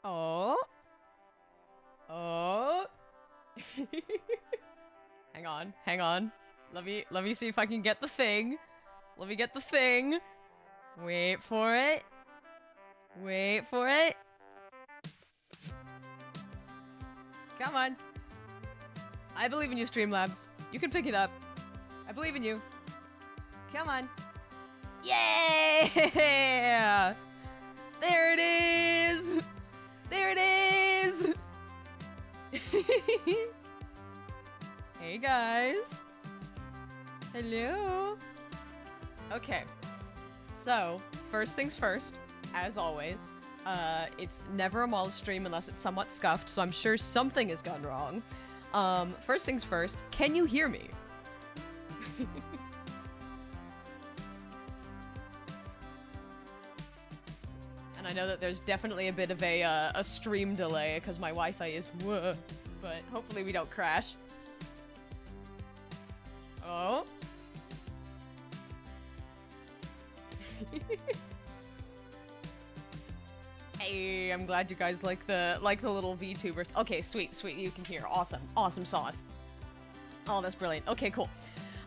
Oh. Oh. Hang on. Let me see if I can get the thing. Let me get the thing. Wait for it. Wait for it. Come on. I believe in you, Streamlabs. You can pick it up. I believe in you. Come on. Yeah! There it is! There it is! Hey guys. Hello. Okay. So, first things first, as always, it's never a Mall stream unless it's somewhat scuffed, so I'm sure something has gone wrong. First things first, can you hear me? And I know that there's definitely a bit of a stream delay because my Wi-Fi is whoa, but hopefully we don't crash. Oh. Hey, I'm glad you guys like the little VTubers. Okay, sweet, you can hear. Awesome sauce. Oh, that's brilliant. Okay, cool.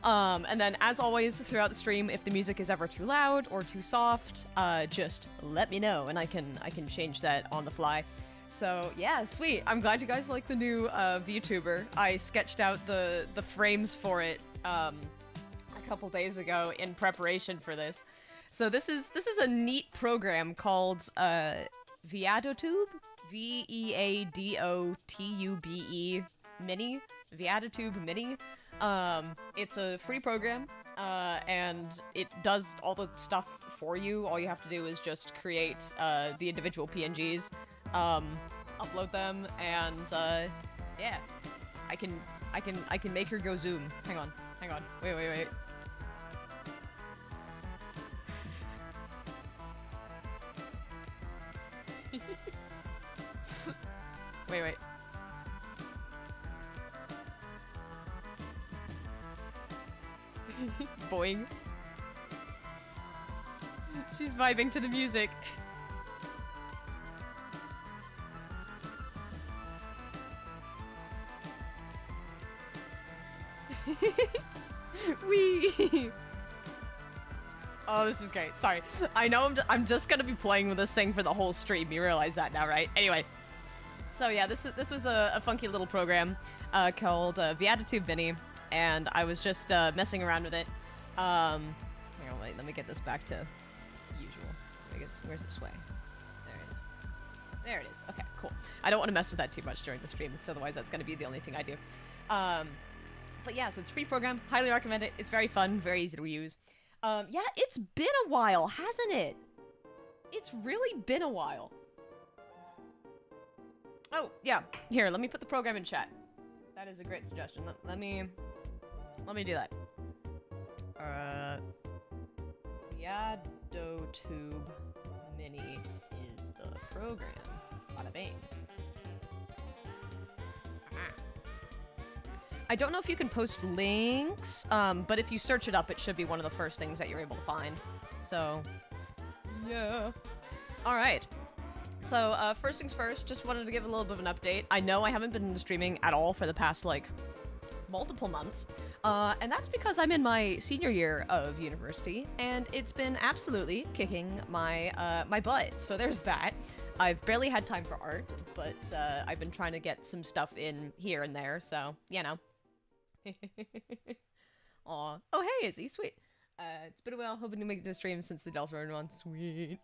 And then, as always, throughout the stream, if the music is ever too loud or too soft, just let me know, and I can change that on the fly. So, yeah, sweet. I'm glad you guys like the new VTuber. I sketched out the frames for it a couple days ago in preparation for this. So this is a neat program called Viadotube, V-E-A-D-O-T-U-B-E Mini, Viadotube Mini. It's a free program, and it does all the stuff for you. All you have to do is just create the individual PNGs, upload them, and yeah, I can make her go zoom. Hang on, wait. Wait. Boing. She's vibing to the music. Wee. Oh, this is great. Sorry. I know I'm just gonna be playing with this thing for the whole stream. You realize that now, right? Anyway. So yeah, this was a funky little program called Viadotube Mini, and I was just messing around with it. Hang on, wait, let me get this back to usual. Where's the sway? There it is. There it is. Okay, cool. I don't want to mess with that too much during the stream, because otherwise that's going to be the only thing I do. But yeah, so it's a free program. Highly recommend it. It's very fun, very easy to use. Yeah, it's been a while, hasn't it? It's really been a while. Oh, yeah. Here, let me put the program in chat. That is a great suggestion. Let me do that. Viadotube Mini is the program. Bada bing. I don't know if you can post links, but if you search it up, it should be one of the first things that you're able to find. So, yeah. All right. So, first things first, just wanted to give a little bit of an update. I know I haven't been streaming at all for the past, like, multiple months, and that's because I'm in my senior year of university, and it's been absolutely kicking my, my butt. So there's that. I've barely had time for art, but, I've been trying to get some stuff in here and there, so, you know. Aw. Oh, hey, Izzy, sweet. It's been a while, hoping to make it to stream since the Delta one. Sweet.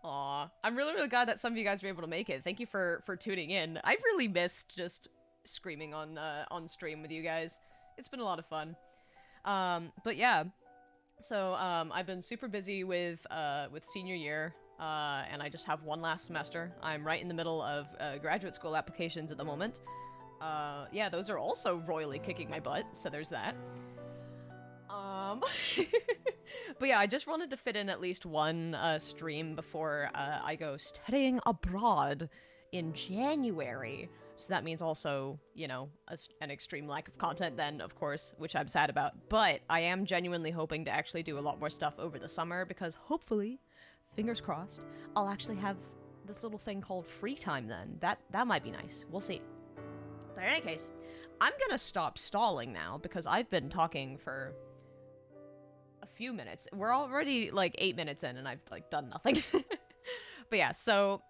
Aw. I'm really glad that some of you guys were able to make it. Thank you for tuning in. I've really missed just screaming on stream with you guys. It's been a lot of fun. But yeah. So, I've been super busy with senior year, and I just have one last semester. I'm right in the middle of graduate school applications at the moment. Yeah, those are also royally kicking my butt, so there's that. But yeah, I just wanted to fit in at least one stream before I go studying abroad in January. So that means also, you know, an extreme lack of content then, of course, which I'm sad about. But I am genuinely hoping to actually do a lot more stuff over the summer because hopefully, fingers crossed, I'll actually have this little thing called free time then. That might be nice. We'll see. But in any case, I'm gonna stop stalling now because I've been talking for a few minutes. We're already like 8 minutes in and I've like done nothing. But yeah, so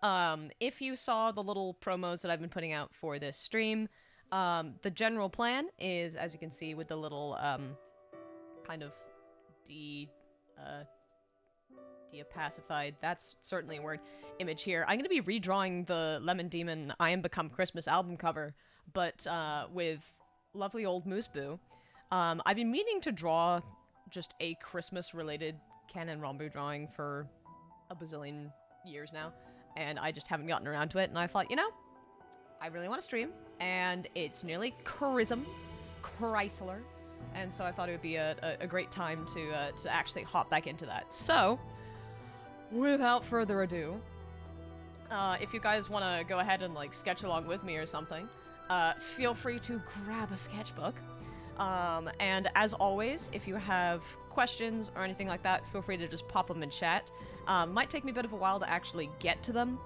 if you saw the little promos that I've been putting out for this stream, the general plan is, as you can see with the little kind of de-pacified, that's certainly a word, image here. I'm going to be redrawing the Lemon Demon I Am Become Christmas album cover, but with lovely old Moose Boo. I've been meaning to draw just a Christmas-related canon Ranboo drawing for a bazillion years now, and I just haven't gotten around to it, and I thought, you know, I really want to stream, and it's nearly Chrysler, and so I thought it would be a great time to actually hop back into that. So, without further ado, if you guys want to go ahead and like sketch along with me or something, feel free to grab a sketchbook. And as always, if you have questions or anything like that, feel free to just pop them in chat. Might take me a bit of a while to actually get to them.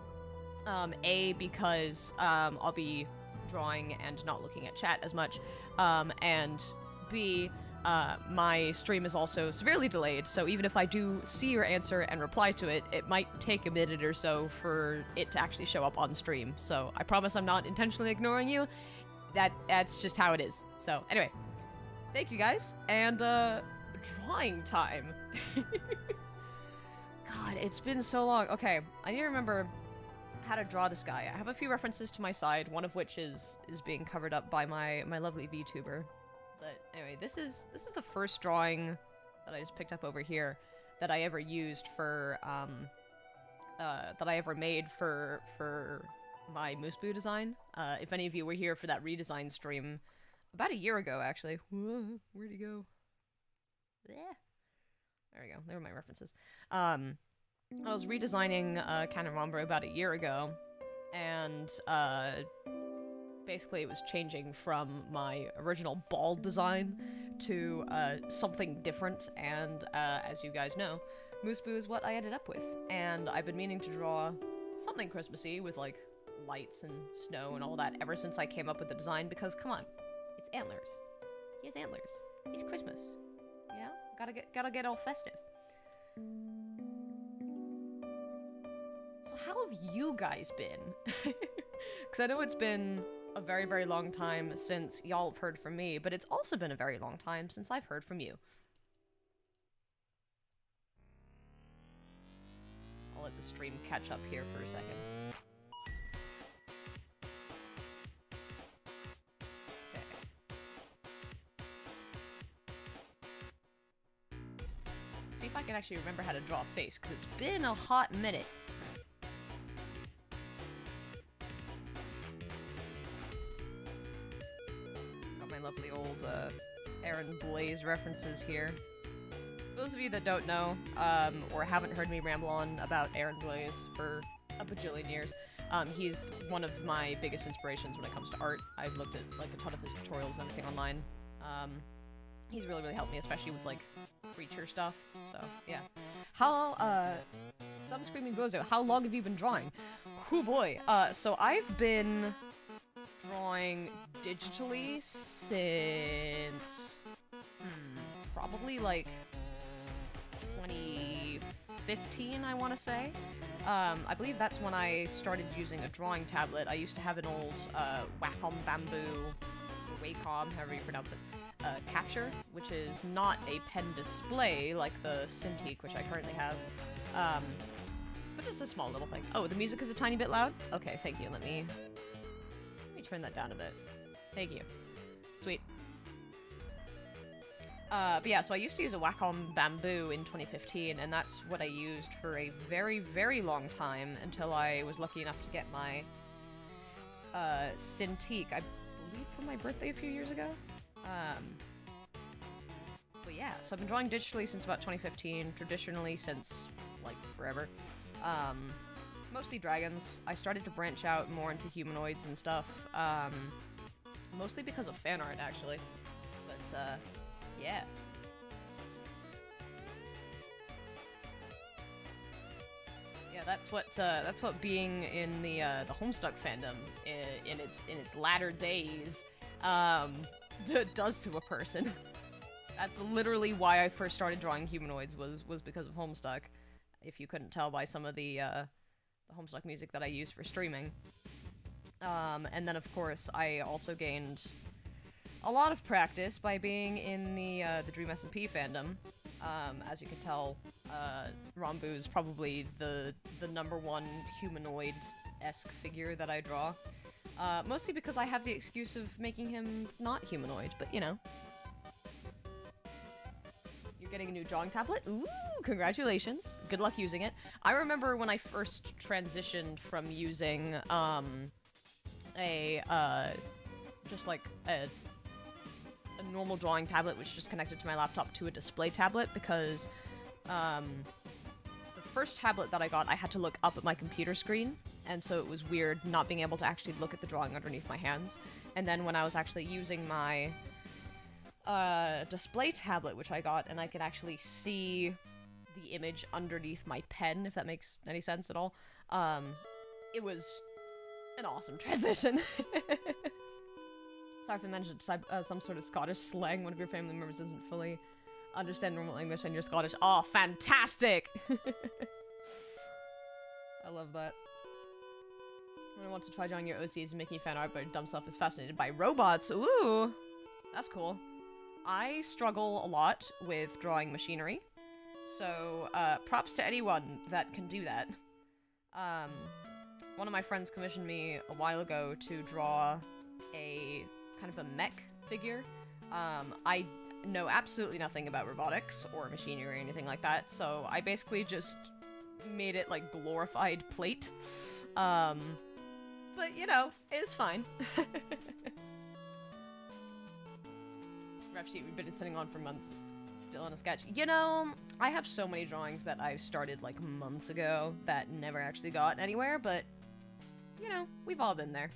A, because I'll be drawing and not looking at chat as much, and B, my stream is also severely delayed, so even if I do see your answer and reply to it, it might take a minute or so for it to actually show up on stream. So I promise I'm not intentionally ignoring you. That's just how it is. So anyway, thank you guys, and drawing time. God, it's been so long. Okay, I need to remember how to draw this guy. I have a few references to my side, one of which is being covered up by my lovely VTuber. But anyway, this is the first drawing that I just picked up over here that I ever used for that I ever made for my Moose Boo design. If any of you were here for that redesign stream about a year ago, actually. Whoa, where'd he go? Yeah. There we go. There were my references. I was redesigning Canon Ranboo about a year ago, and basically it was changing from my original bald design to something different, and as you guys know, Moose Boo is what I ended up with. And I've been meaning to draw something Christmassy with like lights and snow and all that ever since I came up with the design, because come on, it's antlers. He has antlers. It's Christmas. You know? Gotta get all festive. So how have you guys been? Because I know it's been a very, very long time since y'all have heard from me, but it's also been a very long time since I've heard from you. I'll let the stream catch up here for a second. See if I can actually remember how to draw a face, because it's been a hot minute. Got my lovely old Aaron Blaze references here. For those of you that don't know, or haven't heard me ramble on about Aaron Blaze for a bajillion years, he's one of my biggest inspirations when it comes to art. I've looked at like a ton of his tutorials and everything online. He's really, really helped me, especially with like creature stuff. So yeah. How some screaming Bozo, how long have you been drawing? Oh boy. So I've been drawing digitally since probably like 2015, I want to say. I believe that's when I started using a drawing tablet. I used to have an old Wacom Bamboo, or Wacom, however you pronounce it, capture, which is not a pen display like the Cintiq, which I currently have, but just a small little thing. Oh, the music is a tiny bit loud? Okay, thank you. Let me turn that down a bit. Thank you. Sweet. But yeah, so I used to use a Wacom Bamboo in 2015, and that's what I used for a very, very long time until I was lucky enough to get my Cintiq, I believe for my birthday a few years ago. But yeah, so I've been drawing digitally since about 2015, traditionally since, like, forever. Mostly dragons. I started to branch out more into humanoids and stuff, mostly because of fan art, actually. But, yeah. Yeah, that's what being in the Homestuck fandom in its latter days does to a person. That's literally why I first started drawing humanoids was because of Homestuck. If you couldn't tell by some of the Homestuck music that I use for streaming. And then of course I also gained a lot of practice by being in the Dream SMP fandom. As you can tell, Ranboo is probably the #1 humanoid-esque figure that I draw. Mostly because I have the excuse of making him not humanoid, but you know. You're getting a new drawing tablet? Ooh, congratulations. Good luck using it. I remember when I first transitioned from using, just like a normal drawing tablet which just connected to my laptop to a display tablet because, the first tablet that I got, I had to look up at my computer screen, and so it was weird not being able to actually look at the drawing underneath my hands. And then when I was actually using my display tablet, which I got, and I could actually see the image underneath my pen, if that makes any sense at all, it was an awesome transition. Sorry if I mentioned some sort of Scottish slang. One of your family members doesn't fully understand normal English and you're Scottish. Oh, fantastic! I love that. When I want to try drawing your OCs and making fan art, but your dumb self is fascinated by robots. Ooh! That's cool. I struggle a lot with drawing machinery, so props to anyone that can do that. One of my friends commissioned me a while ago to draw a kind of a mech figure. I know absolutely nothing about robotics or machinery or anything like that, so I basically just made it like glorified plate. But you know, it's fine. Rep sheet we've been sitting on for months, still in a sketch. You know, I have so many drawings that I started like months ago that never actually got anywhere, but you know, we've all been there.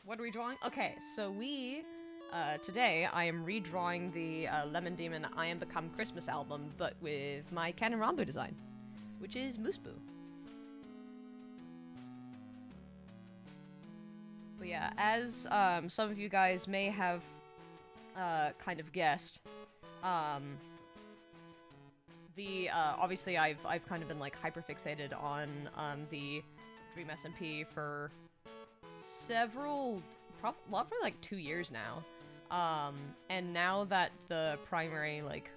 What are we drawing? Okay, so today I am redrawing the Lemon Demon I Am Become Christmas album, but with my Canon Ranboo design, which is Moose Boo. But yeah, as some of you guys may have kind of guessed, obviously I've kind of been like hyperfixated on the Dream SMP for probably like 2 years now. And now that the primary like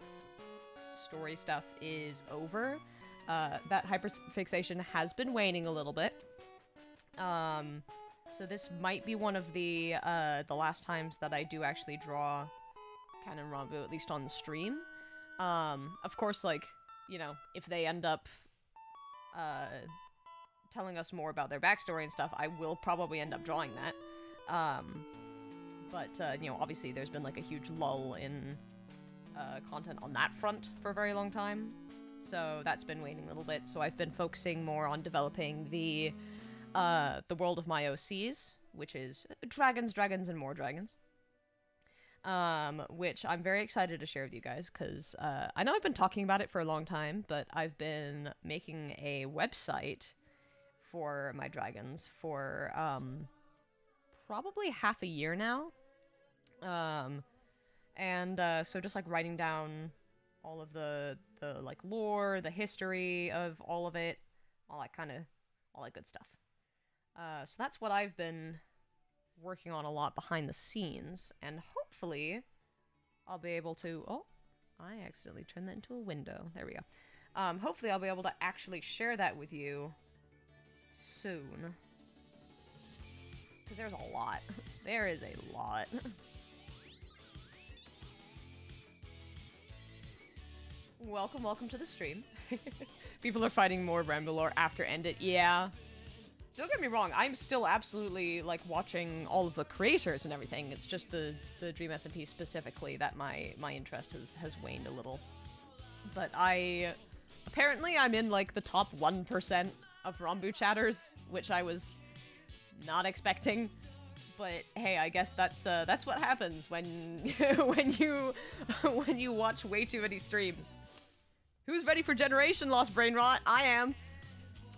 story stuff is over, that hyperfixation has been waning a little bit. So this might be one of the last times that I do actually draw Canon Ranboo, at least on the stream. Of course, like, you know, if they end up telling us more about their backstory and stuff, I will probably end up drawing that. But you know, obviously there's been like a huge lull in content on that front for a very long time. So that's been waning a little bit. So I've been focusing more on developing the world of my OCs, which is dragons, dragons, and more dragons. Which I'm very excited to share with you guys, because I know I've been talking about it for a long time, but I've been making a website for my dragons for probably half a year now. So just like writing down all of the like lore, the history of all of it, all that good stuff. So that's what I've been working on a lot behind the scenes, and hopefully I'll be able to... Oh, I accidentally turned that into a window. There we go. Hopefully I'll be able to actually share that with you soon. Because there's a lot. There is a lot. Welcome to the stream. People are fighting more Ranboo lore after End It. Yeah. don't get me wrong, I'm still absolutely, like, watching all of the creators and everything. It's just the Dream SMP specifically that my interest has waned a little. But apparently I'm in, like, the top 1% of Ranboo chatters, which I was not expecting. But hey, I guess that's what happens when when you watch way too many streams. Who's ready for Generation Lost Brain Rot? I am.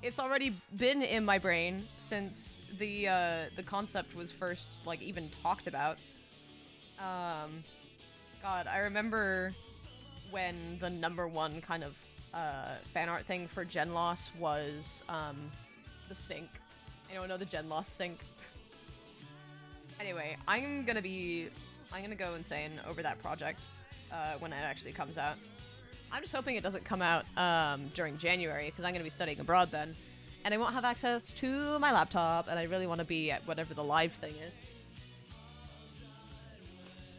It's already been in my brain since the concept was first, like, even talked about. God, I remember when the #1 kind of fan art thing for Gen Loss was the sync. Anyone know the Gen Loss sync? Anyway, I'm gonna go insane over that project when it actually comes out. I'm just hoping it doesn't come out during January, because I'm gonna be studying abroad then, and I won't have access to my laptop, and I really want to be at whatever the live thing is.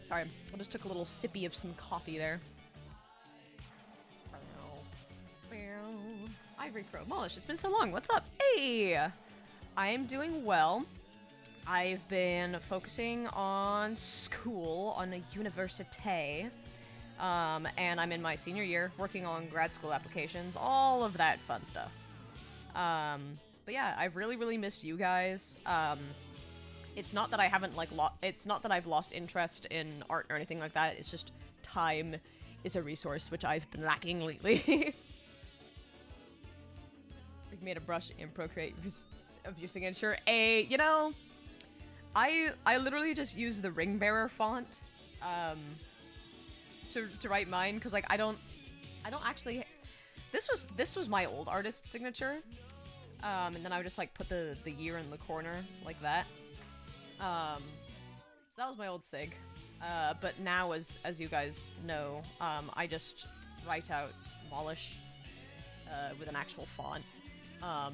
Sorry, I just took a little sippy of some coffee there. Ivory Crow, Molish, it's been so long. What's up? Hey! I am doing well. I've been focusing on school, on a université, and I'm in my senior year, working on grad school applications, all of that fun stuff. But yeah, I've really missed you guys. It's not that I haven't, like, it's not that I've lost interest in art or anything like that, it's just time is a resource which I've been lacking lately. We've made a brush in Procreate of using it, sure. You know, I literally just use the Ring Bearer font to write mine, because, like, I don't actually. This was my old artist signature, and then I would just, like, put the year in the corner like that. So that was my old sig. But now, as you guys know, I just write out Molish with an actual font. I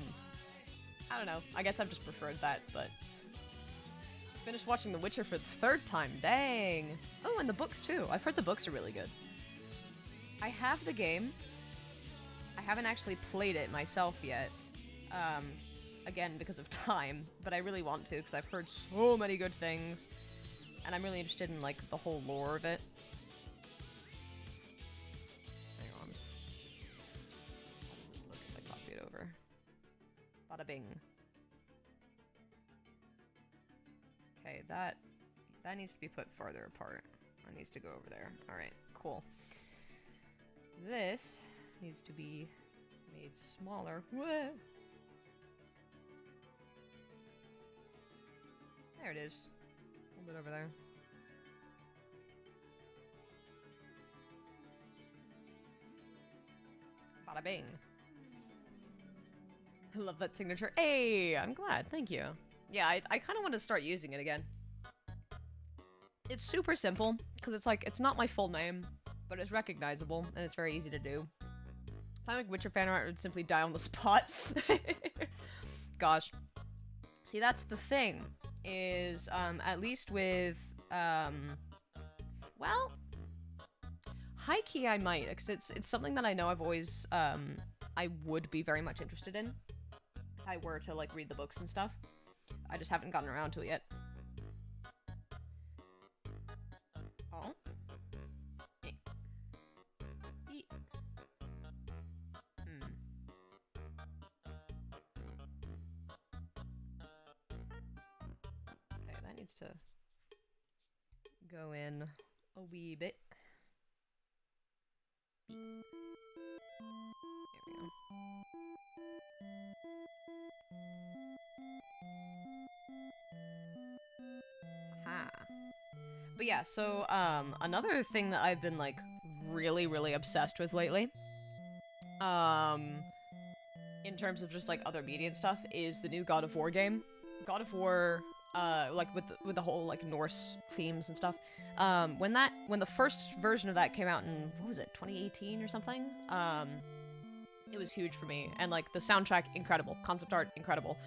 don't know. I guess I've just preferred that, but finished watching The Witcher for the 3rd time. Dang! Oh, and the books too. I've heard the books are really good. I have the game. I haven't actually played it myself yet. Again, because of time, but I really want to, because I've heard so many good things, and I'm really interested in, like, the whole lore of it. Hang on. How does this look if I copy it over? Bada bing. Okay, that needs to be put farther apart. That needs to go over there. Alright, cool. This needs to be made smaller. Whoa. There it is. A little bit over there. Bada bing. I love that signature. Hey, I'm glad. Thank you. Yeah, I kind of want to start using it again. It's super simple, because it's like, it's not my full name, but it's recognizable, and it's very easy to do. If I make Witcher fan art, it would simply die on the spot. Gosh. See, that's the thing, is, at least with, well, high-key I might, because it's something that I know I've always, I would be very much interested in, if I were to, like, read the books and stuff. I just haven't gotten around to it yet. Oh. Okay, that needs to go in a wee bit. There we go. Aha. But yeah, so, another thing that I've been, like, really obsessed with lately, in terms of just, like, other media and stuff, is the new God of War game. God of War, like, with the whole, like, Norse themes and stuff. When the first version of that came out in, what was it, 2018 or something? It was huge for me, and, like, the soundtrack, incredible. Concept art, incredible.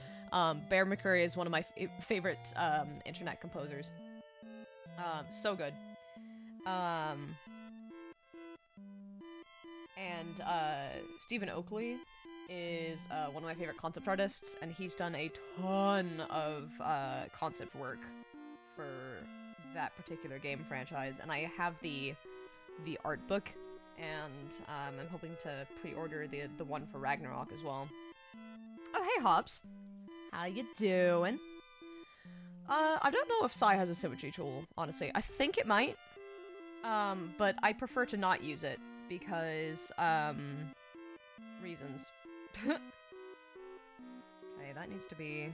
Bear McCreary is one of my favorite, internet composers. So good. And, Stephen Oakley is one of my favorite concept artists, and he's done a ton of concept work for that particular game franchise, and I have the art book, and I'm hoping to pre-order the one for Ragnarok as well. Oh, hey, Hops. How you doing? I don't know if Psy has a symmetry tool, honestly. I think it might, but I prefer to not use it because, reasons. Okay, that needs to be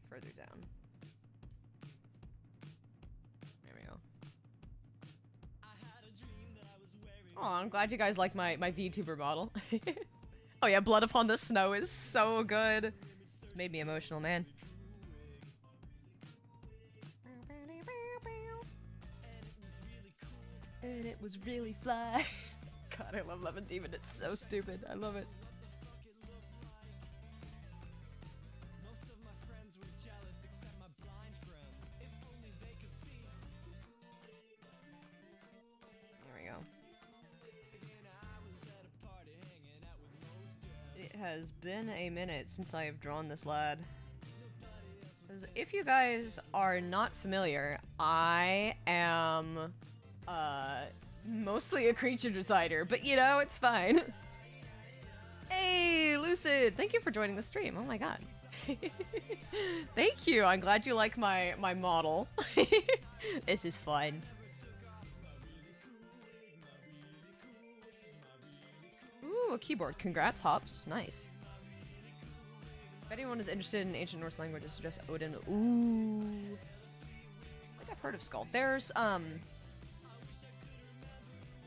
further down. There we go. Oh, I'm glad you guys like my VTuber model. Oh yeah, Blood Upon the Snow is so good. It's made me emotional, man. And it was really fly. God, I love Lemon Demon. It's so stupid. I love it. There we go. It has been a minute since I have drawn this lad. If you guys are not familiar, I am mostly a creature decider, but you know, it's fine. Hey, Lucid! Thank you for joining the stream. Oh my god. Thank you. I'm glad you like my model. This is fun. Ooh, a keyboard. Congrats, Hops. Nice. If anyone is interested in ancient Norse languages, suggest Odin. Ooh. I think I've heard of Skull. There's,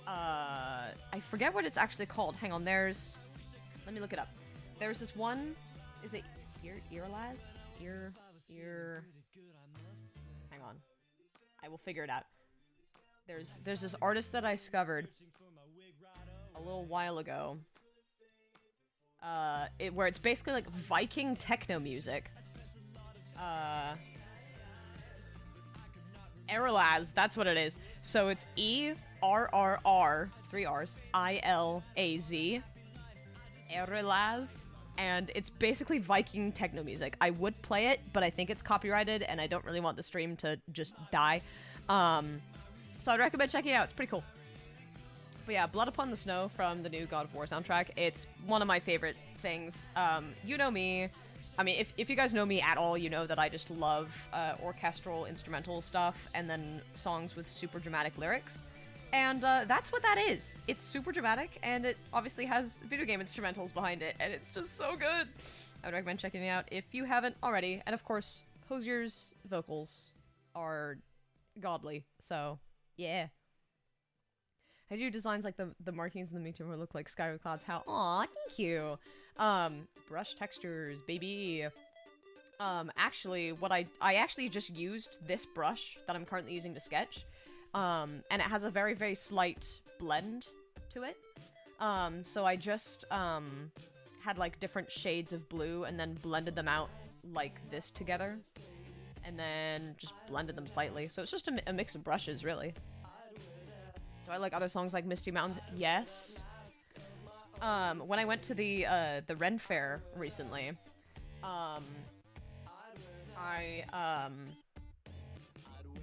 I forget what it's actually called. Hang on, there's... Let me look it up. There's this one... Is it Earlaz? Hang on. I will figure it out. There's this artist that I discovered a little while ago. Where it's basically like Viking techno music. Earlaz, that's what it is. So it's E-R-R-R, 3 R's, I-L-A-Z, Earlaz, and it's basically Viking techno music. I would play it, but I think it's copyrighted, and I don't really want the stream to just die. So I'd recommend checking it out. It's pretty cool. But yeah, Blood Upon the Snow from the new God of War soundtrack. It's one of my favorite things. You know me. I mean, if you guys know me at all, you know that I just love orchestral instrumental stuff and then songs with super dramatic lyrics. And that's what that is. It's super dramatic, and it obviously has video game instrumentals behind it, and it's just so good. I would recommend checking it out if you haven't already. And of course, Hosier's vocals are godly, so yeah. I do designs like the markings in the VTuber look like Skyward Clouds. How? Aw, thank you. Brush textures, baby. Actually, what I actually just used this brush that I'm currently using to sketch. And it has a very, very slight blend to it. So I just, had like different shades of blue and then blended them out like this together. And then just blended them slightly. So it's just a mix of brushes, really. Do I like other songs like Misty Mountains? Yes. When I went to the Ren Fair recently, while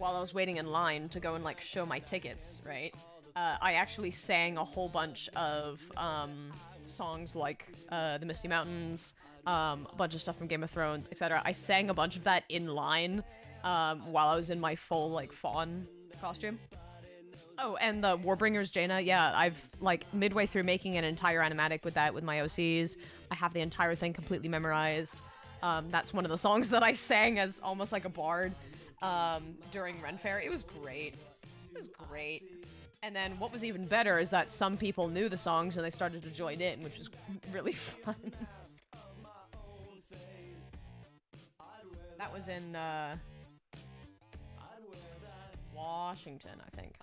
I was waiting in line to go and like show my tickets, right? I actually sang a whole bunch of songs like the Misty Mountains, a bunch of stuff from Game of Thrones, etc. I sang a bunch of that in line while I was in my full like fawn costume. Oh, and the Warbringer's Jaina, yeah, I've, like, midway through making an entire animatic with that with my OCs. I have the entire thing completely memorized. That's one of the songs that I sang as almost like a bard during Ren Fair. It was great. It was great. And then what was even better is that some people knew the songs and they started to join in, which was really fun. That was in, Washington, I think.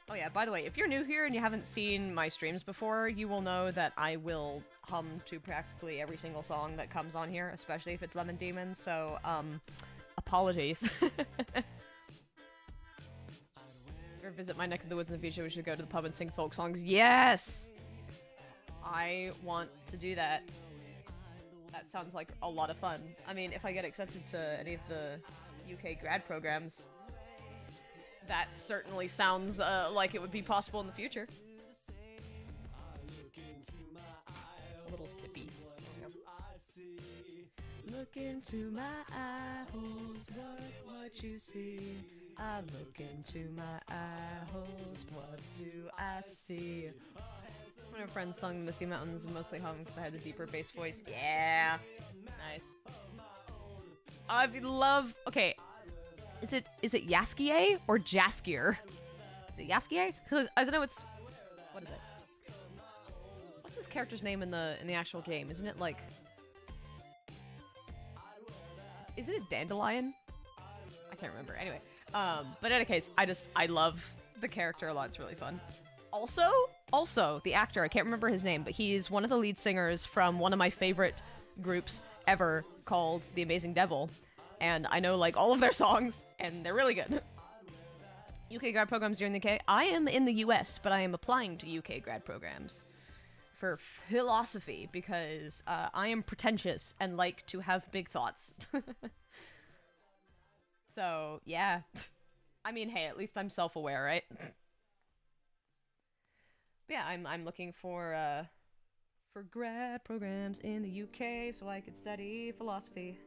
Oh yeah, by the way, if you're new here and you haven't seen my streams before, you will know that I will hum to practically every single song that comes on here, especially if it's Lemon Demon, so, apologies. If you ever visit my neck of the woods in the future, we should go to the pub and sing folk songs. Yes! I want to do that. That sounds like a lot of fun. I mean, if I get accepted to any of the UK grad programs, that certainly sounds like it would be possible in the future. A little sippy. Look into my eye holes, what you see? I look into my eye holes, what do I see? One of my friends sung Misty Mountains and mostly hung because I had the deeper bass voice. Yeah! Nice. I love... Okay. Is it Yaskier or Jaskier? Is it Yaskier? Because I know it's... What is it? What's his character's name in the actual game? Isn't it like... Is it a Dandelion? I can't remember. Anyway. But in any case, I love the character a lot. It's really fun. Also, the actor, I can't remember his name, but he's one of the lead singers from one of my favorite groups ever called The Amazing Devil. And I know, like, all of their songs, and they're really good. UK grad programs here in the UK. I am in the US, but I am applying to UK grad programs for philosophy because I am pretentious and like to have big thoughts. So, yeah. I mean, hey, at least I'm self-aware, right? But yeah, I'm looking for grad programs in the UK so I could study philosophy.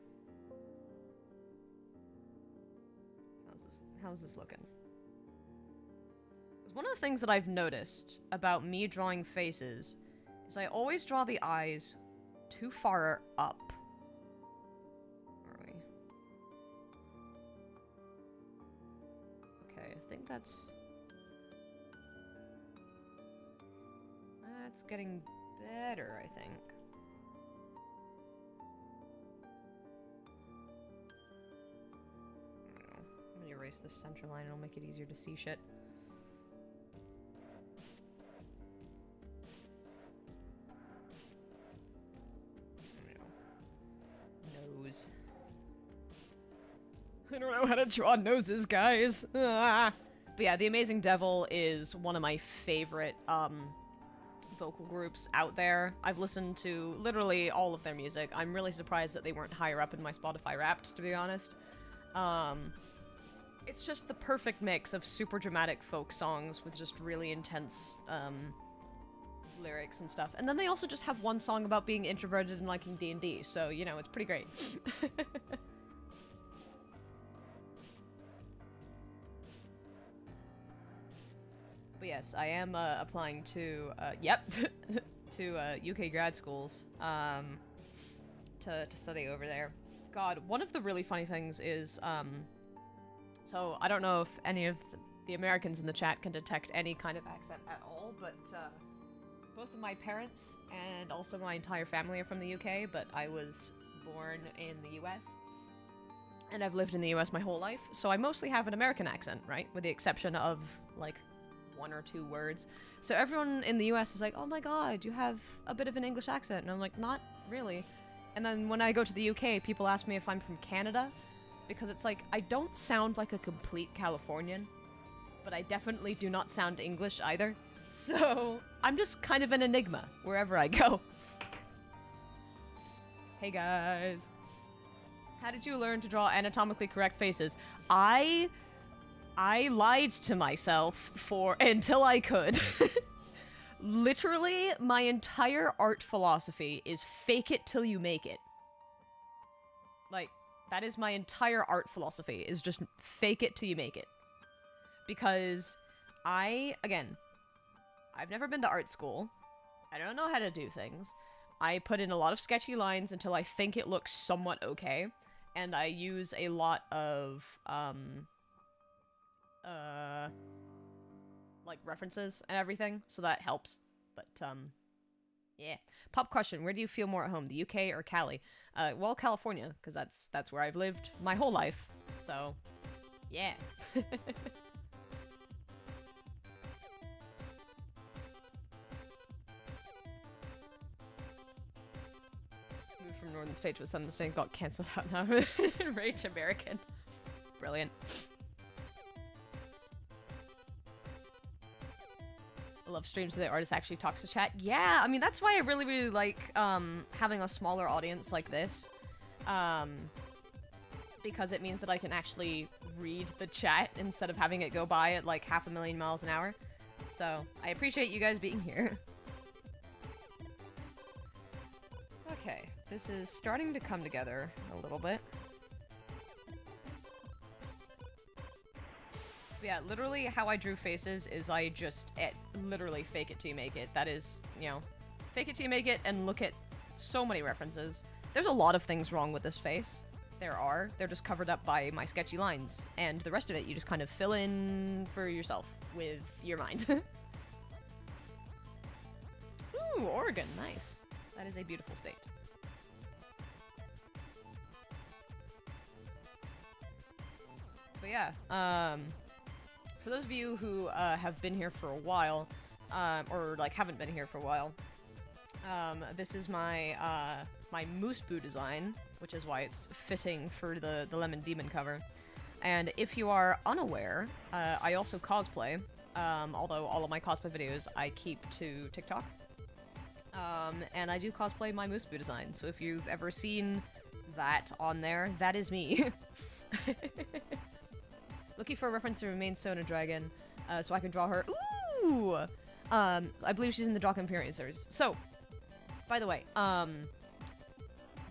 How's this looking? One of the things that I've noticed about me drawing faces is I always draw the eyes too far up. Where are we? Okay, I think that's getting better, I think. I'm gonna erase this center line, it'll make it easier to see shit. Nose. I don't know how to draw noses, guys. Ah. But yeah, The Amazing Devil is one of my favorite, vocal groups out there. I've listened to literally all of their music. I'm really surprised that they weren't higher up in my Spotify Wrapped, to be honest. It's just the perfect mix of super dramatic folk songs with just really intense, lyrics and stuff. And then they also just have one song about being introverted and liking D&D, so, you know, it's pretty great. But yes, I am applying to, to UK grad schools to study over there. God, one of the really funny things is, so I don't know if any of the Americans in the chat can detect any kind of accent at all, but both of my parents and also my entire family are from the UK, but I was born in the US. And I've lived in the US my whole life, so I mostly have an American accent, right? With the exception of, like, one or two words. So everyone in the US is like, oh my god, you have a bit of an English accent. And I'm like, not really. And then when I go to the UK, people ask me if I'm from Canada, because it's like, I don't sound like a complete Californian, but I definitely do not sound English either. So I'm just kind of an enigma wherever I go. Hey guys. How did you learn to draw anatomically correct faces? I lied to myself until I could. Literally, my entire art philosophy is fake it till you make it. Like, that is my entire art philosophy, is just fake it till you make it. Because again, I've never been to art school. I don't know how to do things. I put in a lot of sketchy lines until I think it looks somewhat okay. And I use a lot of, like, references and everything, so that helps. But, yeah. Pop question, where do you feel more at home, the UK or Cali? Well, California, because that's where I've lived my whole life, so, yeah. Northern States with Southern States got cancelled out now. Rage American. Brilliant. I love streams where the artist actually talks to chat. Yeah, I mean, that's why I really, really like having a smaller audience like this. Because it means that I can actually read the chat instead of having it go by at like 500,000 miles an hour. So, I appreciate you guys being here. Okay, this is starting to come together a little bit. Yeah, literally how I drew faces is I just literally fake it till you make it. That is, you know, fake it till you make it and look at so many references. There's a lot of things wrong with this face. There are. They're just covered up by my sketchy lines. And the rest of it you just kind of fill in for yourself with your mind. Ooh, Oregon. Nice. That is a beautiful state. But yeah, for those of you who have been here for a while, or like haven't been here for a while, this is my my Moose Boo design, which is why it's fitting for the Lemon Demon cover. And if you are unaware, I also cosplay, although all of my cosplay videos I keep to TikTok. And I do cosplay my Moose Boo design, so if you've ever seen that on there, that is me. Looking for a reference to Remain Sona Dragon, so I can draw her. Ooh! I believe she's in the Drop Imperium series. So, by the way,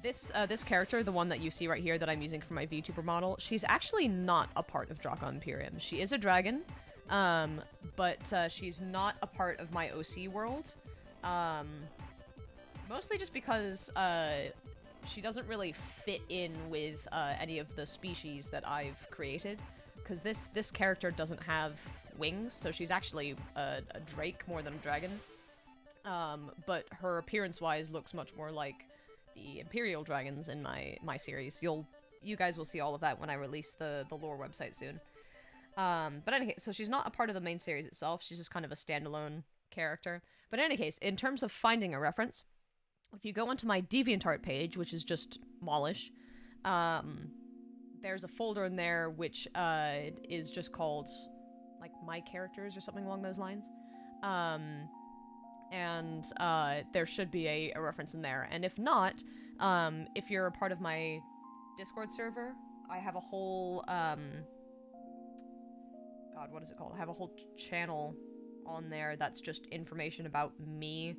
this character, the one that you see right here that I'm using for my VTuber model, she's actually not a part of Draka Imperium. She is a dragon, but she's not a part of my OC world. Mostly just because she doesn't really fit in with any of the species that I've created. Because this character doesn't have wings, so she's actually a drake more than a dragon. But her appearance-wise looks much more like the Imperial dragons in my series. You guys will see all of that when I release the lore website soon. But anyway, so she's not a part of the main series itself. She's just kind of a standalone character. But in any case, in terms of finding a reference, if you go onto my DeviantArt page, which is just Molish, there's a folder in there which is just called, like, My Characters or something along those lines. And there should be a reference in there. And if not, if you're a part of my Discord server, I have a whole, God, what is it called? I have a whole channel on there that's just information about me,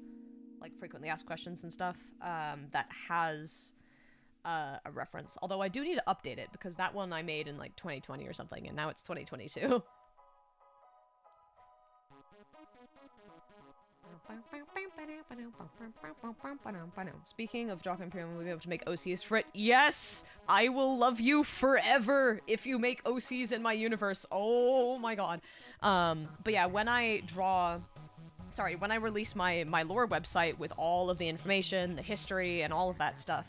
like frequently asked questions and stuff, that has a reference. Although I do need to update it, because that one I made in like 2020 or something, and now it's 2022. Speaking of Drop Imperium, we'll be able to make OCs for it. Yes! I will love you forever if you make OCs in my universe. Oh my god. But yeah, when I release my lore website with all of the information, the history, and all of that stuff,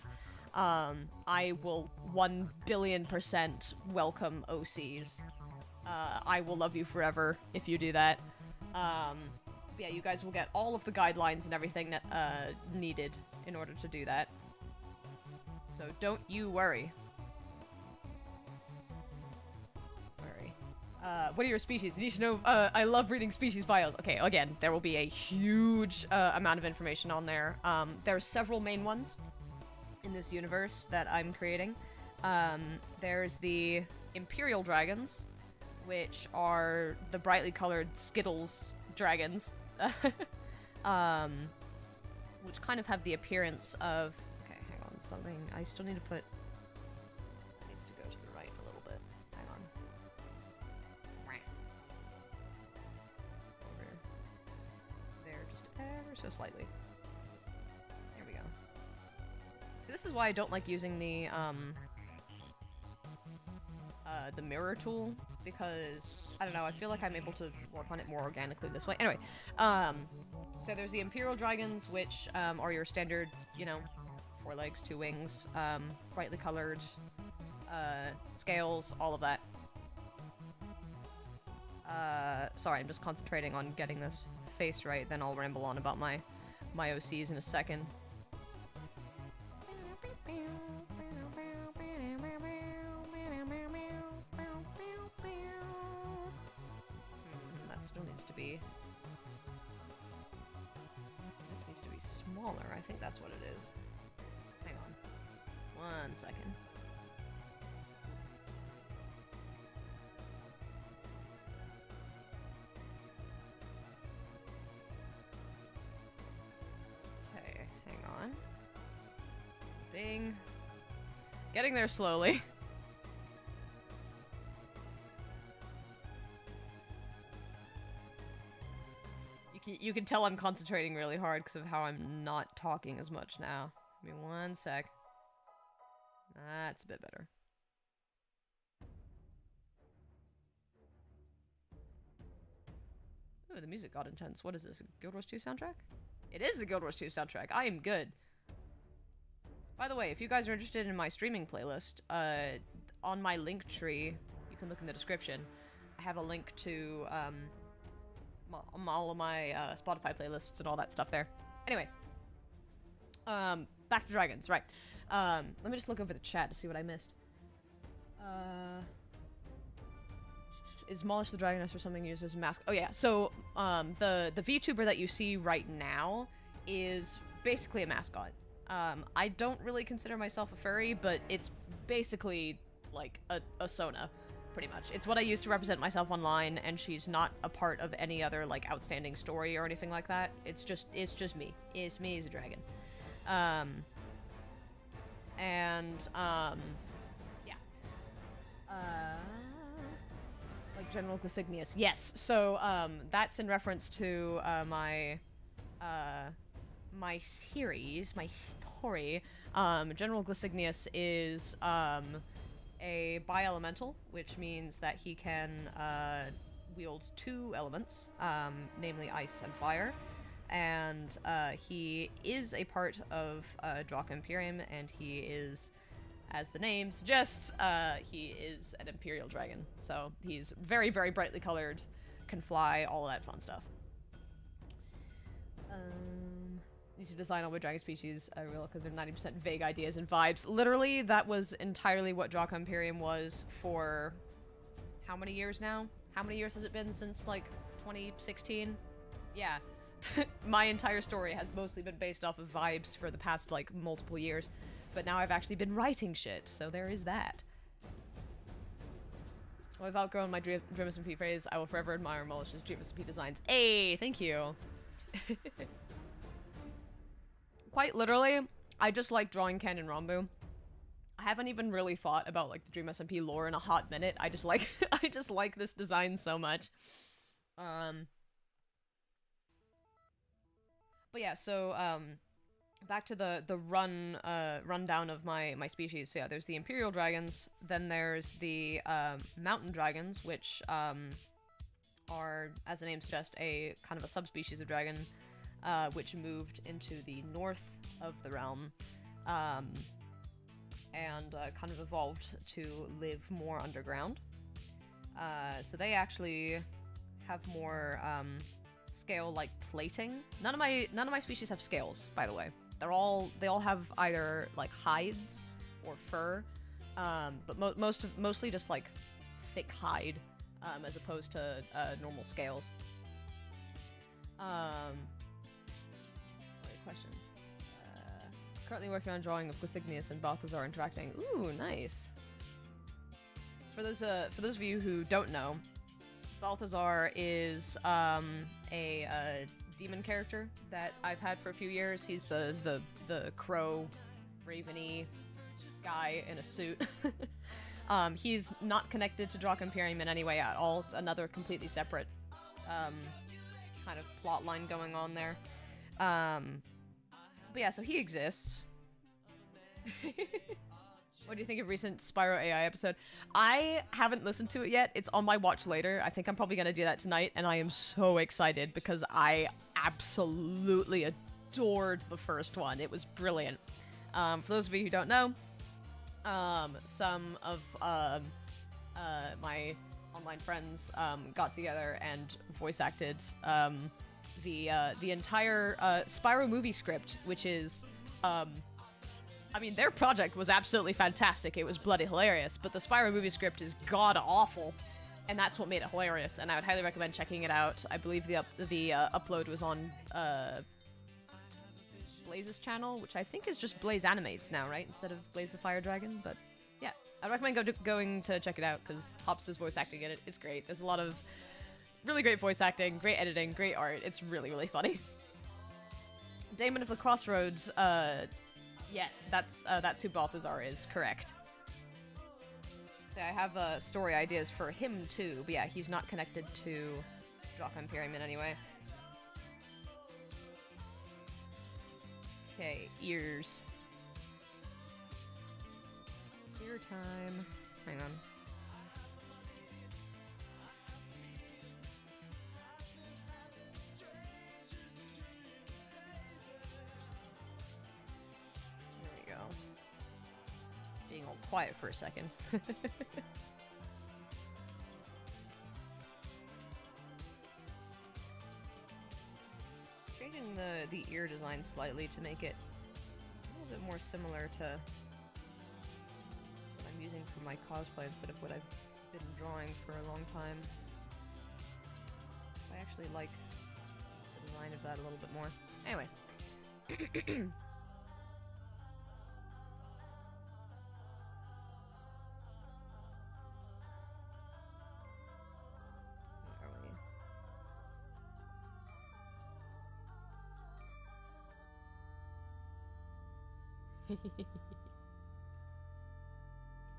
I will 1,000,000,000% welcome OCs. I will love you forever if you do that. Yeah, you guys will get all of the guidelines and everything that needed in order to do that. So don't you worry. What are your species? I need to know. I love reading species bios. Okay, again, there will be a huge amount of information on there. There are several main ones in this universe that I'm creating. There's the Imperial dragons, which are the brightly colored Skittles dragons. Which kind of have the appearance of... Okay, hang on, something... I still need to put... It needs to go to the right a little bit. Hang on. Over there, just ever so slightly. There we go. So this is why I don't like using the mirror tool, because... I don't know, I feel like I'm able to work on it more organically this way. Anyway, so there's the Imperial Dragons, which are your standard, you know, 4 legs, 2 wings, brightly colored, scales, all of that. Sorry, I'm just concentrating on getting this face right, then I'll ramble on about my OCs in a second. needs to be... This needs to be smaller. I think that's what it is. Hang on. 1 second. Okay, hang on. Bing. Getting there slowly. You can tell I'm concentrating really hard because of how I'm not talking as much now. Give me 1 sec. That's a bit better. Ooh, the music got intense. What is this? A Guild Wars 2 soundtrack? It is a Guild Wars 2 soundtrack. I am good. By the way, if you guys are interested in my streaming playlist, on my link tree, you can look in the description. I have a link to all of my Spotify playlists and all that stuff there. Anyway, back to dragons, right? Let me just look over the chat to see what I missed. Is Demolish the Dragoness or something used as a mask? Oh yeah, so the VTuber that you see right now is basically a mascot. I don't really consider myself a furry, but it's basically like a Sona. Pretty much. It's what I use to represent myself online, and she's not a part of any other, like, outstanding story or anything like that. It's just me. It's me as a dragon. Yeah. Like General Glasignius. Yes, so, that's in reference to, my series, my story. General Glasignius is, a bi-elemental, which means that he can wield 2 elements, namely ice and fire, and he is a part of Drakka Imperium, and he is, as the name suggests, he is an Imperial dragon. So he's very, very brightly colored, can fly, all of that fun stuff. Need to design all my dragon species, I will, because they're 90% vague ideas and vibes. Literally, that was entirely what Drakka Imperium was for how many years now? How many years has it been since, like, 2016? Yeah. My entire story has mostly been based off of vibes for the past, like, multiple years. But now I've actually been writing shit, so there is that. Well, I've outgrown my Dream SMP phrase. I will forever admire Mulish's Dream SMP designs. Hey, thank you. Quite literally, I just like drawing canon Ranboo. I haven't even really thought about like the Dream SMP lore in a hot minute. I just like I just like this design so much. But yeah, so back to the rundown of my species. So yeah, there's the Imperial dragons, then there's the mountain dragons, which are, as the name suggests, a kind of a subspecies of dragon. Which moved into the north of the realm, and kind of evolved to live more underground. So they actually have more scale-like plating. None of my species have scales, by the way. They all have either like hides or fur, but mostly just like thick hide, as opposed to normal scales. Questions. Currently working on a drawing of Glasignius and Balthazar interacting. Ooh, nice. For those of you who don't know, Balthazar is a demon character that I've had for a few years. He's the crow, raveny guy in a suit. He's not connected to Drakka Imperium in any way at all. It's another completely separate kind of plot line going on there. But yeah, so he exists. What do you think of recent Spyro AI episode? I haven't listened to it yet. It's on my watch later. I think I'm probably gonna do that tonight, and I am so excited because I absolutely adored the first one. It was brilliant. For those of you who don't know, some of my online friends got together and voice acted the entire Spyro movie script, which is, I mean, their project was absolutely fantastic. It was bloody hilarious, but the Spyro movie script is god-awful. and that's what made it hilarious, and I would highly recommend checking it out. I believe the upload was on Blaze's channel, which I think is just Blaze Animates now, right? Instead of Blaze the Fire Dragon, but yeah. I'd recommend going to check it out, because Hopster's voice acting in it. It's great. There's a lot of really great voice acting, great editing, great art. It's really, really funny. Damon of the Crossroads, yes, that's who Balthazar is, correct. So I have story ideas for him too, but yeah, he's not connected to Drop Imperium in any way. Okay, ears. Ear time. Hang on. There we go. Being all quiet for a second. Changing the ear design slightly to make it a little bit more similar to what I'm using for my cosplay instead of what I've been drawing for a long time. I actually like the design of that a little bit more. Anyway.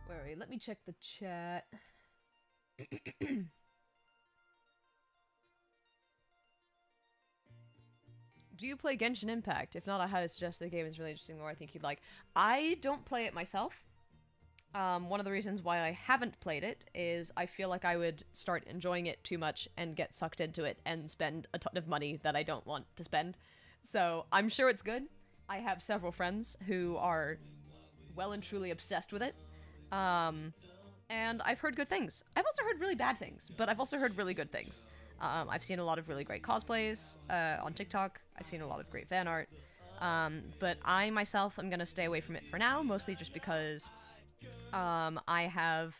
Where are we? Let me check the chat. Do you play Genshin Impact? If not, I highly suggest the game is really interesting lore I think you'd like. I don't play it myself. One of the reasons why I haven't played it is I feel like I would start enjoying it too much and get sucked into it and spend a ton of money that I don't want to spend. So I'm sure it's good. I have several friends who are well and truly obsessed with it. And I've heard good things. I've also heard really bad things, but I've also heard really good things. I've seen a lot of really great cosplays on TikTok. I've seen a lot of great fan art. But I myself am going to stay away from it for now, mostly just because I have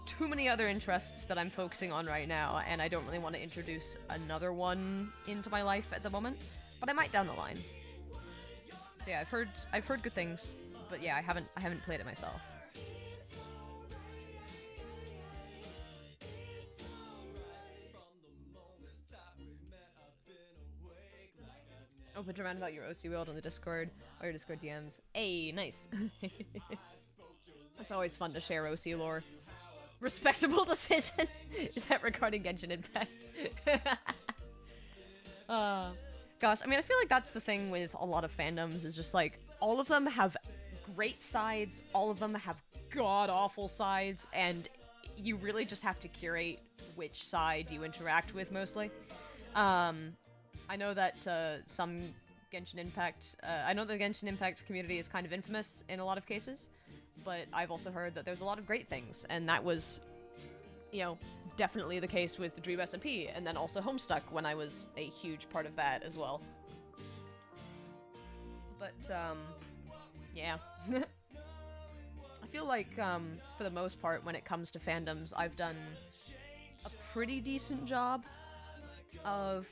too many other interests that I'm focusing on right now, and I don't really want to introduce another one into my life at the moment. But I might down the line. So yeah, I've heard good things, but yeah, I haven't played it myself. Open to round about your OC world on the Discord or your Discord DMs. Hey, nice. It's always fun to share OC lore. Respectable decision. Is that regarding Genshin Impact? Gosh, I mean, I feel like that's the thing with a lot of fandoms, is just like, all of them have great sides, all of them have god-awful sides, and you really just have to curate which side you interact with, mostly. I know that some Genshin Impact, I know the Genshin Impact community is kind of infamous in a lot of cases, but I've also heard that there's a lot of great things, and that was, you know, definitely the case with Dream SMP, and then also Homestuck when I was a huge part of that as well. But, yeah. I feel like, for the most part, when it comes to fandoms, I've done a pretty decent job of,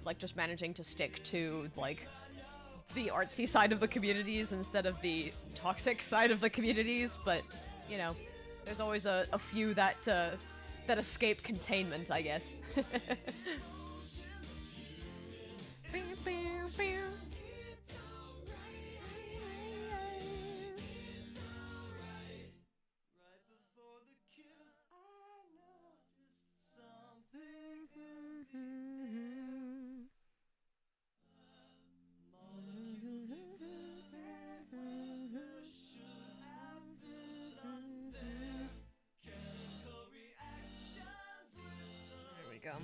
like, just managing to stick to, like, the artsy side of the communities instead of the toxic side of the communities, but, you know, there's always a few that, that escape containment, I guess. There we go.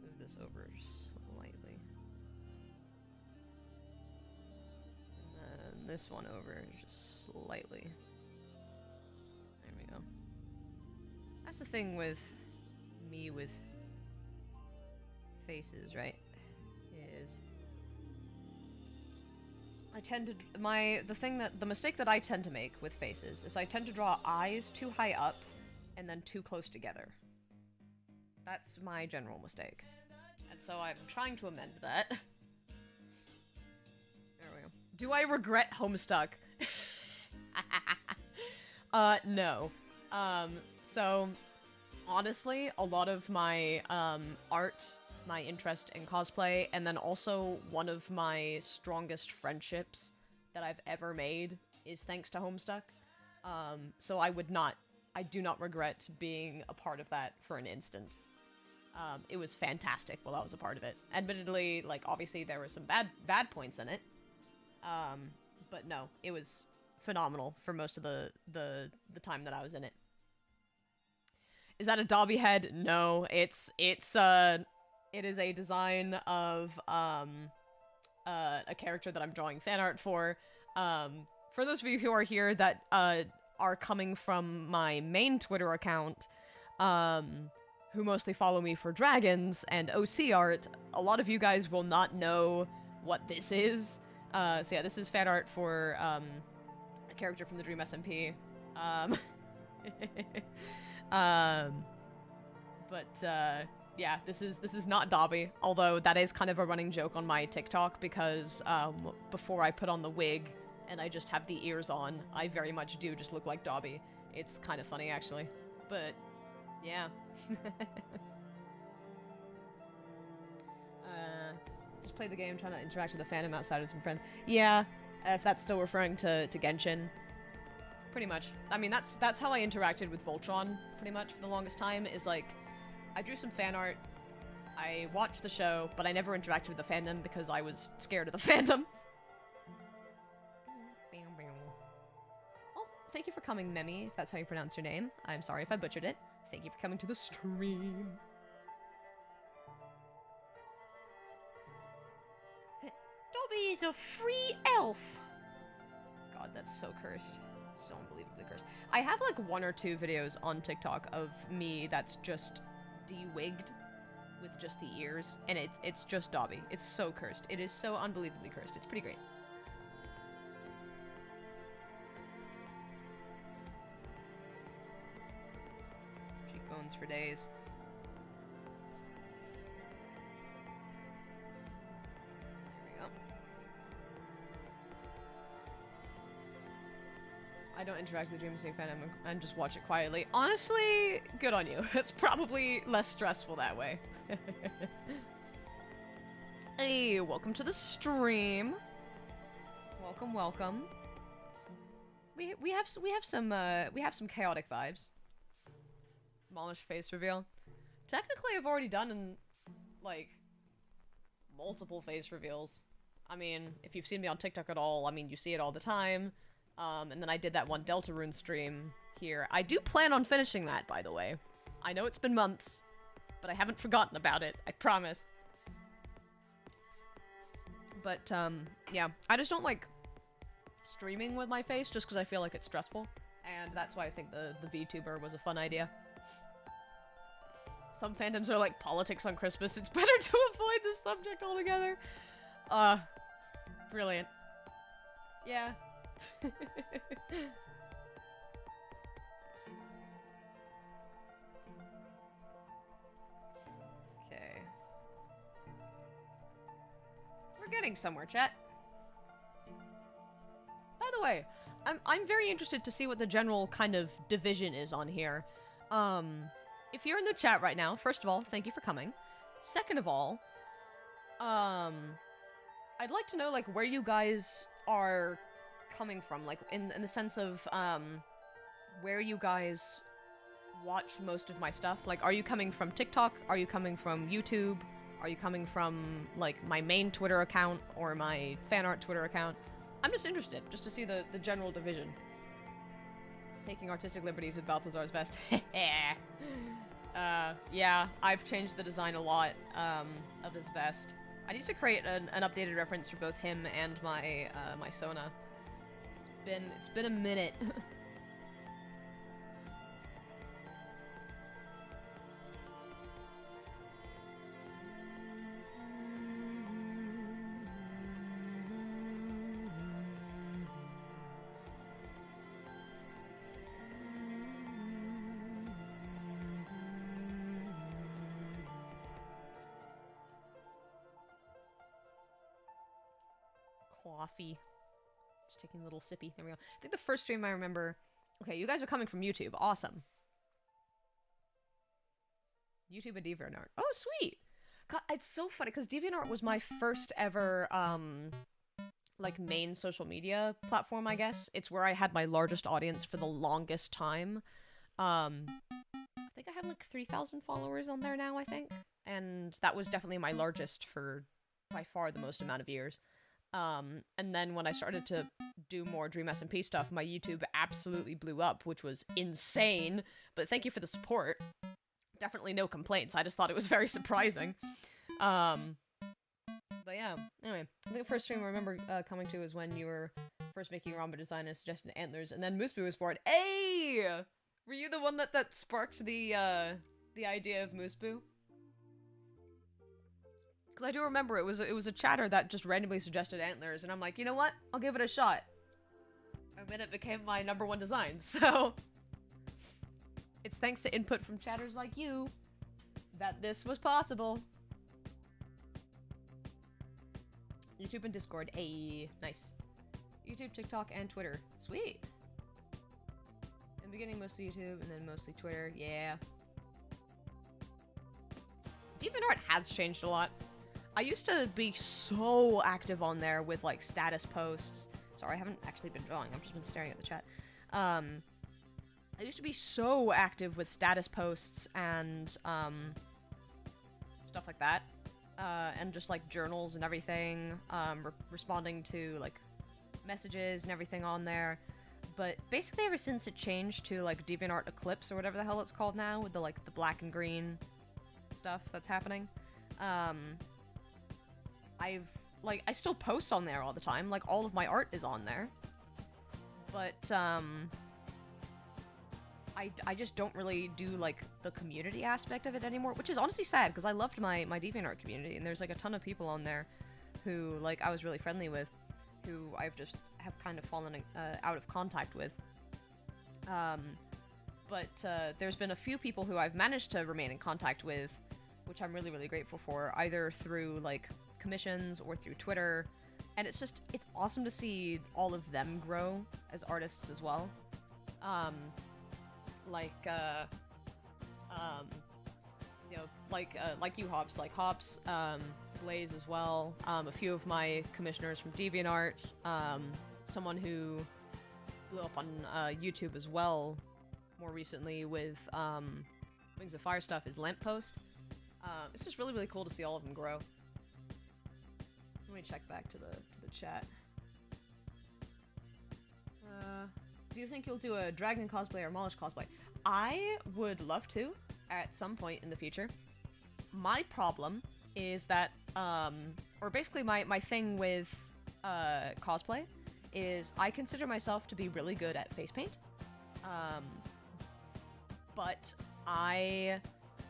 Move this over slightly. And then this one over just slightly. There we go. That's the thing with me with faces, right? Is I tend to the mistake that I tend to make with faces is I tend to draw eyes too high up and then too close together. That's my general mistake. And so I'm trying to amend that. There we go. Do I regret Homestuck? No. So honestly, a lot of my art, my interest in cosplay, and then also one of my strongest friendships that I've ever made is thanks to Homestuck. So I do not regret being a part of that for an instant. It was fantastic while I was a part of it. Admittedly, like, obviously there were some bad points in it. But no, it was phenomenal for most of the time that I was in it. Is that a Dobby head? No, it is a design of a character that I'm drawing fan art for. For those of you who are here that are coming from my main Twitter account, who mostly follow me for dragons and OC art, a lot of you guys will not know what this is. So yeah, this is fan art for a character from the Dream SMP. Yeah, this is not Dobby, although that is kind of a running joke on my TikTok because before I put on the wig and I just have the ears on, I very much do just look like Dobby. It's kind of funny, actually. But, yeah. Just play the game, trying to interact with the fandom outside with some friends. Yeah, if that's still referring to Genshin. Pretty much. I mean, that's how I interacted with Voltron, pretty much, for the longest time, is like, I drew some fan art, I watched the show, but I never interacted with the fandom because I was scared of the fandom. Oh, thank you for coming, Memi, if that's how you pronounce your name. I'm sorry if I butchered it. Thank you for coming to the stream. Dobby is a free elf! God, that's so cursed. So unbelievably cursed. I have like 1 or 2 videos on TikTok of me that's just de-wigged with just the ears, and it's just Dobby. It's so cursed. It is so unbelievably cursed. It's pretty great. Cheekbones for days. I don't interact with the Dream Sync fandom and just watch it quietly. Honestly, good on you. It's probably less stressful that way. Hey, welcome to the stream. Welcome, welcome. We have some chaotic vibes. Demolish face reveal. Technically, I've already done like multiple face reveals. I mean, if you've seen me on TikTok at all, I mean, you see it all the time. And then I did that one Deltarune stream here. I do plan on finishing that, by the way. I know it's been months, but I haven't forgotten about it, I promise. But, yeah, I just don't like streaming with my face just because I feel like it's stressful. And that's why I think the VTuber was a fun idea. Some fandoms are like, politics on Christmas, it's better to avoid this subject altogether. Brilliant. Yeah. Okay. We're getting somewhere, chat. By the way, I'm very interested to see what the general kind of division is on here. If you're in the chat right now, first of all, thank you for coming. Second of all, I'd like to know, like, where you guys are coming from, like, in the sense of, where you guys watch most of my stuff. Like, are you coming from TikTok? Are you coming from YouTube? Are you coming from, like, my main Twitter account or my fan art Twitter account? I'm just interested, just to see the general division. Taking artistic liberties with Balthazar's vest. Yeah, I've changed the design a lot, of his vest. I need to create an updated reference for both him and my, my Sona. It's been a minute. coffee. Just taking a little sippy. There we go. I think the first stream I remember... Okay, you guys are coming from YouTube. Awesome. YouTube and DeviantArt. Oh, sweet! God, it's so funny, because DeviantArt was my first ever, like, main social media platform, I guess. It's where I had my largest audience for the longest time. I think I have, like, 3,000 followers on there now, I think. And that was definitely my largest for, by far, the most amount of years. And then when I started to do more Dream SMP stuff, my YouTube absolutely blew up, which was insane. But thank you for the support. Definitely no complaints. I just thought it was very surprising. But yeah, anyway, I think the first stream I remember coming to was when you were first making Ranboo design and suggested antlers, and then Mooseboo was born. Hey! Were you the one that sparked the idea of Mooseboo? Because I do remember it was a chatter that just randomly suggested antlers, and I'm like, you know what? I'll give it a shot. And then it became my #1 design, so... It's thanks to input from chatters like you that this was possible. YouTube and Discord. Ayy, nice. YouTube, TikTok, and Twitter. Sweet. In the beginning, mostly YouTube, and then mostly Twitter. Yeah. DeviantArt has changed a lot. I used to be so active on there with, like, status posts. Sorry, I haven't actually been drawing. I've just been staring at the chat. I used to be so active with status posts and, stuff like that. And just, like, journals and everything. Responding to, like, messages and everything on there. But basically ever since it changed to, like, DeviantArt Eclipse or whatever the hell it's called now, with the, like, the black and green stuff that's happening, I still post on there all the time. Like, all of my art is on there. But, I just don't really do, like, the community aspect of it anymore, which is honestly sad, because I loved my DeviantArt community, and there's, like, a ton of people on there who, like, I was really friendly with, who I've just have kind of fallen out of contact with. But there's been a few people who I've managed to remain in contact with, which I'm really, really grateful for, either through, like, commissions or through Twitter, and it's awesome to see all of them grow as artists as well. Like you, Hops, like Hops, Blaze as well, a few of my commissioners from DeviantArt, someone who blew up on YouTube as well more recently with Wings of Fire stuff is Lamppost. It's just really, really cool to see all of them grow. Let me check back to the chat. Do you think you'll do a dragon cosplay or Molish cosplay? I would love to at some point in the future. My problem is that, or basically my thing with cosplay is I consider myself to be really good at face paint. But I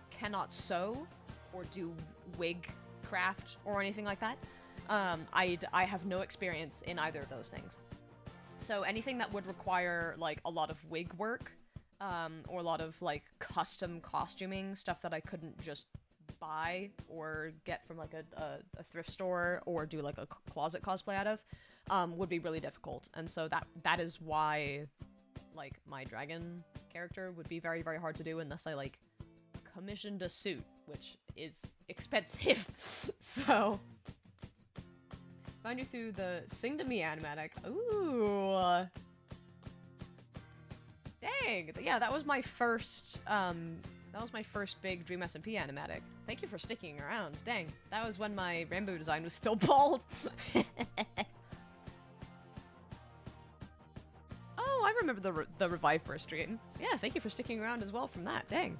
cannot sew or do wig craft or anything like that. I have no experience in either of those things. So anything that would require, like, a lot of wig work, or a lot of, like, custom costuming, stuff that I couldn't just buy or get from, like, a thrift store or do, like, a closet cosplay out of, would be really difficult. And so that is why, like, my dragon character would be very, very hard to do unless I, like, commissioned a suit, which is expensive. So... Found you through the Sing to Me animatic. Ooh. Dang. Yeah, that was my first, big Dream SMP animatic. Thank you for sticking around. Dang. That was when my Ranboo design was still bald. Oh, I remember the Revive Burst stream. Yeah, thank you for sticking around as well from that. Dang.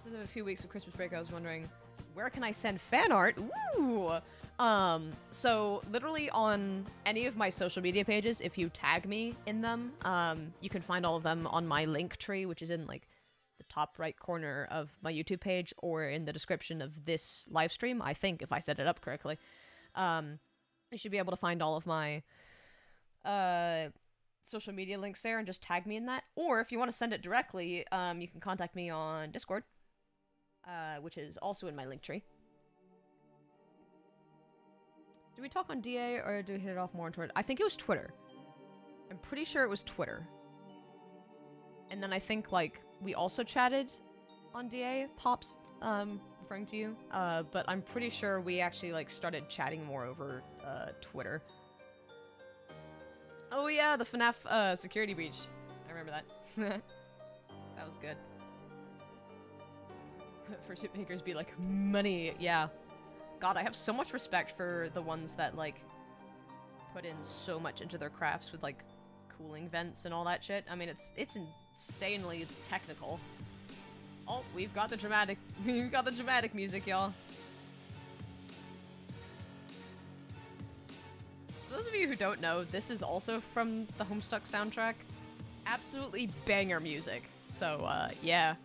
Since a few weeks of Christmas break, I was wondering, where can I send fan art? Ooh! So literally on any of my social media pages, if you tag me in them, you can find all of them on my link tree, which is in, like, the top right corner of my YouTube page, or in the description of this live stream, I think, if I set it up correctly. You should be able to find all of my, social media links there and just tag me in that. Or if you want to send it directly, you can contact me on Discord. Which is also in my link tree. Did we talk on DA or did we hit it off more on Twitter? I think it was Twitter. I'm pretty sure it was Twitter. And then I think, like, we also chatted on DA, Pops, referring to you. But I'm pretty sure we actually, like, started chatting more over, Twitter. Oh yeah, the FNAF, security breach. I remember that. That was good. Fursuit makers be like, money, yeah. God, I have so much respect for the ones that, like, put in so much into their crafts with, like, cooling vents and all that shit. I mean, it's insanely technical. Oh, we've got the dramatic music, y'all. For those of you who don't know, this is also from the Homestuck soundtrack. Absolutely banger music. So, yeah.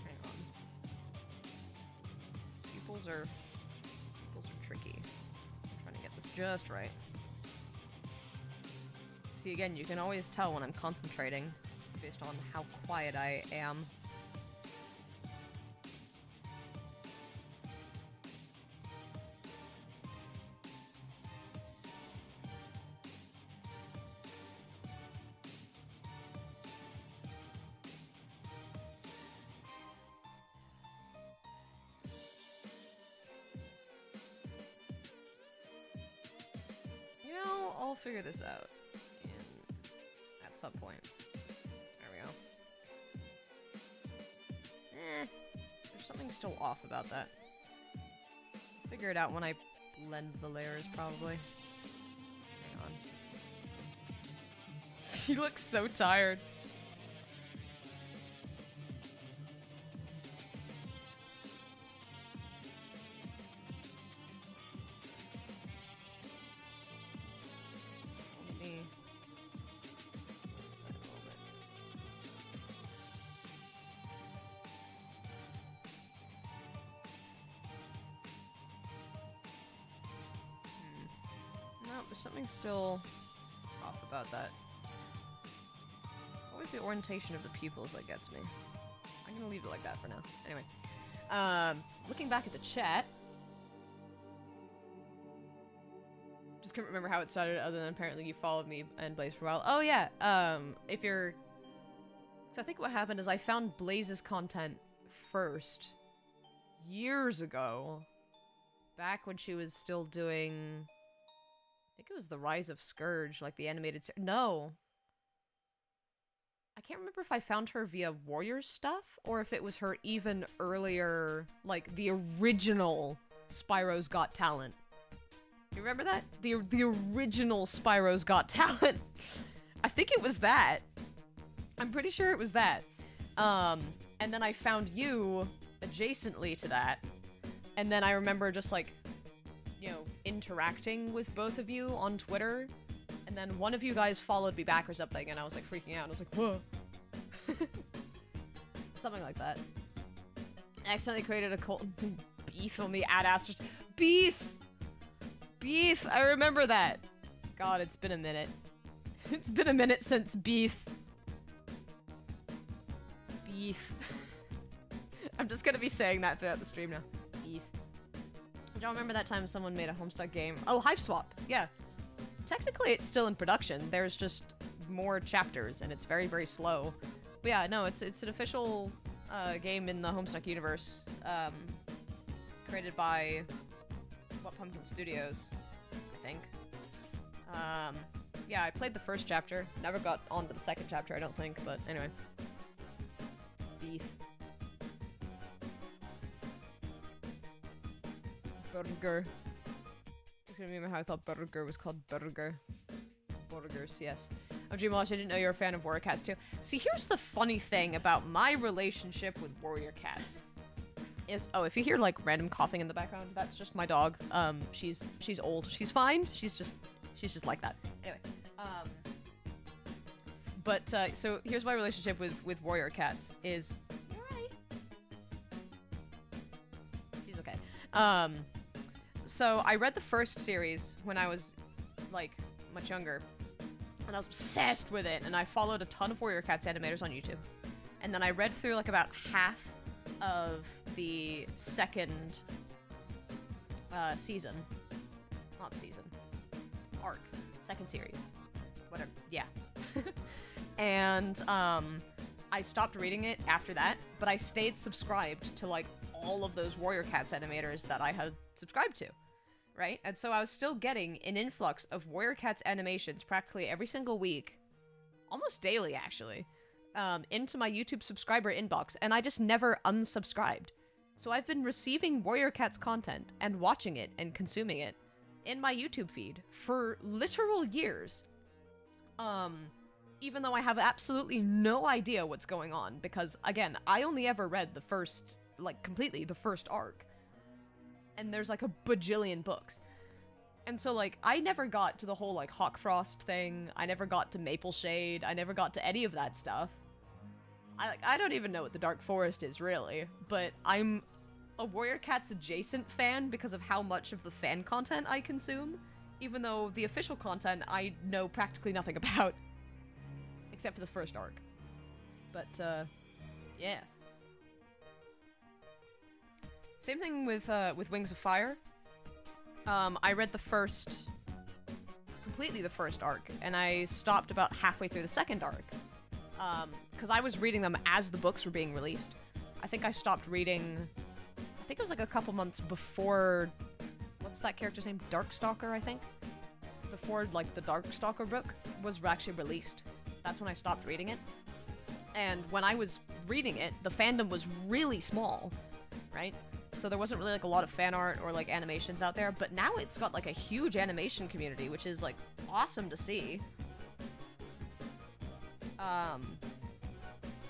Hang on. Pupils are tricky. I'm trying to get this just right. See, again, you can always tell when I'm concentrating based on how quiet I am. You know, I'll figure this out at some point. There we go. There's something still off about that. Figure it out when I blend the layers, probably. Hang on. You look so tired. There's something still off about that. It's always the orientation of the pupils that gets me. I'm gonna leave it like that for now. Anyway. Looking back at the chat. Just couldn't remember how it started other than apparently you followed me and Blaze for a while. Oh yeah, if you're... So I think what happened is I found Blaze's content first. Years ago. Back when she was still doing... I think it was The Rise of Scourge, like the animated series. No. I can't remember if I found her via Warriors stuff, or if it was her even earlier, like, the original Spyro's Got Talent. You remember that? The original Spyro's Got Talent. I think it was that. I'm pretty sure it was that. And then I found you adjacently to that. And then I remember just, like, you know, interacting with both of you on Twitter, and then one of you guys followed me back or something, and I was like freaking out. I was like, whoa. Something like that. I accidentally created a cult beef on the ad-asters. Beef! Beef! I remember that. God, it's been a minute. It's been a minute since beef. Beef. I'm just gonna be saying that throughout the stream now. Beef. Y'all remember that time someone made a Homestuck game? Oh, Hive Swap. Yeah. Technically, it's still in production. There's just more chapters, and it's very, very slow. But yeah, no, it's an official game in the Homestuck universe. Created by What Pumpkin Studios, I think. Yeah, I played the first chapter. Never got on to the second chapter, I don't think, but anyway. Beef. Burger. I couldn't remember how I thought burger was called burger. Burgers, yes. Oh, Dreamwatch, I didn't know you were a fan of Warrior Cats too. See, here's the funny thing about my relationship with Warrior Cats. Is, oh, if you hear like random coughing in the background, that's just my dog. She's old. She's fine. She's just like that. Anyway, Um, so here's my relationship with warrior cats is... You're right. She's okay. So I read the first series when I was, like, much younger. And I was obsessed with it, and I followed a ton of Warrior Cats animators on YouTube. And then I read through, like, about half of the second season. Not season. Arc. Second series. Whatever. Yeah. And, I stopped reading it after that, but I stayed subscribed to, like, all of those Warrior Cats animators that I had subscribed to. Right? And so I was still getting an influx of Warrior Cats animations practically every single week, almost daily actually, into my YouTube subscriber inbox, and I just never unsubscribed. So I've been receiving Warrior Cats content and watching it and consuming it in my YouTube feed for literal years. Even though I have absolutely no idea what's going on, because again, I only ever read the first, like completely the first arc. And there's like a bajillion books. And so like, I never got to the whole like Hawk Frost thing, I never got to Maple Shade, I never got to any of that stuff. I don't even know what the Dark Forest is really, but I'm a Warrior Cats adjacent fan because of how much of the fan content I consume, even though the official content I know practically nothing about. Except for the first arc. But, yeah. Same thing with Wings of Fire. I read completely the first arc, and I stopped about halfway through the second arc. Because I was reading them as the books were being released. I think I stopped reading, I think it was like a couple months before, what's that character's name? Darkstalker, I think? Before, like, the Darkstalker book was actually released. That's when I stopped reading it. And when I was reading it, the fandom was really small, right? So there wasn't really like a lot of fan art or like animations out there, but now it's got like a huge animation community, which is like awesome to see.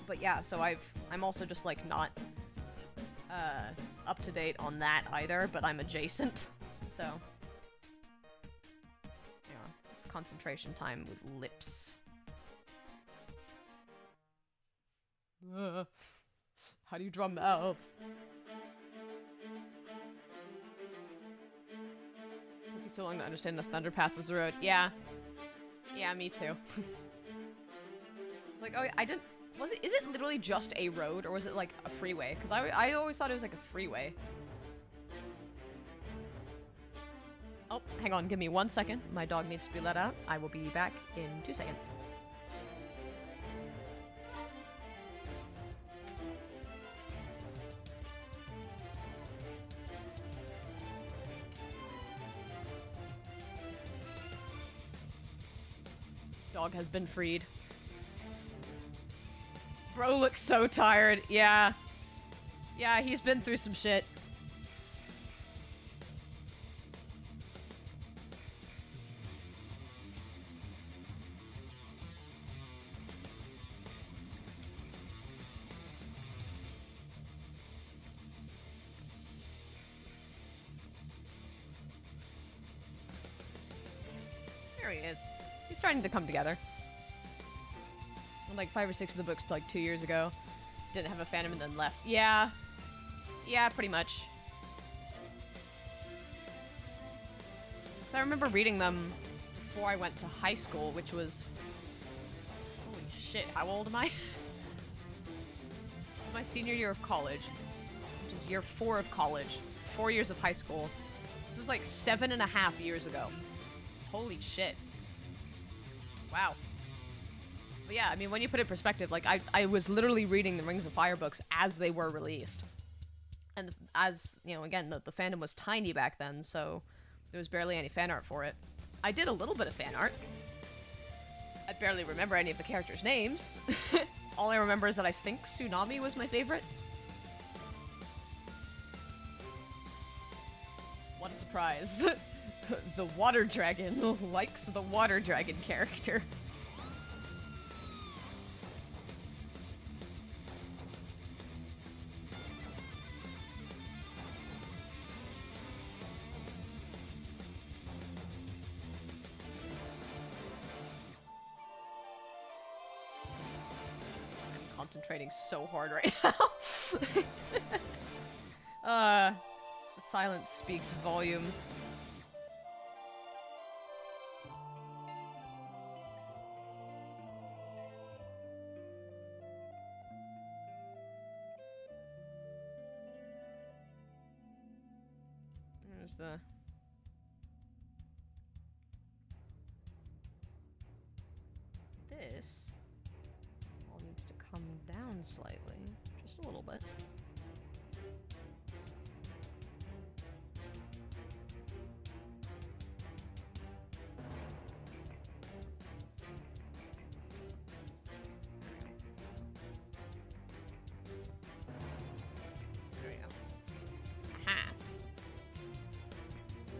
But yeah, so I'm also just like not up to date on that either, but I'm adjacent. So yeah, it's concentration time with lips. How do you draw mouths? Took you so long to understand the Thunder Path was the road. Yeah. Yeah, me too. It's like, oh, I didn't... Is it literally just a road, or was it like a freeway? Because I always thought it was like a freeway. Oh, hang on, give me 1 second. My dog needs to be let out. I will be back in 2 seconds. Dog has been freed. Bro looks so tired. Yeah. Yeah, he's been through some shit. There he is. He's starting to come together. Like 5 or 6 of the books like 2 years ago. Didn't have a fandom and then left. Yeah. Yeah, pretty much. So I remember reading them before I went to high school, which was... Holy shit, how old am I? This is my senior year of college, which is year 4 of college. 4 years of high school. This was like 7.5 years ago. Holy shit. Wow. But yeah, I mean, when you put it in perspective, like, I was literally reading the Rings of Fire books as they were released. And as, you know, again, the fandom was tiny back then, so there was barely any fan art for it. I did a little bit of fan art. I barely remember any of the characters' names. All I remember is that I think Tsunami was my favorite. What a surprise. The water dragon likes the water dragon character. concentrating so hard right now. The silence speaks volumes. There's the... This all needs to come down slightly, just a little bit. There we go.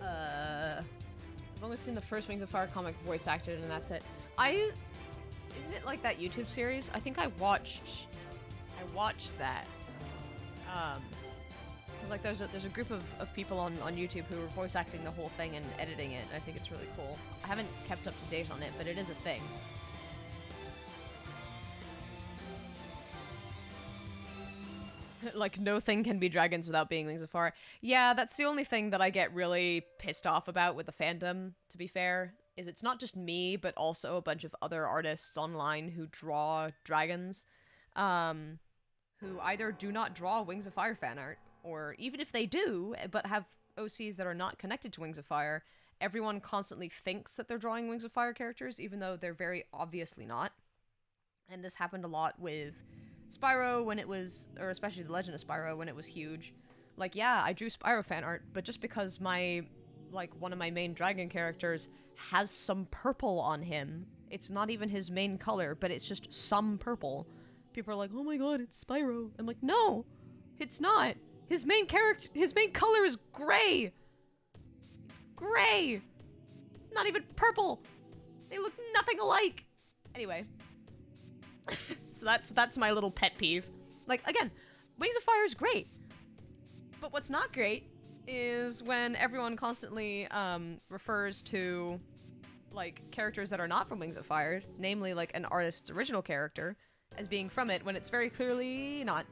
Aha. I've only seen the first Wings of Fire comic voice acted, and that's it. Isn't it like that YouTube series? I think I watched that. Cause like there's a group of people on YouTube who are voice acting the whole thing and editing it, and I think it's really cool. I haven't kept up to date on it, but it is a thing. Like, no thing can be dragons without being Wings of Fire. Yeah, that's the only thing that I get really pissed off about with the fandom, to be fair, is it's not just me, but also a bunch of other artists online who draw dragons, who either do not draw Wings of Fire fan art, or even if they do, but have OCs that are not connected to Wings of Fire, everyone constantly thinks that they're drawing Wings of Fire characters, even though they're very obviously not. And this happened a lot with Spyro when it was, or especially the Legend of Spyro when it was huge. Like, yeah, I drew Spyro fan art, but just because my, like, one of my main dragon characters has some purple on him, it's not even his main color, but it's just some purple. People are like, oh my god, it's Spyro. I'm like, no, it's not. His main color is gray. It's gray. It's not even purple. They look nothing alike. Anyway. So that's my little pet peeve. Like, again, Wings of Fire is great. But what's not great is when everyone constantly refers to, like, characters that are not from Wings of Fire, namely, like, an artist's original character, as being from it when it's very clearly not.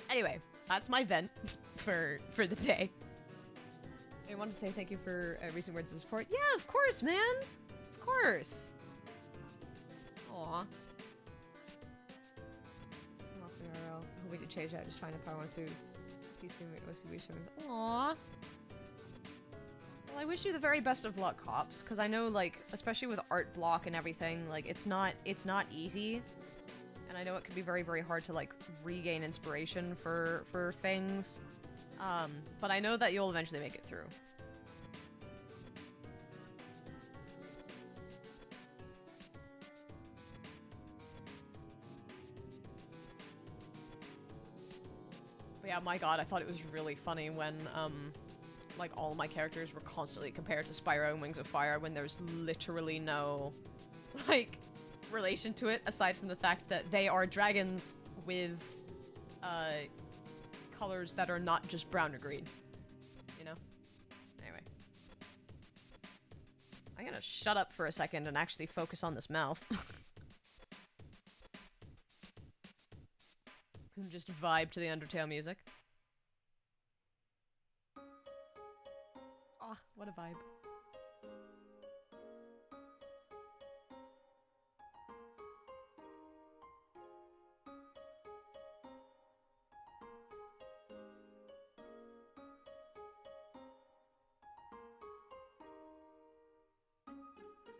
Anyway, that's my vent for the day. I wanted to say thank you for recent words of support. Yeah, of course, man! Of course! Aww. I hope we could change that, just trying to power one through. See soon, Aww. Well, I wish you the very best of luck, Hops, because I know, like, especially with art block and everything, like, it's not easy. And I know it can be very, very hard to, like, regain inspiration for things. But I know that you'll eventually make it through. But yeah, my god, I thought it was really funny when, like, all of my characters were constantly compared to Spyro and Wings of Fire when there's literally no, like, relation to it, aside from the fact that they are dragons with, colors that are not just brown or green. You know? Anyway. I'm gonna shut up for a second and actually focus on this mouth. And just vibe to the Undertale music. Ah, what a vibe.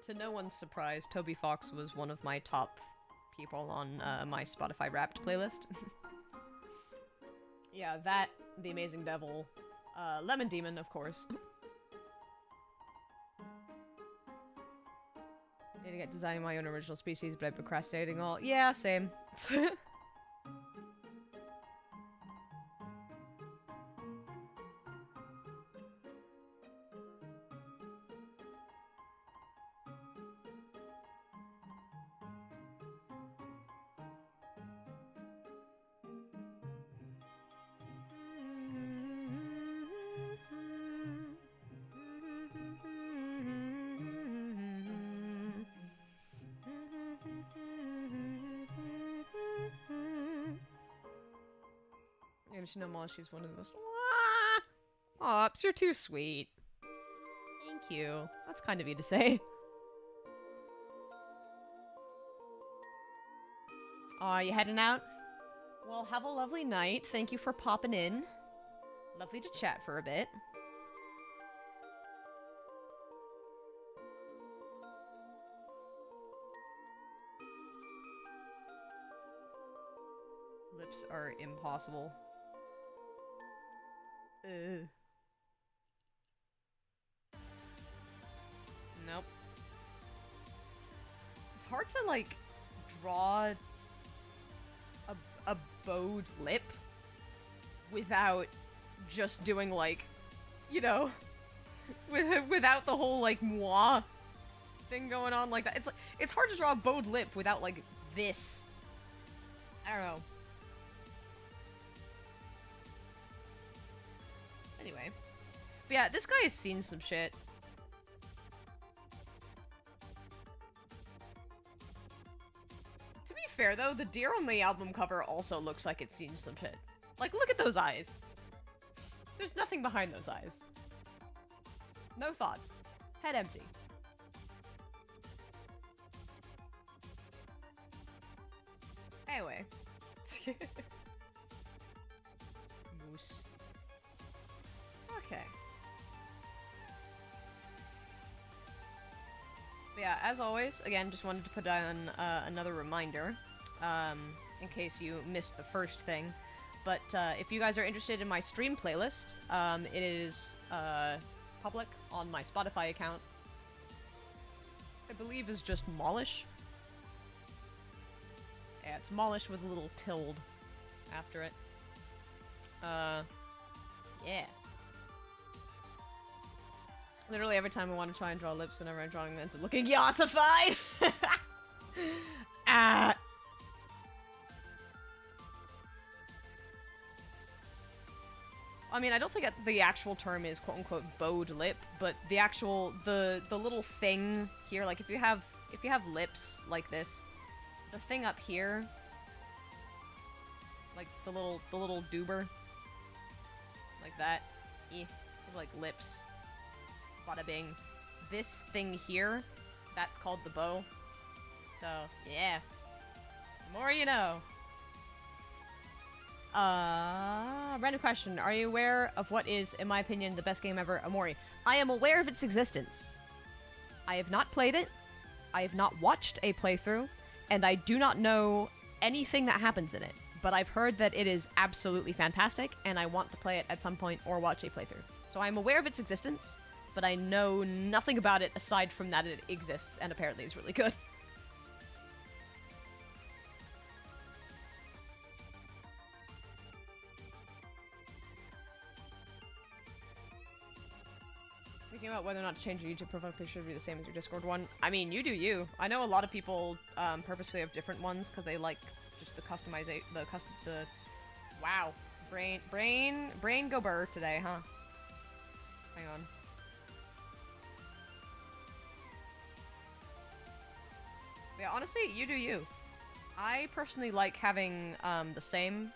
To no one's surprise, Toby Fox was one of my top people on my Spotify Wrapped playlist. Yeah, that, The Amazing Devil, Lemon Demon, of course. Need to get designing my own original species, but I'm procrastinating all. Yeah, same. She knows Molly, she's one of the most... Ops, you're too sweet. Thank you. That's kind of you to say. Aw, you heading out? Well, have a lovely night. Thank you for popping in. Lovely to chat for a bit. Lips are impossible. Ugh. Nope. It's hard to, like, draw a bowed lip without just doing, like, you know, without the whole, like, moi thing going on like that. It's hard to draw a bowed lip without, like, this. I don't know. Anyway. But yeah, this guy has seen some shit. To be fair, though, the deer on the album cover also looks like it's seen some shit. Like, look at those eyes. There's nothing behind those eyes. No thoughts. Head empty. Anyway. Moose. Okay. But yeah, as always, again, just wanted to put on another reminder, in case you missed the first thing. But if you guys are interested in my stream playlist, it is public on my Spotify account. I believe is just Molish. Yeah, it's Molish with a little tilde after it. Yeah. Literally every time I want to try and draw lips, whenever I'm drawing them, it's looking yossified! Ah. I mean, I don't think the actual term is quote-unquote bowed lip, but the actual, the little thing here, like if you have lips like this, the thing up here, like the little doober, like that, like lips. Bada bing. This thing here, that's called the bow. So, yeah. The more you know. Random question. Are you aware of what is, in my opinion, the best game ever, Amori? I am aware of its existence. I have not played it. I have not watched a playthrough. And I do not know anything that happens in it. But I've heard that it is absolutely fantastic, and I want to play it at some point or watch a playthrough. So I'm aware of its existence, but I know nothing about it aside from that it exists, and apparently is really good. Thinking about whether or not to change your YouTube profile picture to be the same as your Discord one. I mean, you do you. I know a lot of people purposefully have different ones because they like just the customization, wow, brain go burr today, huh? Hang on. Yeah, honestly, you do you. I personally like having the same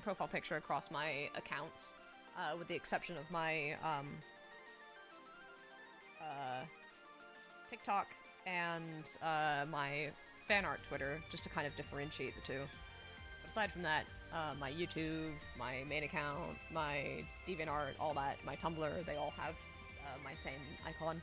profile picture across my accounts, with the exception of my TikTok and my fanart Twitter, just to kind of differentiate the two. But aside from that, my YouTube, my main account, my DeviantArt, all that, my Tumblr, they all have my same icon.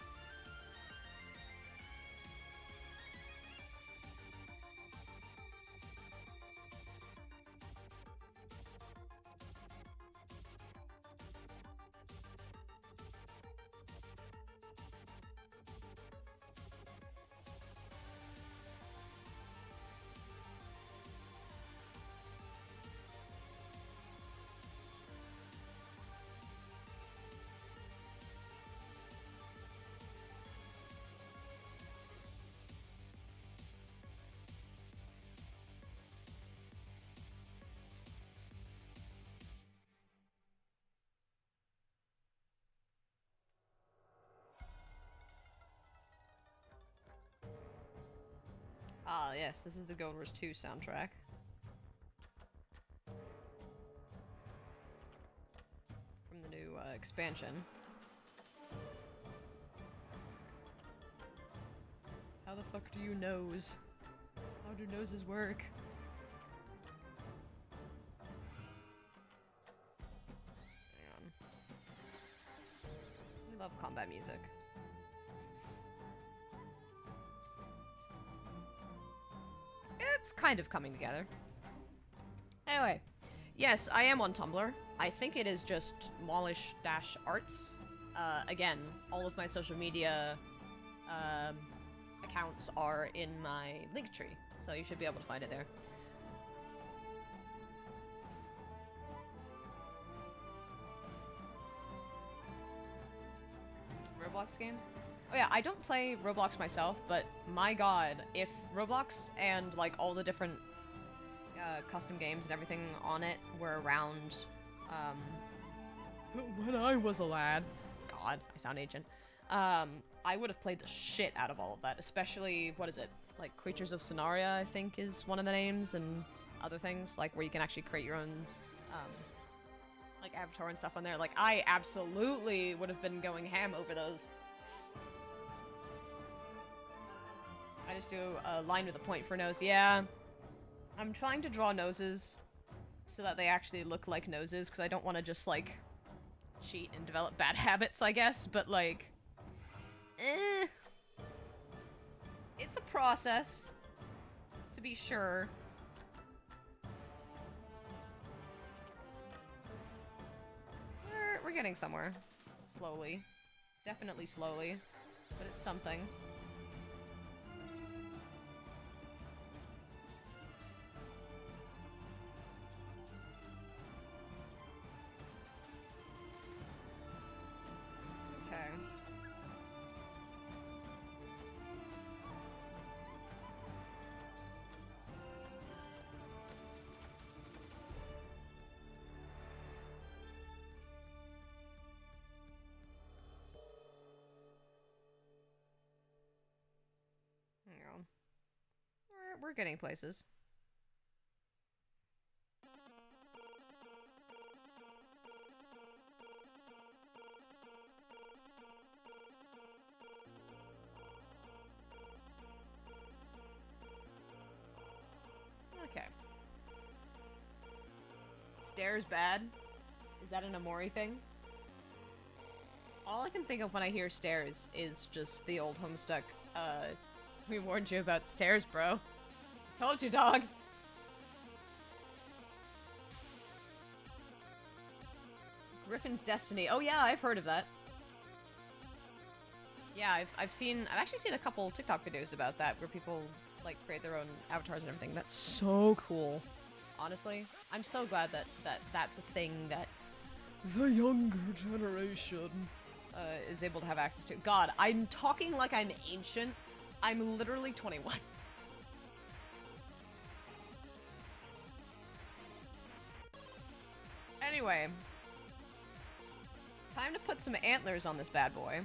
Ah, yes, this is the Guild Wars 2 soundtrack. expansion. How the fuck do you nose? How do noses work? Hang on. I love combat music. It's kind of coming together. Anyway, yes, I am on Tumblr. I think it is just Wallish-Arts. Again, all of my social media accounts are in my link tree, so you should be able to find it there. Roblox game? Oh yeah, I don't play Roblox myself, but my god, if Roblox and like all the different custom games and everything on it were around when I was a lad, god, I sound ancient, I would have played the shit out of all of that, especially, what is it, like Creatures of Sonaria, I think is one of the names, and other things, like where you can actually create your own like avatar and stuff on there. Like, I absolutely would have been going ham over those. I just do a line with a point for nose. Yeah. I'm trying to draw noses so that they actually look like noses, because I don't want to just, like, cheat and develop bad habits, I guess, but, like, it's a process, to be sure. We're getting somewhere. Slowly. Definitely slowly. But it's something. Okay. Yeah. We're getting places. Okay. Stairs bad? Is that an Amori thing? All I can think of when I hear stairs is just the old Homestuck, we warned you about stairs, bro. Told you, dog. Griffin's Destiny. Oh yeah, I've heard of that. Yeah, I've actually seen a couple TikTok videos about that where people like create their own avatars and everything. That's so cool. Honestly, I'm so glad that that's a thing that the younger generation is able to have access to. God, I'm talking like I'm ancient. I'm literally 21. Anyway, time to put some antlers on this bad boy.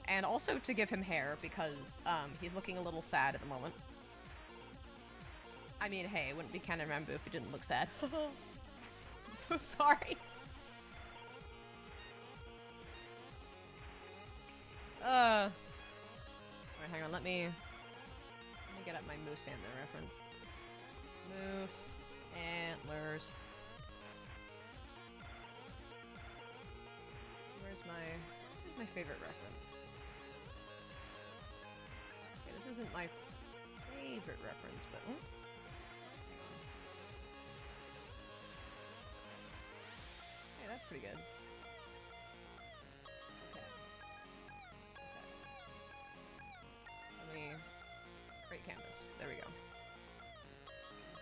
And also to give him hair, because he's looking a little sad at the moment. I mean, hey, it wouldn't be canon Ranboo if he didn't look sad. I'm so sorry. Alright, hang on, let me get up my moose antler reference. Moose antlers. Where's my favorite reference? Okay, this isn't my favorite reference, but hang on. Hey, that's pretty good. Let me create canvas. There we go.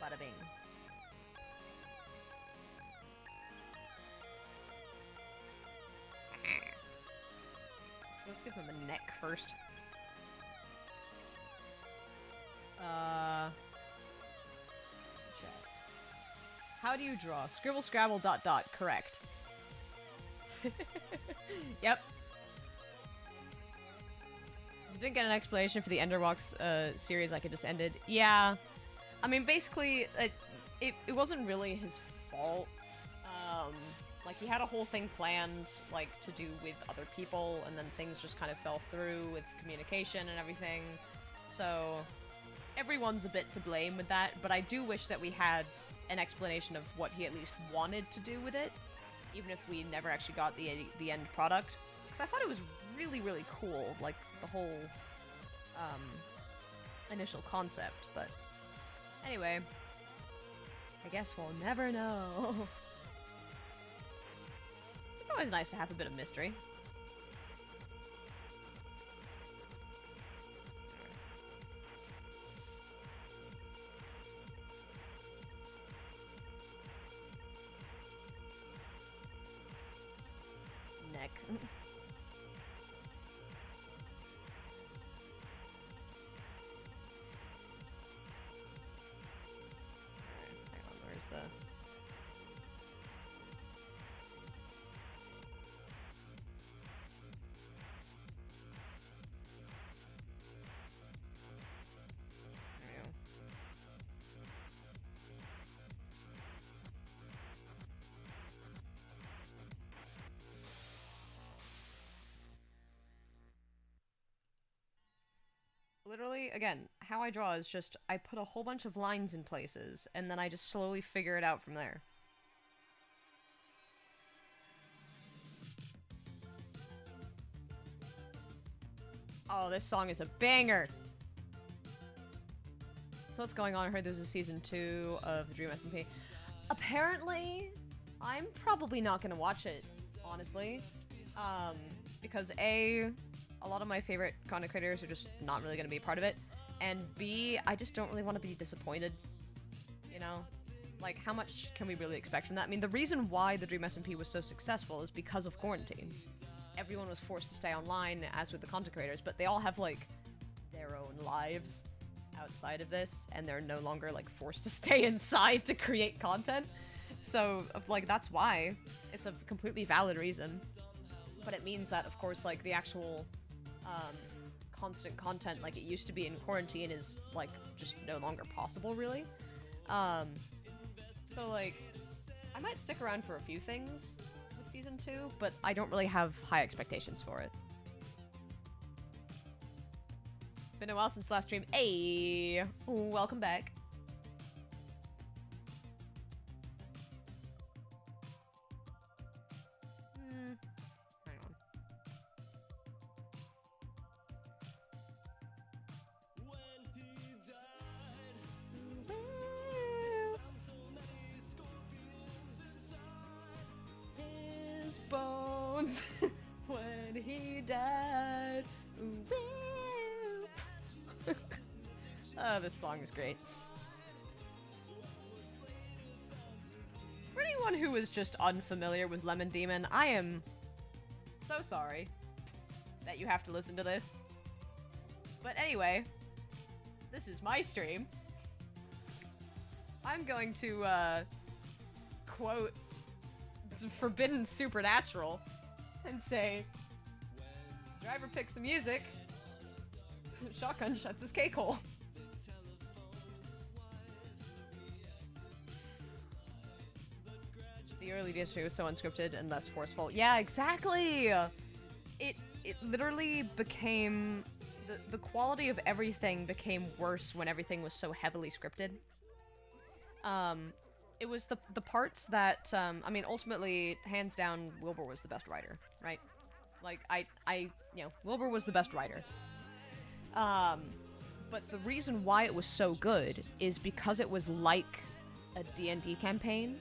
Bada bing. Let's give him a neck first. How do you draw? Scribble scrabble ... Correct. Yep. You didn't get an explanation for the Enderwalks series like it just ended. Yeah. I mean, basically, it wasn't really his fault. Like, he had a whole thing planned, like, to do with other people, and then things just kind of fell through with communication and everything. So, everyone's a bit to blame with that, but I do wish that we had an explanation of what he at least wanted to do with it, even if we never actually got the end product. Because I thought it was really, really cool, like, the whole, initial concept, but anyway, I guess we'll never know. It's always nice to have a bit of mystery. Neck. Where's the... Literally, again, how I draw is just, I put a whole bunch of lines in places, and then I just slowly figure it out from there. Oh, this song is a banger! So what's going on? I heard there's a season 2 of the Dream SMP. Apparently, I'm probably not gonna watch it, honestly. Because A, a lot of my favorite content creators are just not really going to be a part of it, and B, I just don't really want to be disappointed, you know? Like, how much can we really expect from that? I mean, the reason why the Dream SMP was so successful is because of quarantine. Everyone was forced to stay online, as with the content creators, but they all have, like, their own lives outside of this, and they're no longer, like, forced to stay inside to create content. So, like, that's why. It's a completely valid reason. But it means that, of course, like, the actual constant content like it used to be in quarantine is, like, just no longer possible, really. So, like, I might stick around for a few things with Season 2, but I don't really have high expectations for it. Been a while since last stream. Hey! Welcome back. When he died. Oh, this song is great. For anyone who is just unfamiliar with Lemon Demon, I am so sorry that you have to listen to this. But anyway, this is my stream. I'm going to, quote Forbidden Supernatural and say, driver picks the music, shotgun shuts his cake hole. The early DSP was so unscripted and less forceful. Yeah, exactly! It literally became... The quality of everything became worse when everything was so heavily scripted. It was the parts that, I mean, ultimately, hands down, Wilbur was the best writer, right? Like, you know, Wilbur was the best writer. But the reason why it was so good is because it was like a D&D campaign,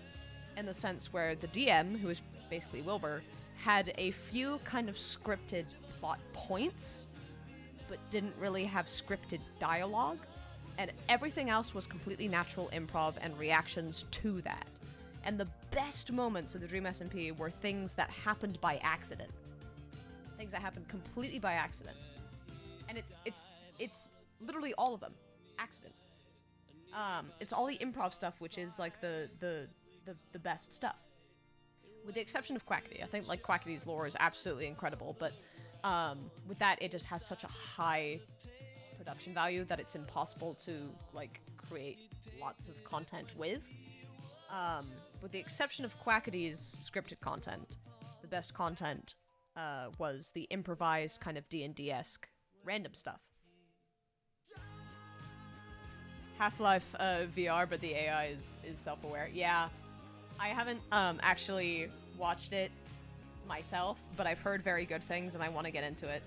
in the sense where the DM, who is basically Wilbur, had a few kind of scripted plot points, but didn't really have scripted dialogue. And everything else was completely natural improv and reactions to that. And the best moments of the Dream SMP were things that happened by accident. Things that happened completely by accident. And it's literally all of them. Accidents. It's all the improv stuff, which is, like, the best stuff. With the exception of Quackity. I think, like, Quackity's lore is absolutely incredible, but with that, it just has such a high production value that it's impossible to, like, create lots of content with. with the exception of Quackity's scripted content, the best content was the improvised kind of D&D-esque random stuff. Half-Life VR, but the AI is self-aware. Yeah, I haven't actually watched it myself, but I've heard very good things and I want to get into it.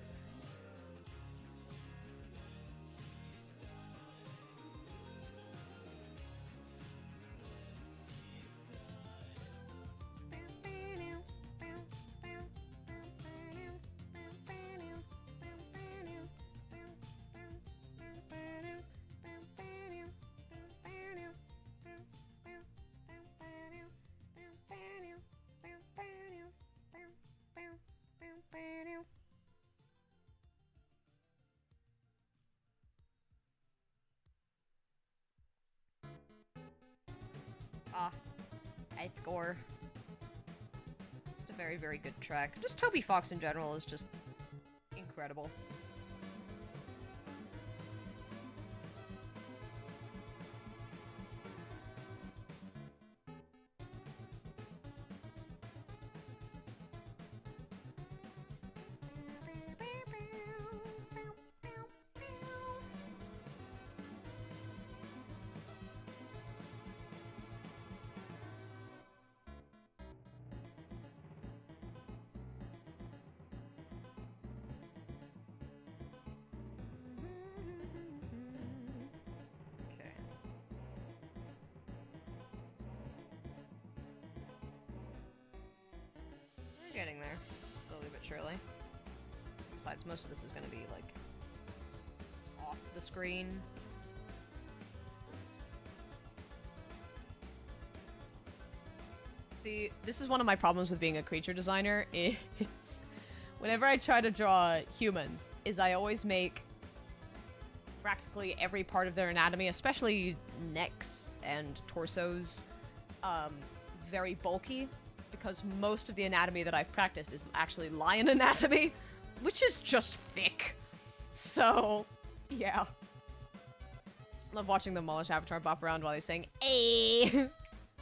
Ah, I score. Just a very, very good track. Just Toby Fox in general is just incredible. Getting there, slowly but surely. Besides, most of this is going to be, like, off the screen. See, this is one of my problems with being a creature designer, is whenever I try to draw humans, is I always make practically every part of their anatomy, especially necks and torsos, very bulky. Because most of the anatomy that I've practiced is actually lion anatomy, which is just thick. So, yeah. I love watching the Molish avatar bop around while he's saying, "Ayy!"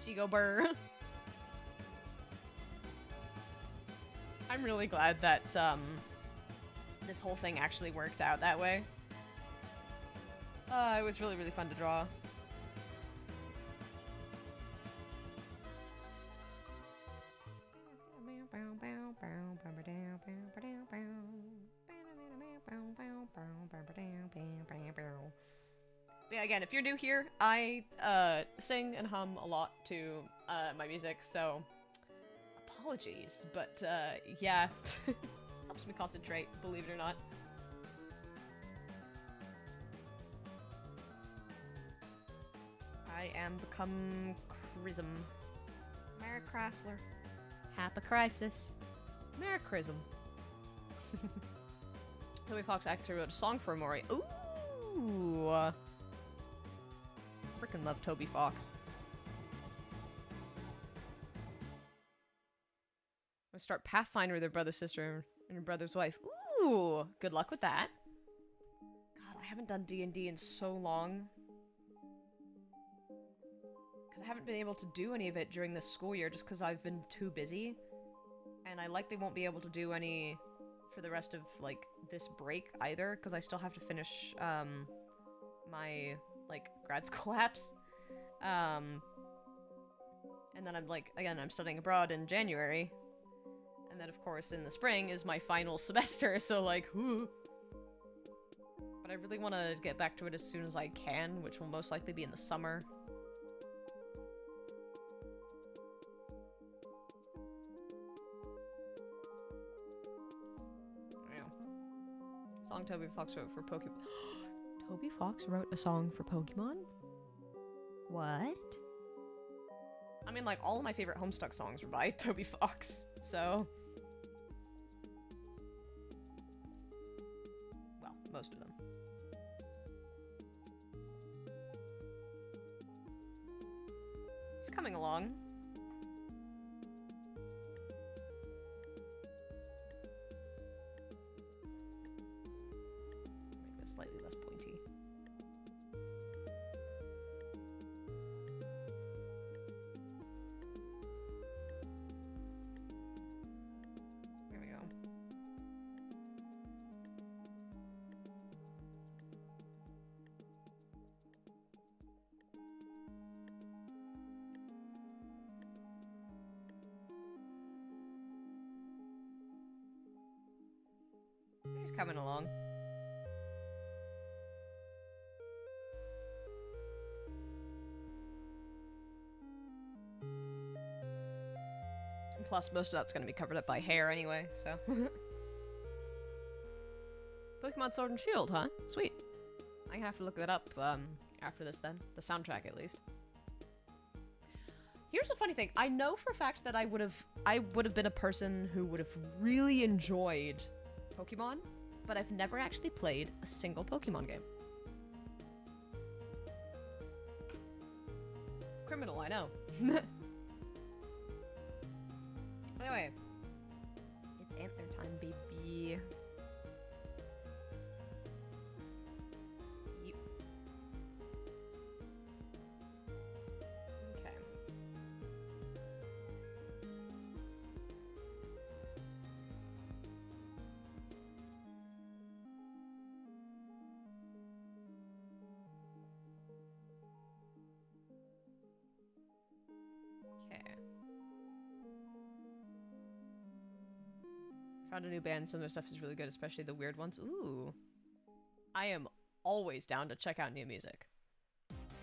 She go burr. I'm really glad that, this whole thing actually worked out that way. It was really, really fun to draw. Yeah, again, if you're new here, I sing and hum a lot to my music, so apologies, but yeah, helps me concentrate, believe it or not. I am become Chrism. Mara Chrysler. Happy Crisis. Mara Chrism. Toby Fox actually wrote a song for Amori. Ooh! Freaking love Toby Fox. Let's start Pathfinder with her brother, sister, and her brother's wife. Ooh! Good luck with that. God, I haven't done D&D in so long. Because I haven't been able to do any of it during this school year just because I've been too busy. And I likely won't be able to do any for the rest of, like, this break either, because I still have to finish, my, like, grad school apps. And then I'm, like, again, I'm studying abroad in January. And then, of course, in the spring is my final semester, so, like, whoo. But I really want to get back to it as soon as I can, which will most likely be in the summer. Song Toby Fox wrote for Pokemon. Toby Fox wrote a song for Pokemon? What? I mean, like, all of my favorite Homestuck songs were by Toby Fox, so... Well, most of them. It's coming along. Slightly less pointy. coming along. Plus, most of that's going to be covered up by hair anyway, so. Pokemon Sword and Shield, huh? Sweet. I have to look that up after this then. The soundtrack, at least. Here's a funny thing. I know for a fact that I would have been a person who would have really enjoyed Pokemon, but I've never actually played a single Pokemon game. Criminal, I know. Anyway, it's antler time, baby. Yep. Okay. Found a new band, some of their stuff is really good, especially the weird ones. Ooh. I am always down to check out new music.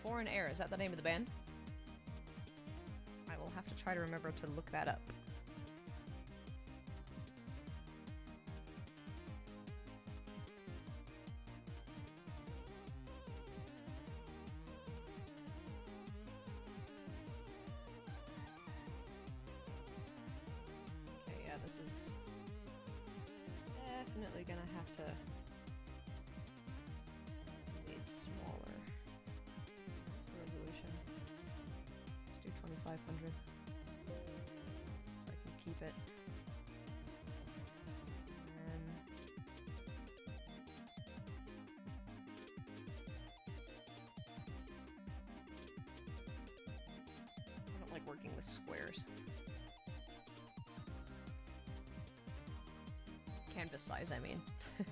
Foreign Air, is that the name of the band? I will have to try to remember to look that up. Okay, yeah, this is definitely gonna have to be smaller. What's the resolution? Let's do 2500 so I can keep it. And I don't like working with squares. Canvas size, I mean. Okay.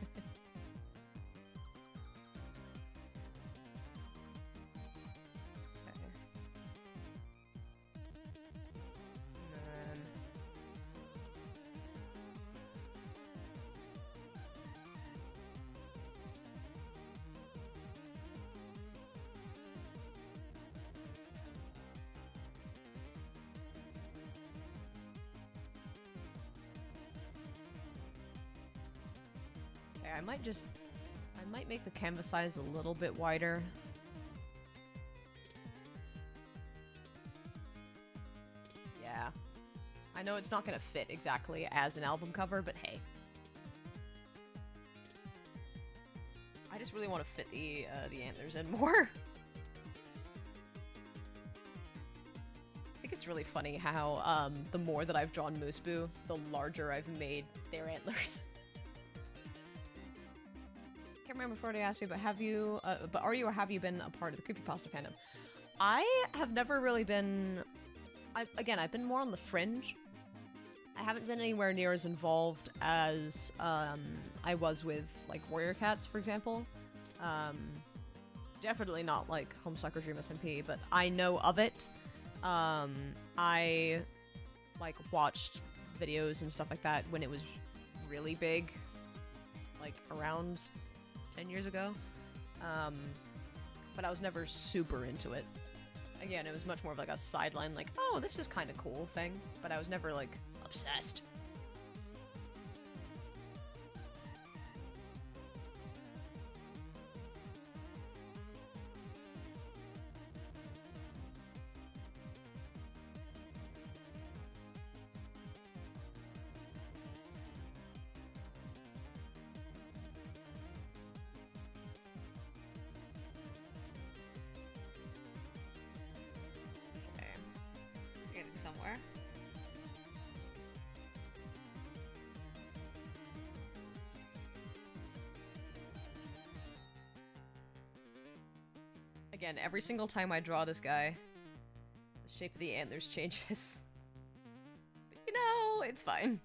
And then okay, I might make the canvas size a little bit wider. Yeah. I know it's not gonna fit exactly as an album cover, but hey. I just really want to fit the antlers in more. I think it's really funny how the more that I've drawn Moose Boo, the larger I've made their antlers. Can't remember before I asked you, but have you, are you or have you been a part of the creepypasta fandom? I have never really been, I've been more on the fringe. I haven't been anywhere near as involved as I was with, like, Warrior Cats, for example. Definitely not, like, Homestuck Dream SMP, but I know of it. I, like, watched videos and stuff like that when it was really big, like, around 10 years ago, but I was never super into it. Again, it was much more of like a sideline, like, oh, this is kind of cool thing, but I was never like obsessed. Somewhere. Again, every single time I draw this guy, the shape of the antlers changes. But you know, it's fine.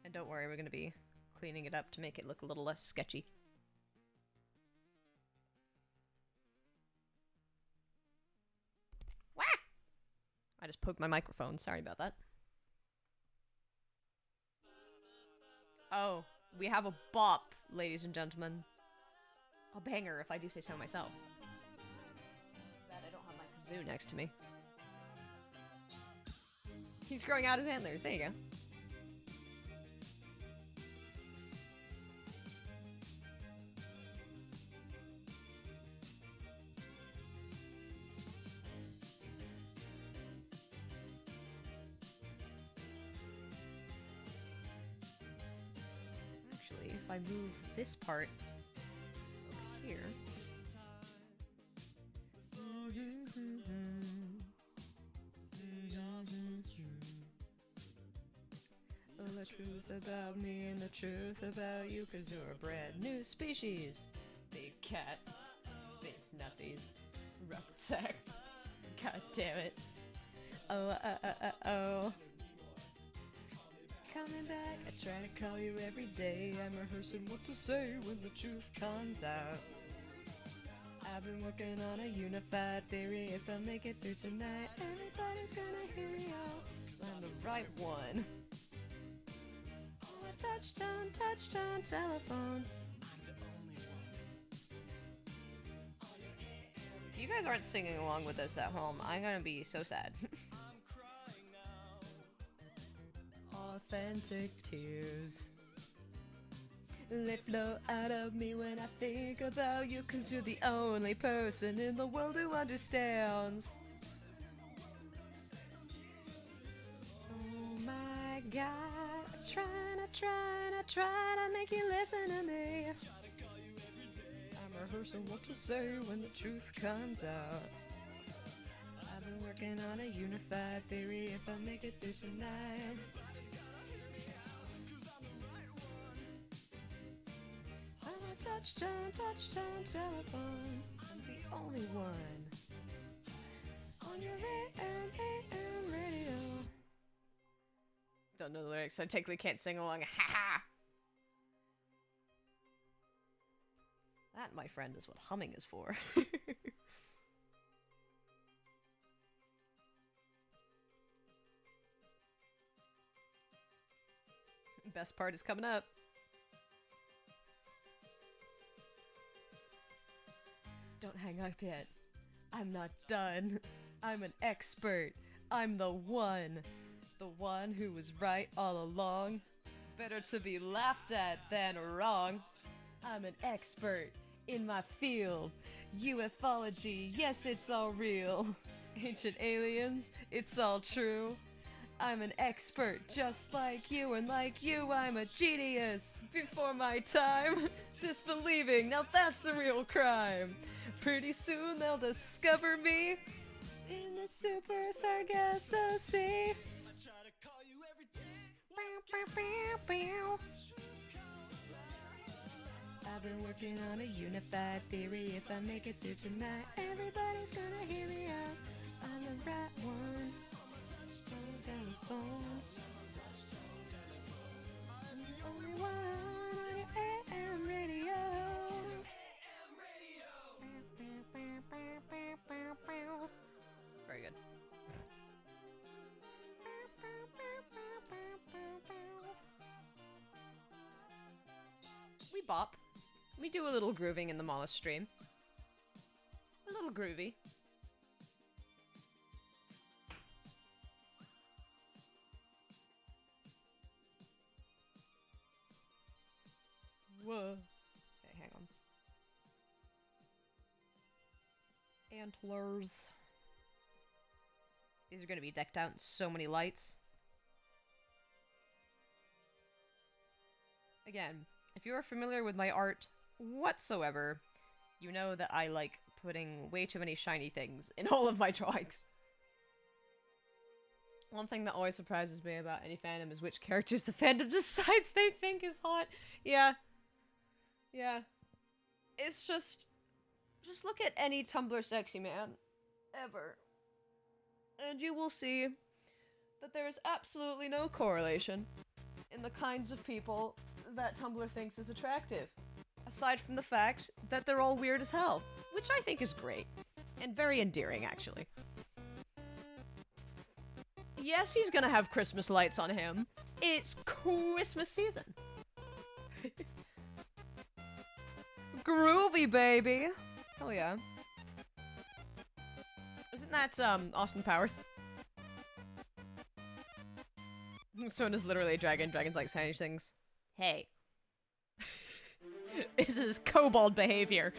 And don't worry, we're gonna be cleaning it up to make it look a little less sketchy. I just poked my microphone. Sorry about that. Oh, we have a bop, ladies and gentlemen. A banger, if I do say so myself. Bad I don't have my kazoo next to me. He's growing out his antlers. There you go. Actually, if I move this part over here. The truth about me and the truth about you, 'cause you're a brand new species. Big cat, space Nazis, rock attack. God damn it. Oh. Coming back, I try to call you every day. I'm rehearsing what to say when the truth comes out. I've been working on a unified theory. If I make it through tonight, everybody's gonna hear me out. 'Cause I'm the right one. Oh, a touch-tone telephone. If you guys aren't singing along with us at home, I'm gonna be so sad. Authentic tears. They flow out of me when I think about you, 'cause you're the only person in the world who understands. Oh my god, I'm trying to make you listen to me. I'm rehearsing what to say when the truth comes out. I've been working on a unified theory. If I make it through tonight, touch-tone telephone. I'm the only one on your AM radio. Don't know the lyrics, so I technically can't sing along. Ha-ha! That, my friend, is what humming is for. Best part is coming up. Don't hang up yet. I'm not done. I'm an expert. I'm the one. The one who was right all along. Better to be laughed at than wrong. I'm an expert in my field. UFology, yes, it's all real. Ancient aliens, it's all true. I'm an expert just like you, and like you, I'm a genius. Before my time, disbelieving, now that's the real crime. Pretty soon they'll discover me in the Super Sargasso Sea. I've been working on a unified theory. If I make it through tonight, everybody's gonna hear me out. I'm the right one. Telephone. I'm the only one on your AM radio. Very good. We bop. We do a little grooving in the Mollusk stream. A little groovy. Whoa. Okay, hang on. Antlers. These are going to be decked out in so many lights. Again, if you are familiar with my art whatsoever, you know that I like putting way too many shiny things in all of my drawings. One thing that always surprises me about any fandom is which characters the fandom decides they think is hot. Yeah. Yeah. It's just look at any Tumblr sexy man. Ever. And you will see that there is absolutely no correlation in the kinds of people that Tumblr thinks is attractive. Aside from the fact that they're all weird as hell. Which I think is great. And very endearing, actually. Yes, he's gonna have Christmas lights on him. It's Christmas season. Groovy, baby! Hell yeah. Isn't that, Austin Powers? Sona's literally a dragon. Dragons like strange things. Hey. This is kobold behavior.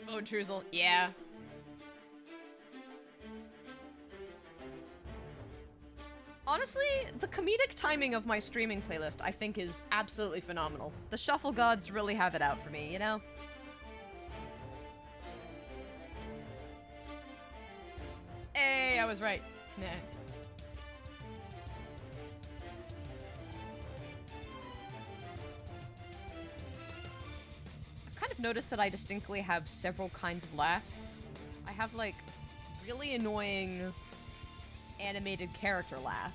Oh, Truzel. Yeah. Honestly, the comedic timing of my streaming playlist, I think, is absolutely phenomenal. The shuffle gods really have it out for me, you know? Hey, I was right. Nah. I've kind of noticed that I distinctly have several kinds of laughs. I have, like, really annoying animated character laugh.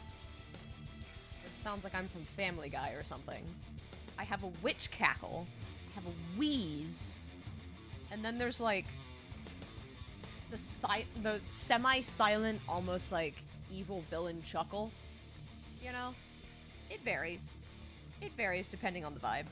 It sounds like I'm from Family Guy or something. I have a witch cackle. I have a wheeze. And then there's, like, the semi-silent, almost like evil villain chuckle. You know? It varies. It varies depending on the vibe.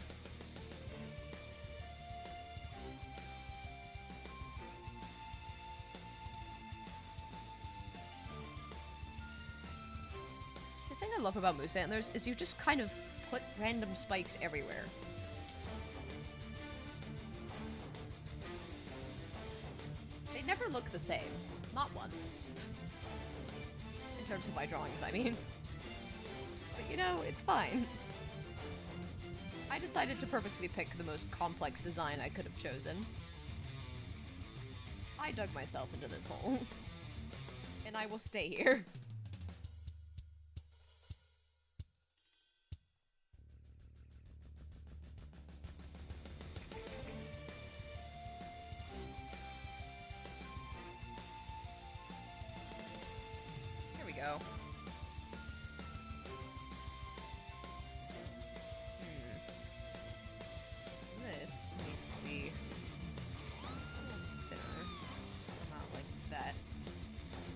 The thing I love about moose antlers is you just kind of put random spikes everywhere. They never look the same. Not once. In terms of my drawings, I mean. But you know, it's fine. I decided to purposefully pick the most complex design I could have chosen. I dug myself into this hole. And I will stay here. Go. This needs to be a little thinner. Not like that.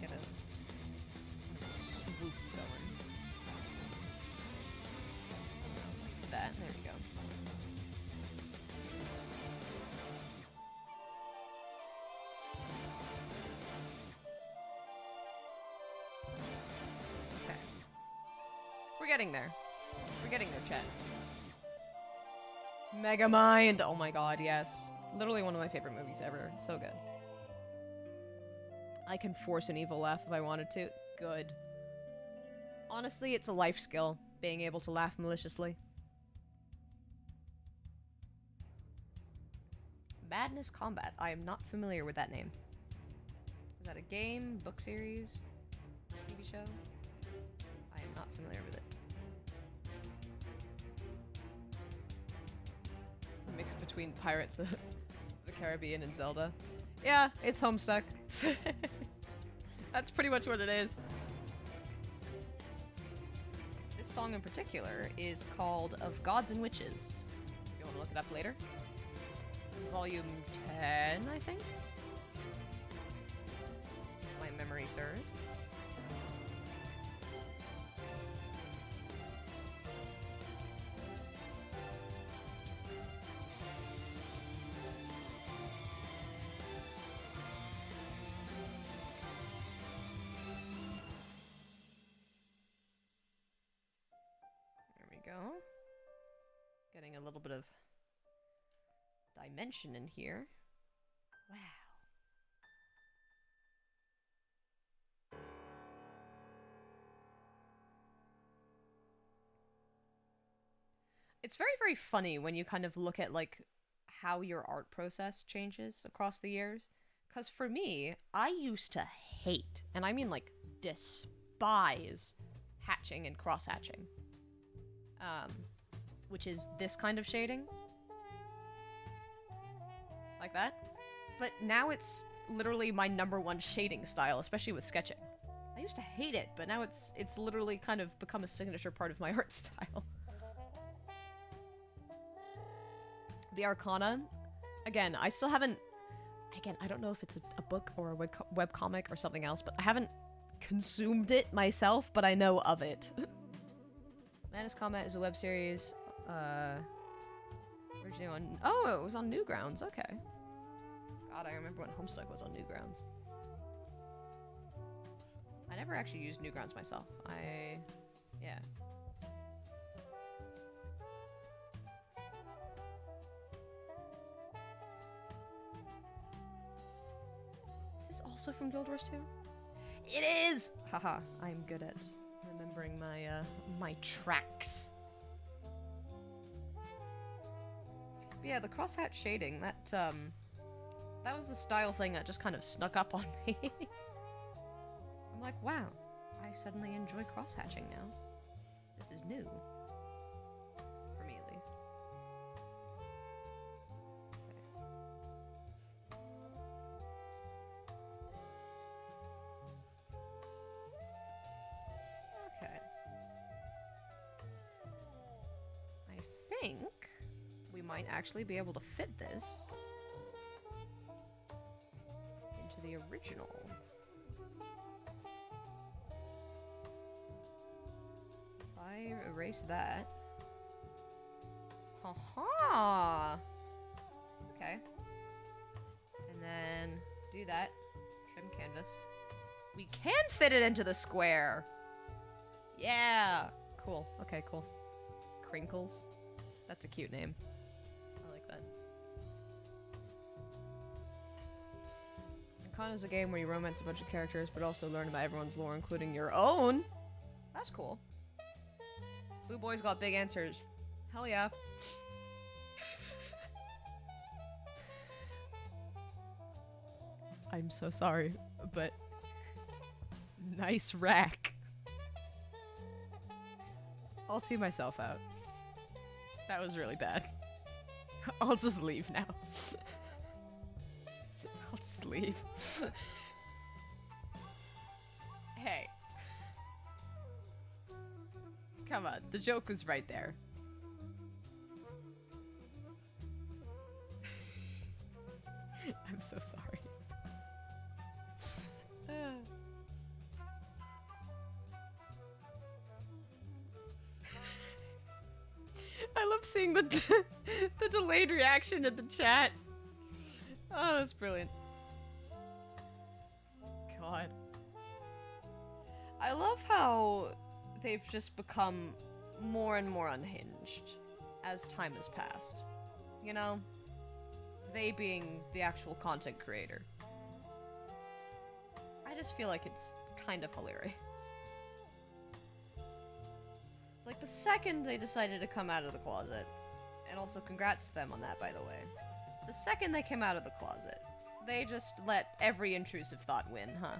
Get a swoop going. Like that. There we go. We're getting there. We're getting there, chat. Megamind! Oh my god, yes. Literally one of my favorite movies ever. So good. I can force an evil laugh if I wanted to. Good. Honestly, it's a life skill, being able to laugh maliciously. Madness Combat. I am not familiar with that name. Is that a game, book series, TV show? I am not familiar with it. A mix between Pirates of the Caribbean and Zelda. Yeah, it's Homestuck. That's pretty much what it is. This song in particular is called Of Gods and Witches. If you want to look it up later. Volume 10, I think? If my memory serves. Go. Getting a little bit of dimension in here. Wow. It's very, very funny when you kind of look at, like, how your art process changes across the years. Because for me, I used to hate, and I mean, like, despise hatching and cross-hatching. Which is this kind of shading. Like that. But now it's literally my #1 shading style, especially with sketching. I used to hate it, but now it's literally kind of become a signature part of my art style. The Arcana, again, I still haven't, I don't know if it's a book or a webcomic or something else, but I haven't consumed it myself, but I know of it. Madness Combat is a web series. Originally on... Oh, it was on Newgrounds. Okay. God, I remember when Homestuck was on Newgrounds. I never actually used Newgrounds myself. Yeah. Is this also from Guild Wars 2? It is! Haha, I'm good at remembering my, my tracks. But yeah, the crosshatch shading, that was the style thing that just kind of snuck up on me. I'm like, wow, I suddenly enjoy crosshatching now. This is new. For me, at least. Okay. I think we might actually be able to fit this into the original. If I erase that. Haha! Okay. And then do that. Trim canvas. We can fit it into the square! Yeah! Cool. Okay, cool. Crinkles. That's a cute name. I like that. Con is a game where you romance a bunch of characters, but also learn about everyone's lore, including your own. That's cool. Blue Boy's got big answers. Hell yeah. I'm so sorry, but nice rack. I'll see myself out. That was really bad. I'll just leave now. I'll just leave. Hey. Come on, the joke was right there. I'm so sorry. I love seeing the the delayed reaction in the chat. Oh, that's brilliant. God. I love how they've just become more and more unhinged as time has passed. You know? They being the actual content creator. I just feel like it's kind of hilarious. Like, the second they decided to come out of the closet, and also congrats to them on that, by the way. The second they came out of the closet, they just let every intrusive thought win, huh?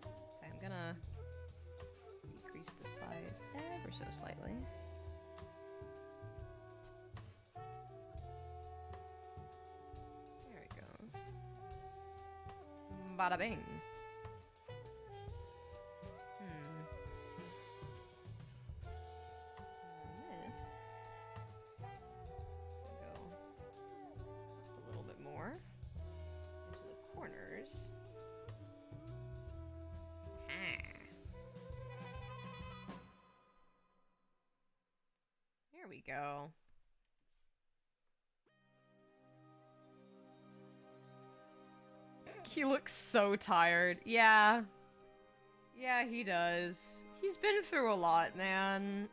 Okay, I'm gonna decrease the size ever so slightly. There it goes. Bada bing. There we go. He looks so tired. Yeah. Yeah, he does. He's been through a lot, man.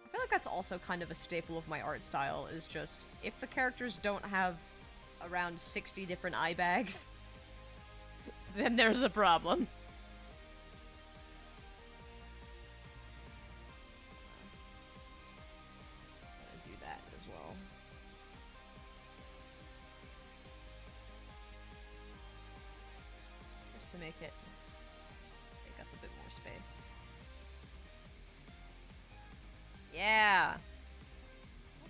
I feel like that's also kind of a staple of my art style, is just, if the characters don't have around 60 different eye bags, then there's a problem. To make it take up a bit more space. Yeah!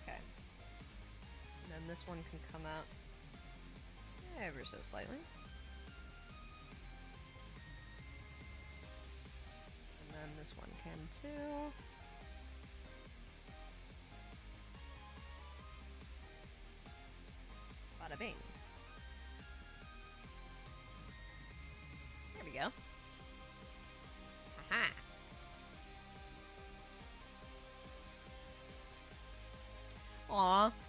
Okay. And then this one can come out ever so slightly. And then this one can too.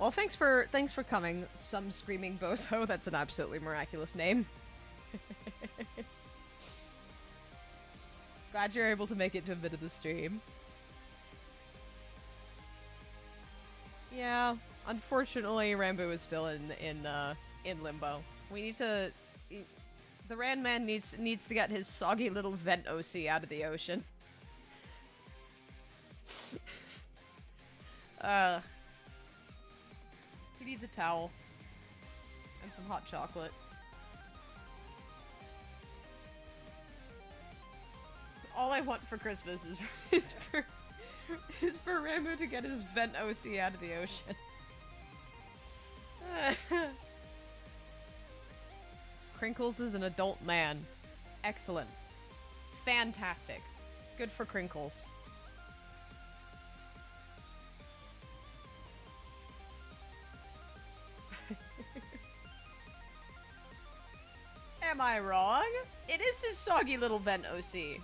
Well, thanks for coming, some screaming bozo. That's an absolutely miraculous name. Glad you're able to make it to a bit of the stream. Yeah, unfortunately, Ranboo is still in limbo. We need to. The Ran Man needs to get his soggy little vent OC out of the ocean. He needs a towel and some hot chocolate. All I want for Christmas is for Ranboo to get his vent OC out of the ocean. Crinkles is an adult man. Excellent. Fantastic. Good for Crinkles. Am I wrong? It is his soggy little vent OC.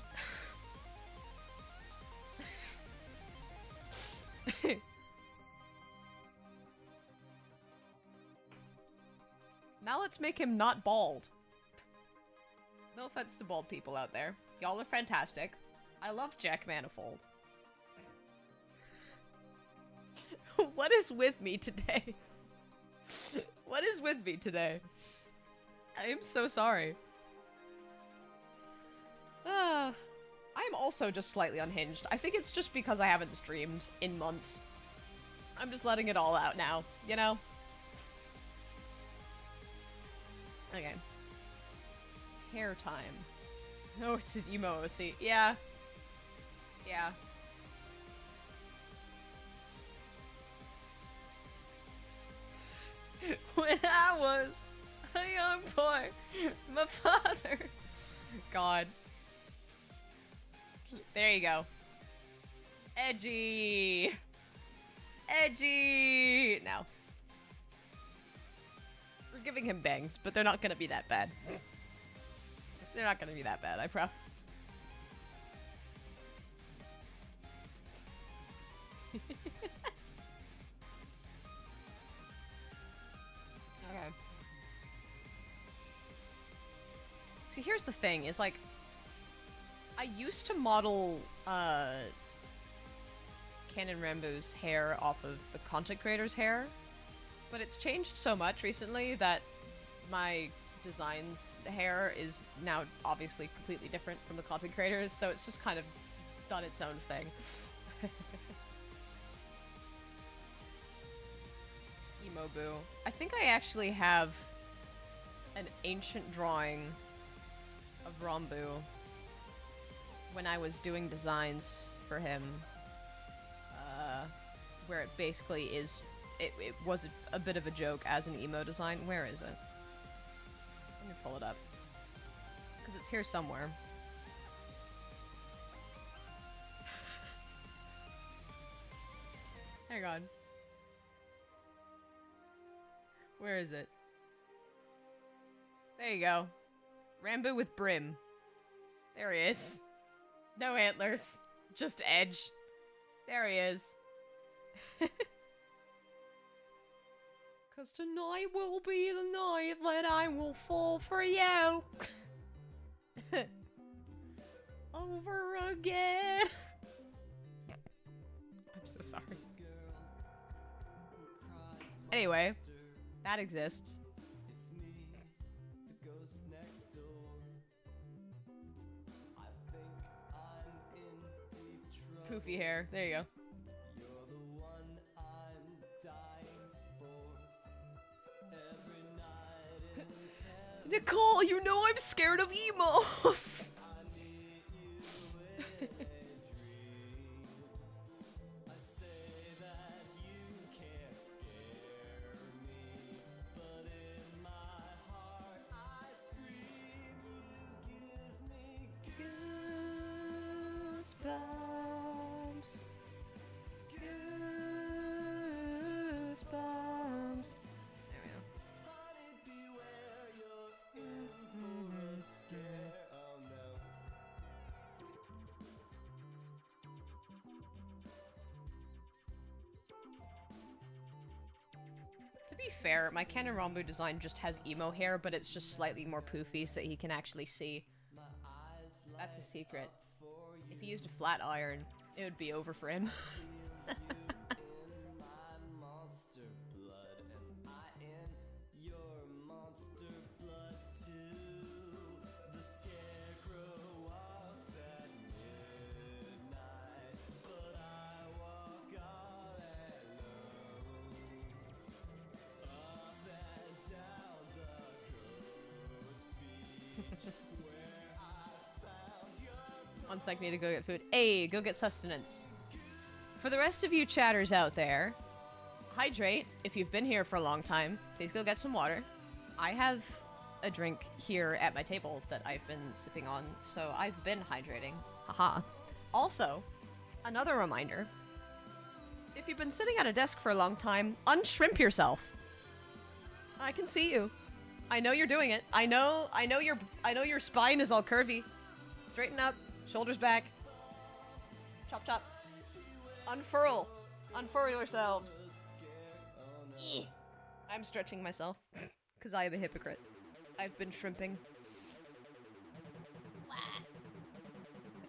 Now let's make him not bald. No offense to bald people out there. Y'all are fantastic. I love Jack Manifold. What is with me today? What is with me today? I am so sorry. I'm also just slightly unhinged. I think it's just because I haven't streamed in months. I'm just letting it all out now, you know? Okay. Hair time. Oh, it's his emo OC. Yeah. Yeah. When I was a young boy, my father... God. There you go. Edgy! Edgy! No. We're giving him bangs, but they're not gonna be that bad. They're not gonna be that bad, I promise. Okay. See, here's the thing, is like... I used to model, Canon Ranboo's hair off of the content creator's hair, but it's changed so much recently that my design's hair is now obviously completely different from the content creators, so it's just kind of done its own thing. Emo Boo. I think I actually have an ancient drawing of Ranboo when I was doing designs for him, where it basically is, it was a bit of a joke as an emo design. Where is it? Let me pull it up. Because it's here somewhere. Hang on. Where is it? There you go. Ranboo with brim. There he is. No antlers. Just edge. There he is. 'Cause tonight will be the night that I will fall for you. Over again. I'm so sorry. Anyway, that exists. Poofy hair. There you go. Nicole, you know I'm scared of emos! Goosebumps. Goosebumps. There we go. be fair, my Canon Ranboo design just has emo hair, but it's just slightly more poofy so he can actually see. That's a secret. If he used a flat iron, it would be over for him. One sec, need to go get food. Hey, go get sustenance. For the rest of you chatters out there, hydrate. If you've been here for a long time, please go get some water. I have a drink here at my table that I've been sipping on, so I've been hydrating. Haha. Also, another reminder. If you've been sitting at a desk for a long time, unshrimp yourself. I can see you. I know you're doing it. I know your spine is all curvy. Straighten up. Shoulders back. Chop, chop. Unfurl. Unfurl yourselves. Eeh. I'm stretching myself, because I am a hypocrite. I've been shrimping.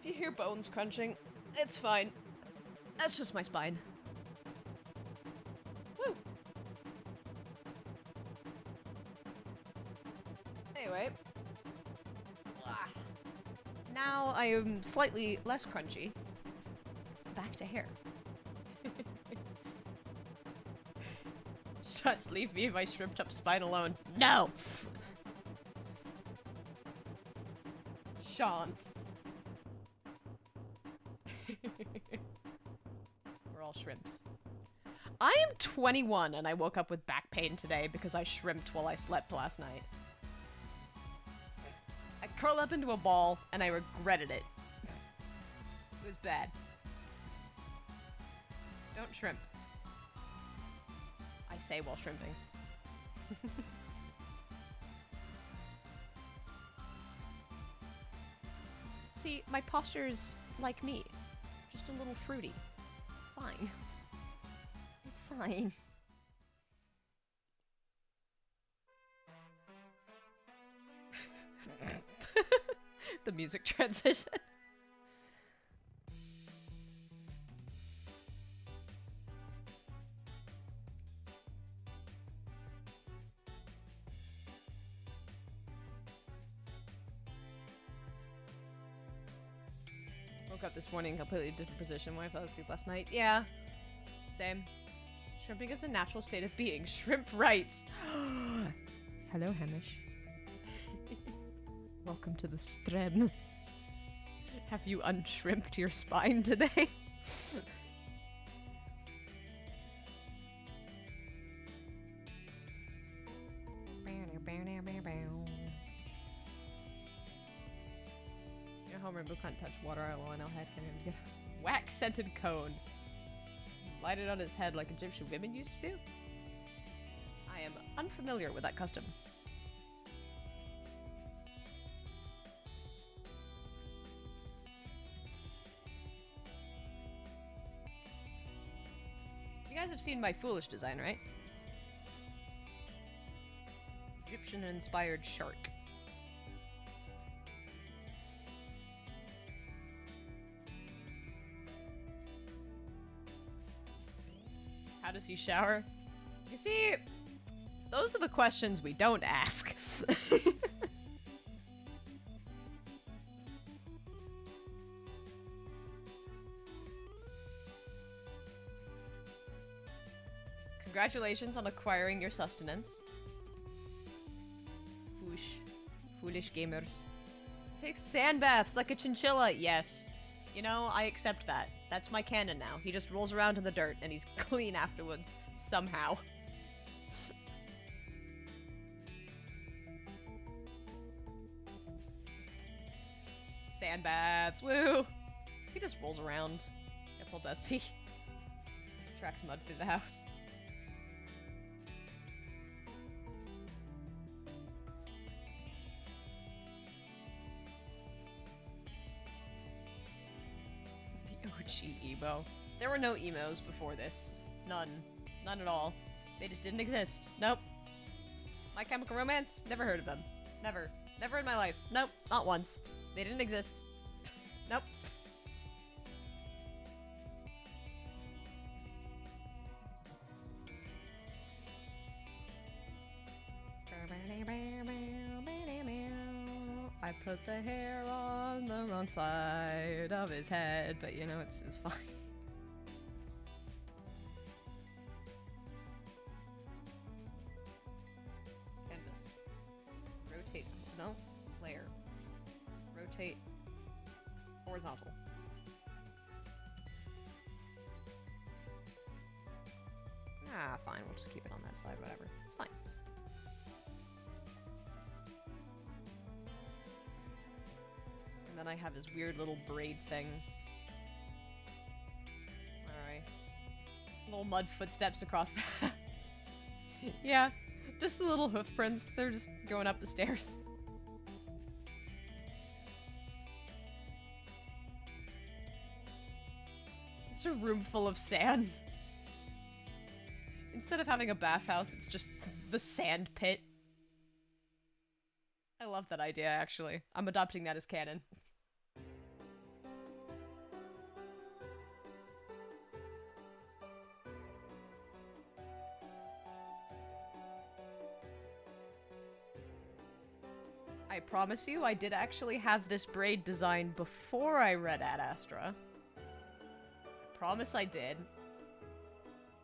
If you hear bones crunching, it's fine. That's just my spine. Woo! Anyway. Now I am slightly less crunchy. Back to hair. Shush, leave me and my shrimped up spine alone. No! Shan't. We're all shrimps. I am 21 and I woke up with back pain today because I shrimped while I slept last night. I curled up into a ball, and I regretted it. It was bad. Don't shrimp. I say while shrimping. See, my posture's like me. Just a little fruity. It's fine. It's fine. The music transition. Woke up this morning in a completely different position when I fell asleep last night. Yeah. Same. Shrimping is a natural state of being. Shrimp rights. Hello, Hamish. Welcome to the stream. Have you unshrimped your spine today? Your home Ranboo can't touch water. I will now head can get a wax-scented cone. Light it on his head like Egyptian women used to do? I am unfamiliar with that custom. You guys have seen my foolish design, right? Egyptian-inspired shark. How does he shower? You see, those are the questions we don't ask. Congratulations on acquiring your sustenance. Foolish gamers. Takes sand baths like a chinchilla. Yes. You know, I accept that. That's my canon now. He just rolls around in the dirt and he's clean afterwards. Somehow. Sand baths. Woo! He just rolls around. Gets all dusty. Tracks mud through the house. OG emo. There were no emos before this. None. None at all. They just didn't exist. Nope. My Chemical Romance? Never heard of them. Never. Never in my life. Nope. Not once. They didn't exist. Nope. I put the hair on the wrong side of his head, but you know, it's fine. Canvas. Rotate. No. Layer. Rotate. Horizontal. Ah, fine. We'll just keep it on that side, whatever. It's fine. And then I have this weird little braid thing. Alright. Little mud footsteps across that. Yeah, just the little hoof prints. They're just going up the stairs. It's a room full of sand. Instead of having a bathhouse, it's just the sand pit. I love that idea, actually. I'm adopting that as canon. I promise you, I did actually have this braid design before I read Ad Astra. I promise I did.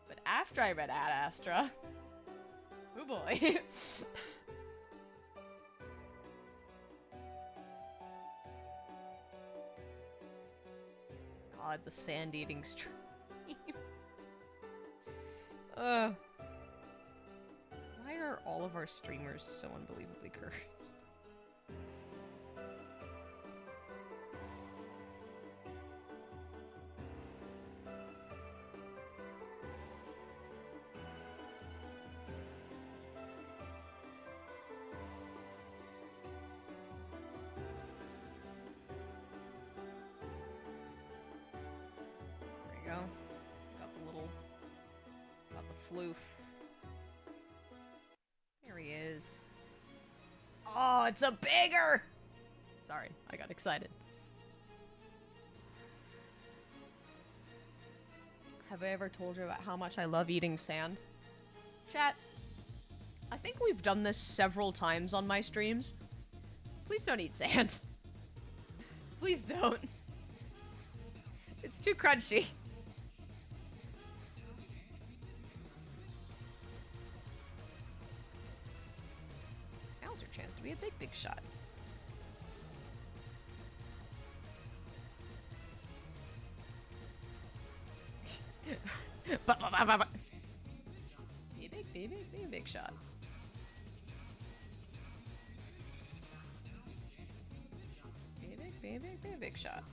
But after I read Ad Astra... Oh boy. God, the sand-eating stream. Why are all of our streamers so unbelievably cursed? Floof. There he is. Oh, it's a bigger! Sorry, I got excited. Have I ever told you about how much I love eating sand? Chat, I think we've done this several times on my streams. Please don't eat sand. Please don't. It's too crunchy. Now's your chance to be a big shot. Be a big shot. Be a big shot.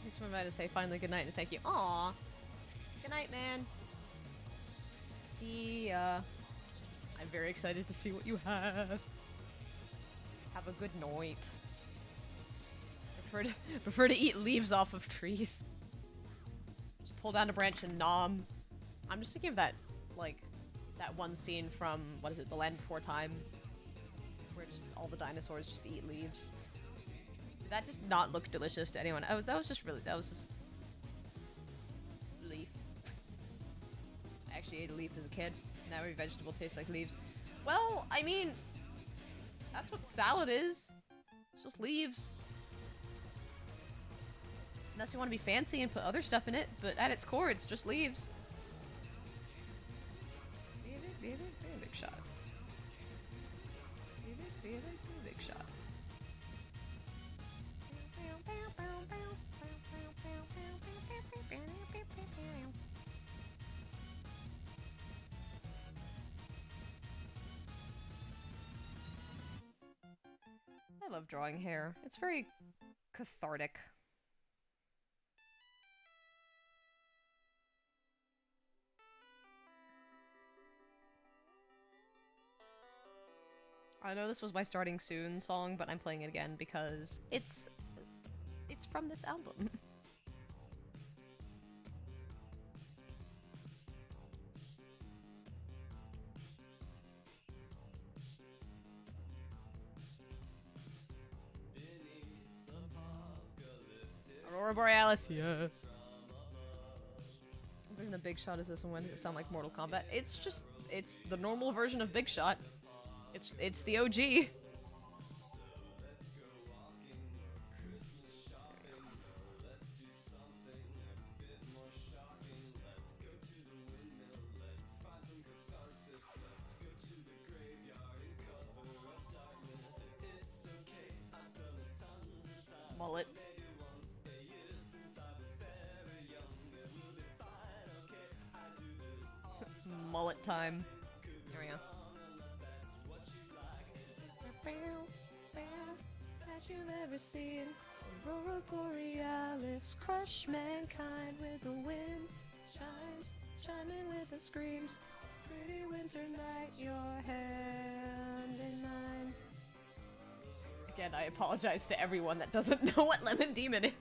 Just wanted to say finally good night and thank you. Aww. Good night, man. See ya. I'm very excited to see what you have. Have a good night. Prefer to eat leaves off of trees. Just pull down a branch and nom. I'm just thinking of that, like, that one scene from, what is it, The Land Before Time? Where just all the dinosaurs just eat leaves. Did that just not look delicious to anyone? Oh, that was just leaf. I actually ate a leaf as a kid. Now every vegetable tastes like leaves. Well, I mean, that's what salad is. It's just leaves. Unless you want to be fancy and put other stuff in it, but at its core, it's just leaves. Be a big shot. Be a big shot. I love drawing hair. It's very cathartic. I know this was my starting soon song, but I'm playing it again because it's from this album. Aurora Borealis, yes. I'm thinking the Big Shot is this one. Does it sound like Mortal Kombat? It's the normal version of Big Shot. It's the OG. Mullet. Mullet time. There we go. That you've ever seen, Aurora Borealis, crush mankind with the wind, chimes, chiming with the screams. Pretty winter night, your hand in mine. Again, I apologize to everyone that doesn't know what Lemon Demon is.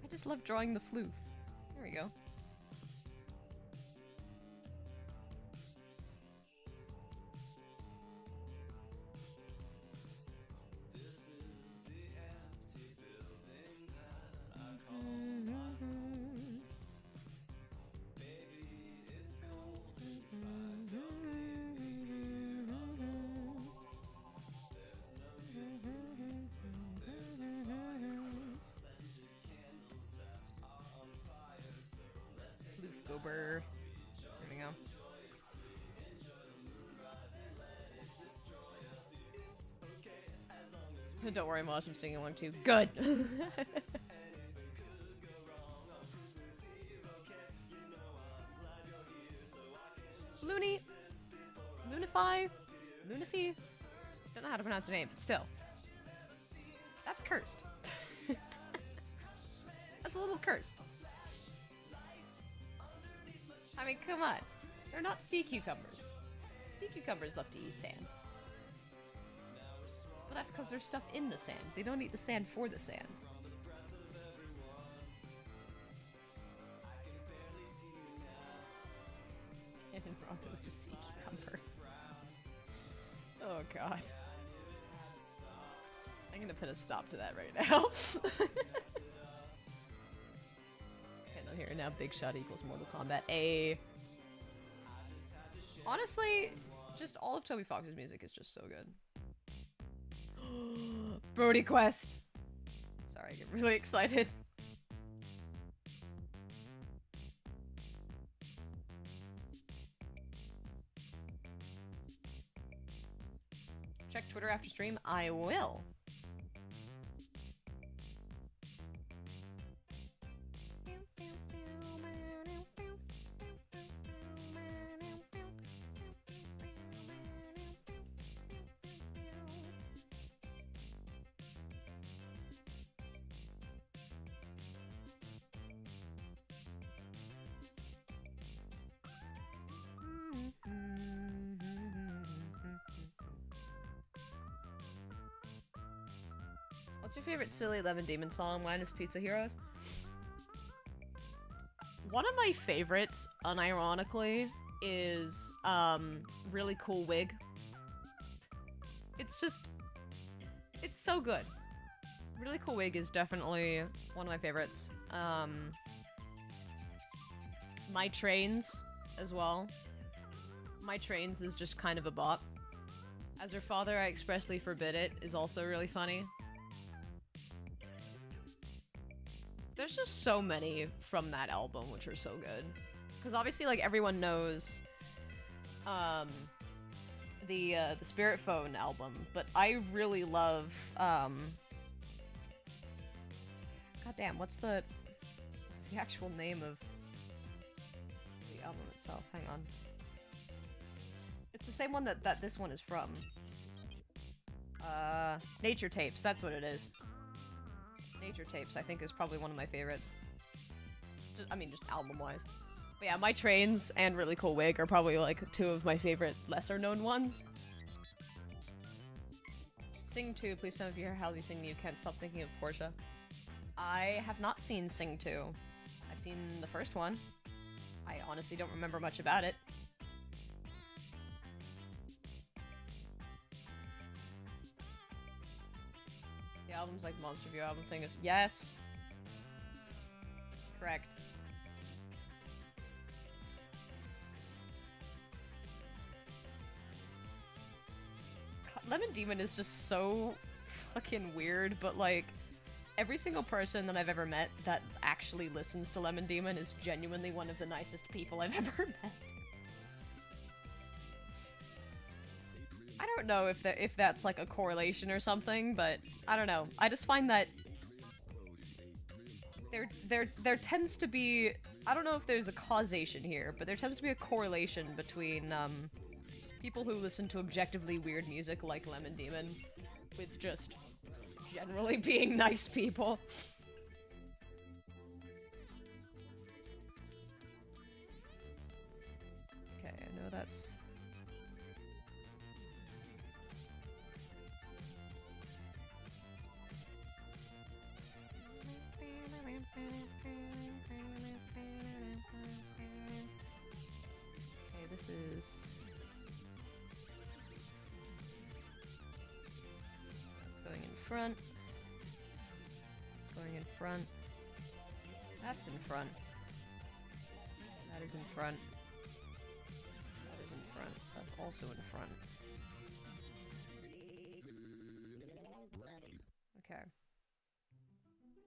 I just love drawing the floof. There we go. There we go. Don't worry, Mosh, I'm singing along too. Good! Looney! Lunify! Lunify? Don't know how to pronounce her name, but still. That's cursed. That's a little cursed. I mean, come on. They're not sea cucumbers. Sea cucumbers love to eat sand. But that's because there's stuff in the sand. They don't eat the sand for the sand. And Ranboo's a sea cucumber. Oh god. I'm gonna put a stop to that right now. Here now, Big Shot equals Mortal Kombat. Honestly, just all of Toby Fox's music is just so good. Brody Quest. Sorry, I get really excited. Check Twitter after stream. I will. What's your favorite silly Lemon Demon song? Mine is Pizza Heroes. One of my favorites, unironically, is Really Cool Wig. It's just, it's so good. Really Cool Wig is definitely one of my favorites. My Trains as well. My Trains is just kind of a bop. As Her Father, I Expressly Forbid It is also really funny. There's just so many from that album which are so good. Because obviously, like, everyone knows the Spirit Phone album, but I really love goddamn, what's the actual name of the album itself? Hang on. It's the same one that this one is from. Nature Tapes, that's what it is. Nature Tapes, I think, is probably one of my favorites. Just album-wise. But yeah, My Trains and Really Cool Wig are probably, like, two of my favorite lesser-known ones. Sing 2, please tell me if you hear Halsey singing You Can't Stop Thinking of Portia. I have not seen Sing 2. I've seen the first one. I honestly don't remember much about it. The album's like Monster View album thing is... Yes! Correct. Lemon Demon is just so fucking weird, but like, every single person that I've ever met that actually listens to Lemon Demon is genuinely one of the nicest people I've ever met. I don't know if that's like a correlation or something, but I don't know. I just find that there tends to be, I don't know if there's a causation here, but there tends to be a correlation between people who listen to objectively weird music like Lemon Demon with just generally being nice people. Okay, I know that's... Okay, this is... That's going in front. That's going in front. That's in front. That is in front. That is in front. That's also in front. Okay.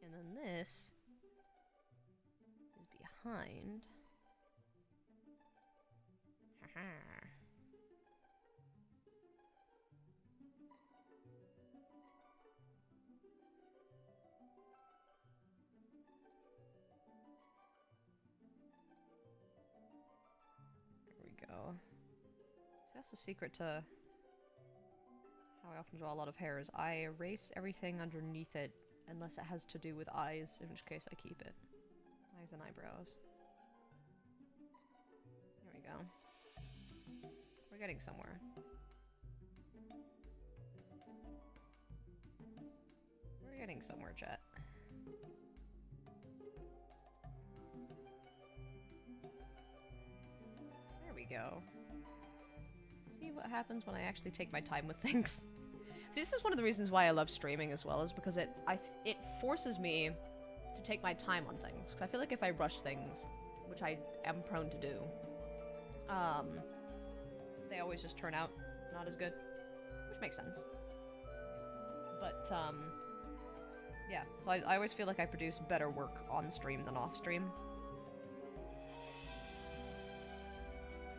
And then this is behind. Haha. There we go. So that's the secret to how I often draw a lot of hairs. I erase everything underneath it unless it has to do with eyes, in which case I keep it. Eyes and eyebrows. There we go. We're getting somewhere. We're getting somewhere, chat. There we go. See what happens when I actually take my time with things. So this is one of the reasons why I love streaming as well, is because it forces me to take my time on things. Because I feel like if I rush things, which I am prone to do, they always just turn out not as good, which makes sense. But yeah, so I always feel like I produce better work on stream than off stream.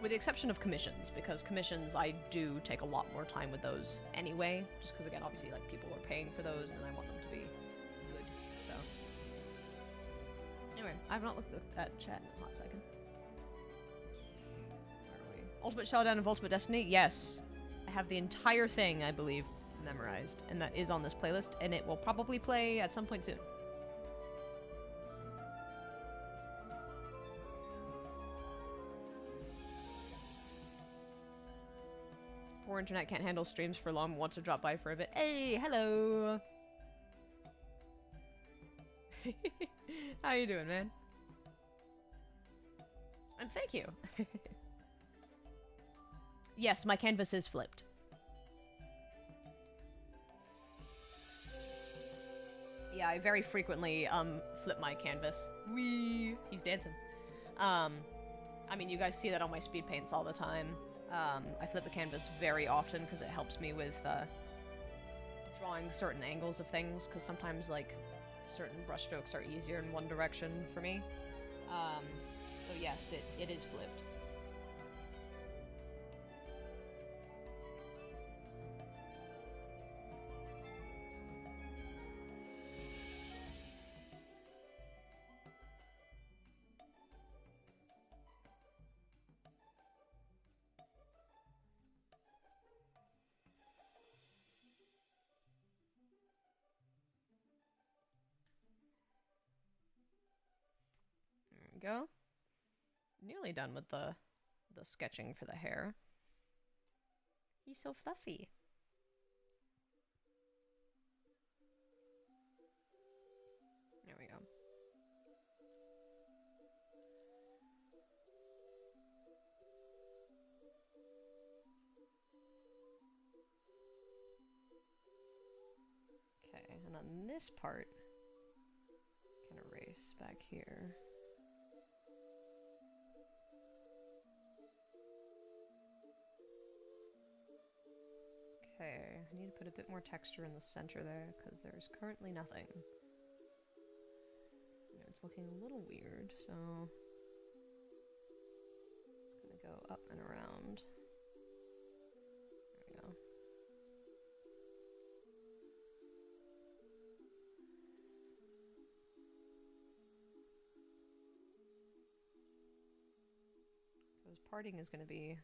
With the exception of commissions, because commissions, I do take a lot more time with those anyway, just because, again, obviously, like, people are paying for those, and I want them to be good, so. Anyway, I have not looked at chat in a hot second. Where are we? Ultimate Showdown of Ultimate Destiny? Yes. I have the entire thing, I believe, memorized, and that is on this playlist, and it will probably play at some point soon. Poor internet can't handle streams for long, wants to drop by for a bit. Hey, hello! How you doing, man? And thank you. Yes, my canvas is flipped. Yeah, I very frequently, flip my canvas. Whee! He's dancing. I mean, you guys see that on my speed paints all the time. I flip the canvas very often because it helps me with drawing certain angles of things, because sometimes, like, certain brushstrokes are easier in one direction for me. So yes, it is flipped. go. Nearly done with the sketching for the hair. He's so fluffy. There we go. Okay, and then this part can erase back here. Okay, I need to put a bit more texture in the center there, because there's currently nothing. It's looking a little weird, so it's gonna go up and around. There we go. So his parting is gonna be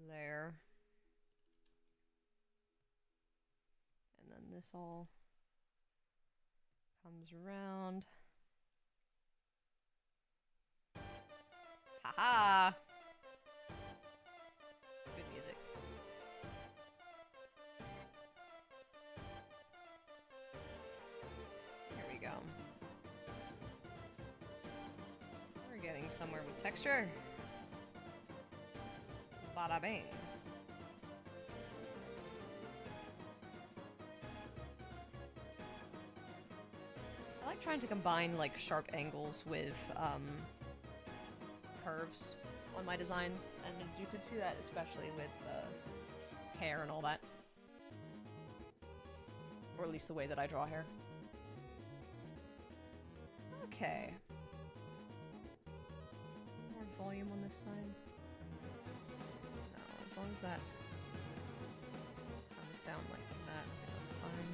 there. And then this all comes around. Haha! Good music. There we go. We're getting somewhere with texture. Bada bing. I like trying to combine like sharp angles with curves on my designs, and you could see that especially with hair and all that. Or at least the way that I draw hair. Okay. More volume on this side. No, as long as that comes down like that, I think that's fine.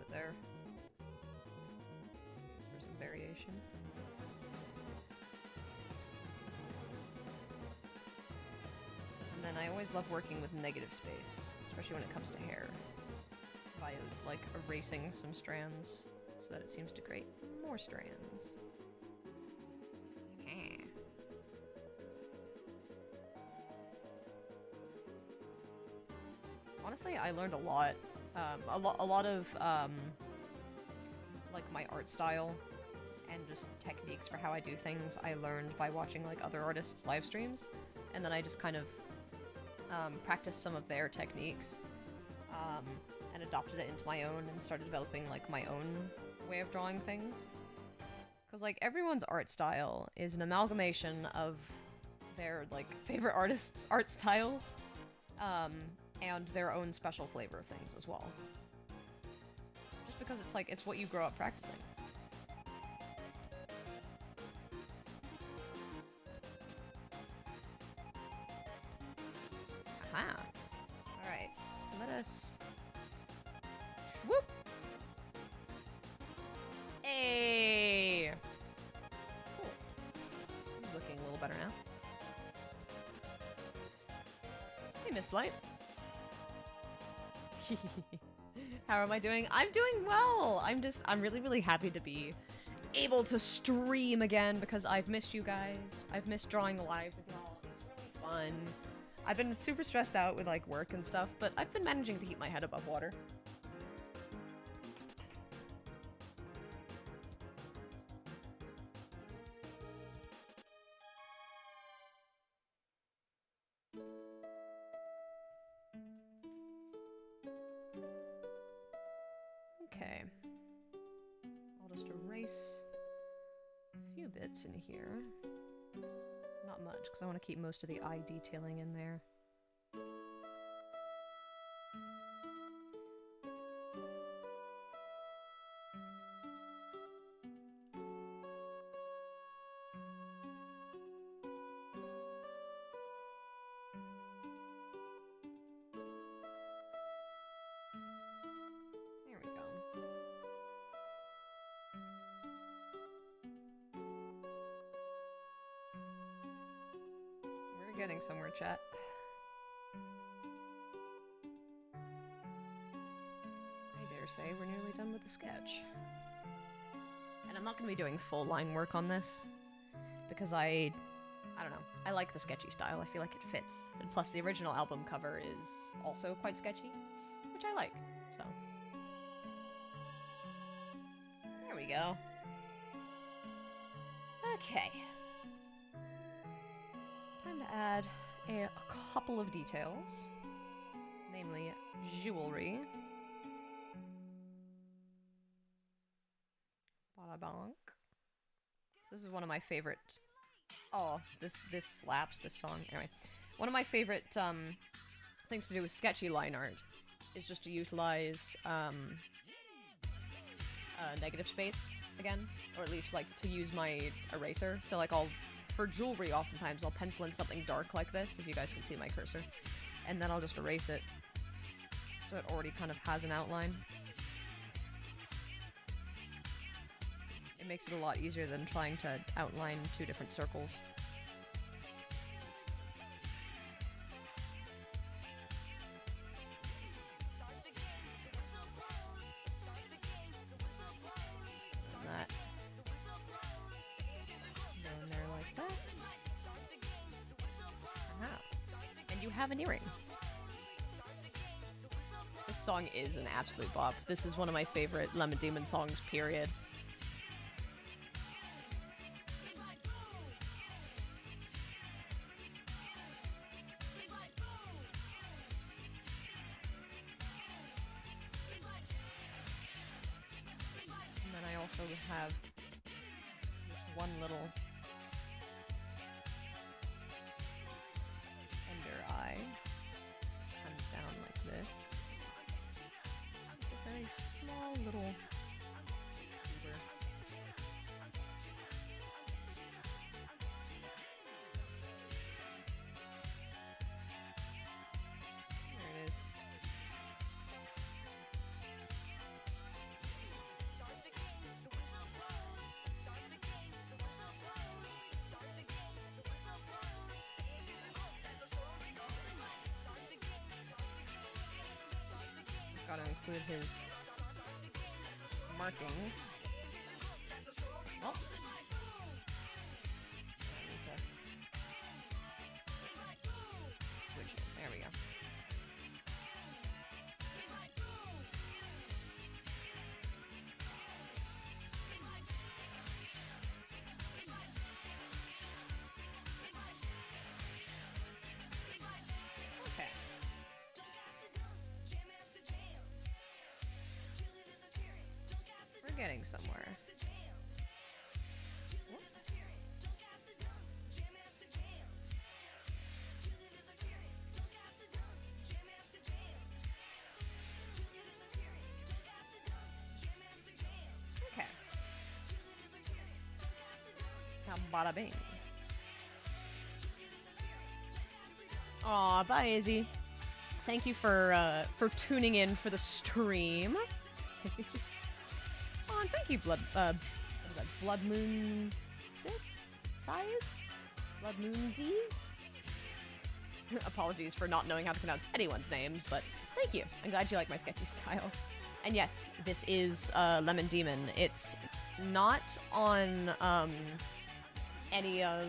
There. Just for some variation. And then I always love working with negative space, especially when it comes to hair. By like erasing some strands so that it seems to create more strands. Honestly, I learned a lot. A lot of like my art style and just techniques for how I do things I learned by watching like other artists' live streams, and then I just kind of practiced some of their techniques and adopted it into my own and started developing like my own way of drawing things. Because like everyone's art style is an amalgamation of their like favorite artists' art styles. And their own special flavor of things as well. Just because it's like, it's what you grow up practicing. Aha! Alright, let us... Whoop! Hey! Cool. He's looking a little better now. Hey, Miss Light. How am I doing? I'm doing well! I'm really, really happy to be able to stream again because I've missed you guys. I've missed drawing live with y'all. It's really fun. I've been super stressed out with like work and stuff, but I've been managing to keep my head above water. Okay. I'll just erase a few bits in here. Not much, because I want to keep most of the eye detailing in there. There we go. We're getting somewhere, chat. I dare say we're nearly done with the sketch. And I'm not going to be doing full line work on this, because I don't know, I like the sketchy style, I feel like it fits. And plus the original album cover is also quite sketchy, which I like, so. There we go. Okay. Time to add a couple of details, namely jewelry. Bada bonk. This is one of my favorite. Oh, this slaps, this song. Anyway, one of my favorite things to do with sketchy line art is just to utilize negative space again, or at least like to use my eraser. So like for jewelry, oftentimes I'll pencil in something dark like this, if you guys can see my cursor, and then I'll just erase it, so it already kind of has an outline. It makes it a lot easier than trying to outline two different circles. And that. Down there like that. Aha. And you have an earring. This song is an absolute bop. This is one of my favorite Lemon Demon songs, period. So we have this one little under eye comes down like this. A very small little tuber. There it is. Gotta include his markings. Oh. I need to switch it. There we go. Okay. We're getting somewhere. Okay. Now bada bing. Aw, bye Izzy. Thank you for tuning in for the stream. Oh, and thank you, what is that? Blood Moon Size? Blood Moon Z's? Apologies for not knowing how to pronounce anyone's names, but thank you. I'm glad you like my sketchy style. And yes, this is Lemon Demon. It's not on any of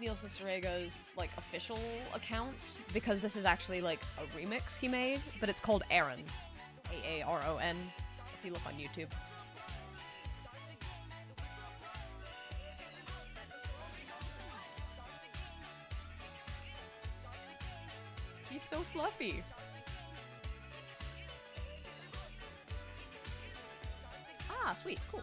Neil Cicerega's like official accounts, because this is actually like a remix he made, but it's called Aaron. A-A-R-O-N, if you look on YouTube. He's so fluffy. Ah, sweet, cool.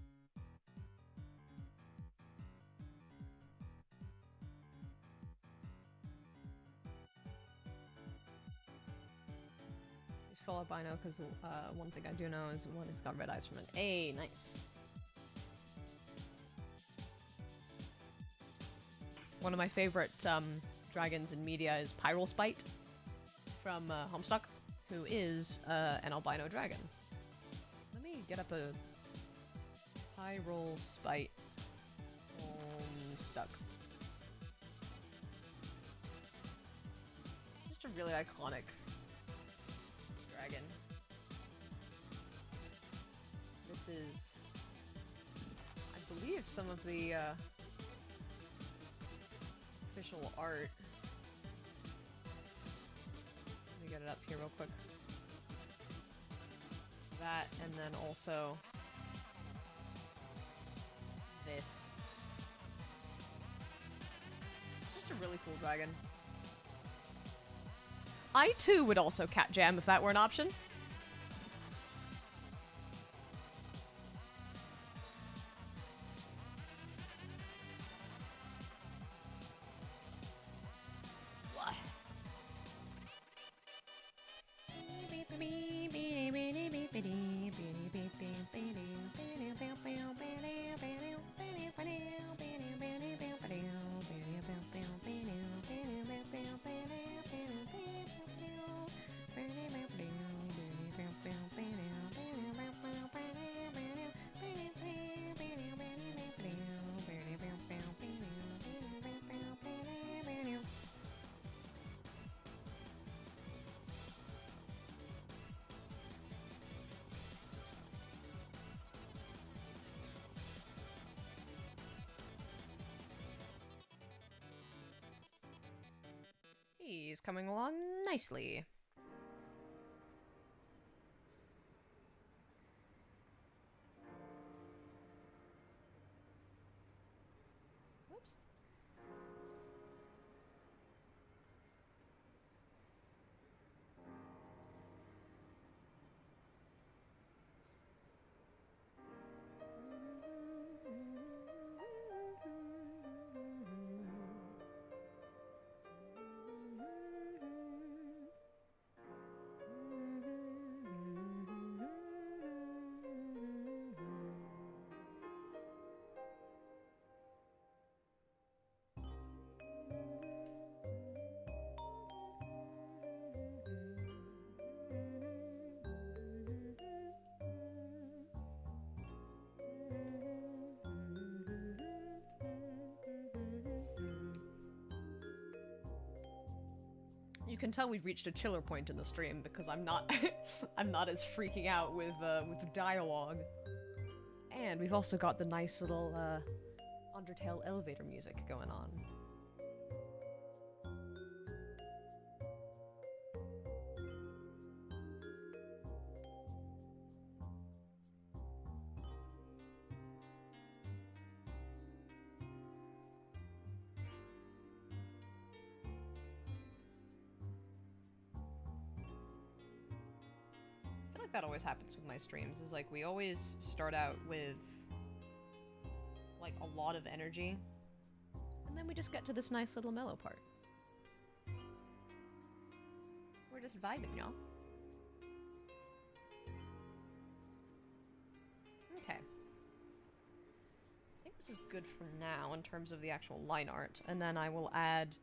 full albino because one thing I do know is one has got red eyes from an A. Nice. One of my favorite dragons in media is Pyralspite from Homestuck, who is an albino dragon. Let me get up a Pyralspite Homestuck. Just a really iconic dragon. This is, I believe, some of the official art. Let me get it up here real quick. That, and then also this. Just a really cool dragon. I too would also cat jam if that were an option. He's coming along nicely. Whoops. You can tell we've reached a chiller point in the stream because I'm not I'm not as freaking out with the dialogue. And we've also got the nice little Undertale elevator music going on. That always happens with my streams, is like we always start out with like a lot of energy and then we just get to this nice little mellow part. We're just vibing, y'all. Okay. I think this is good for now in terms of the actual line art, and then I will add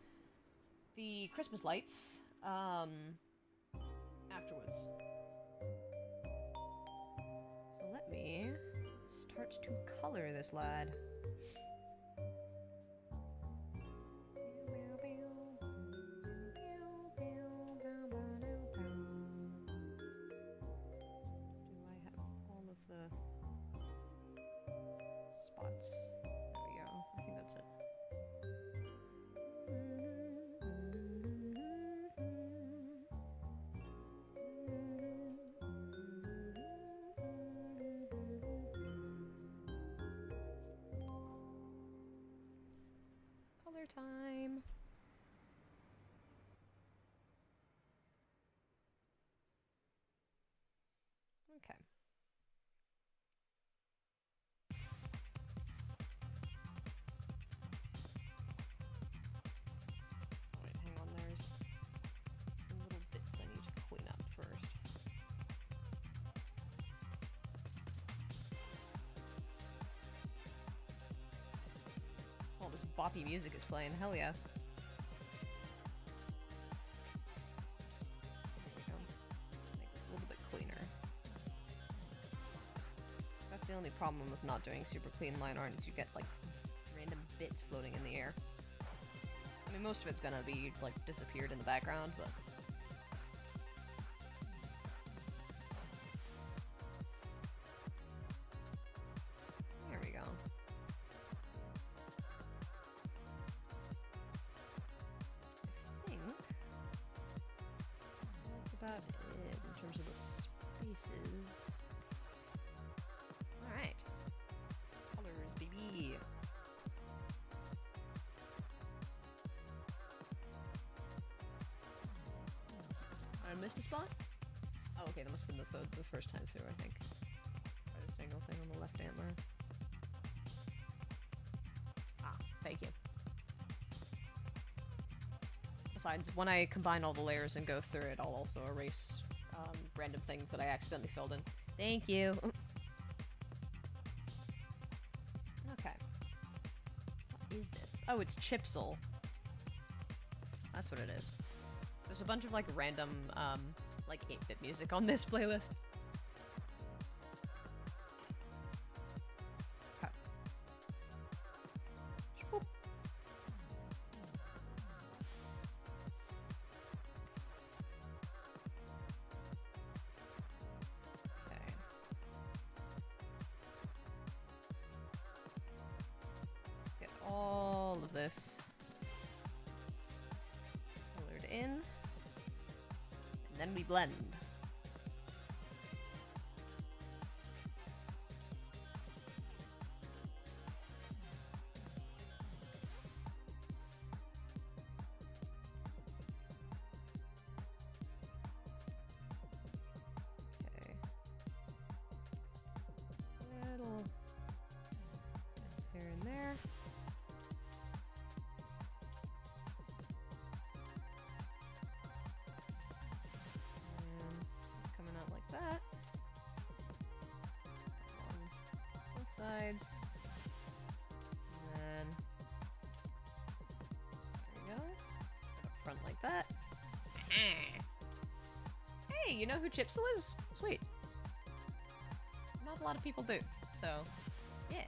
the Christmas lights afterwards. Let me start to color this lad. Do I have all of the spots? There we go. I think that's it. Time. Okay. Wait, hang on, there's some little bits I need to clean up first. this boppy music is playing. Hell yeah. There we go. Make this a little bit cleaner. That's the only problem with not doing super clean line art is you get like random bits floating in the air. I mean, most of it's gonna be like disappeared in the background, but there we go. I think that's about it in terms of the spaces. Alright. Colors, baby. I missed a spot? Oh, okay, that must have been the first time through, I think. Artist angle thing on the left antler. Ah, thank you. Besides, when I combine all the layers and go through it, I'll also erase random things that I accidentally filled in. Thank you! Okay. What is this? Oh, it's Chipsel. That's what it is. There's a bunch of, like, random, like, 8-bit music on this playlist. Okay. Swoop. Okay. Let's get all of this colored in. Then we blend. Okay. Little bits here and there. That on both sides, and then there we go. Put up front like that. Hey, you know who Chipsel is? Sweet. Not a lot of people do, so yeah.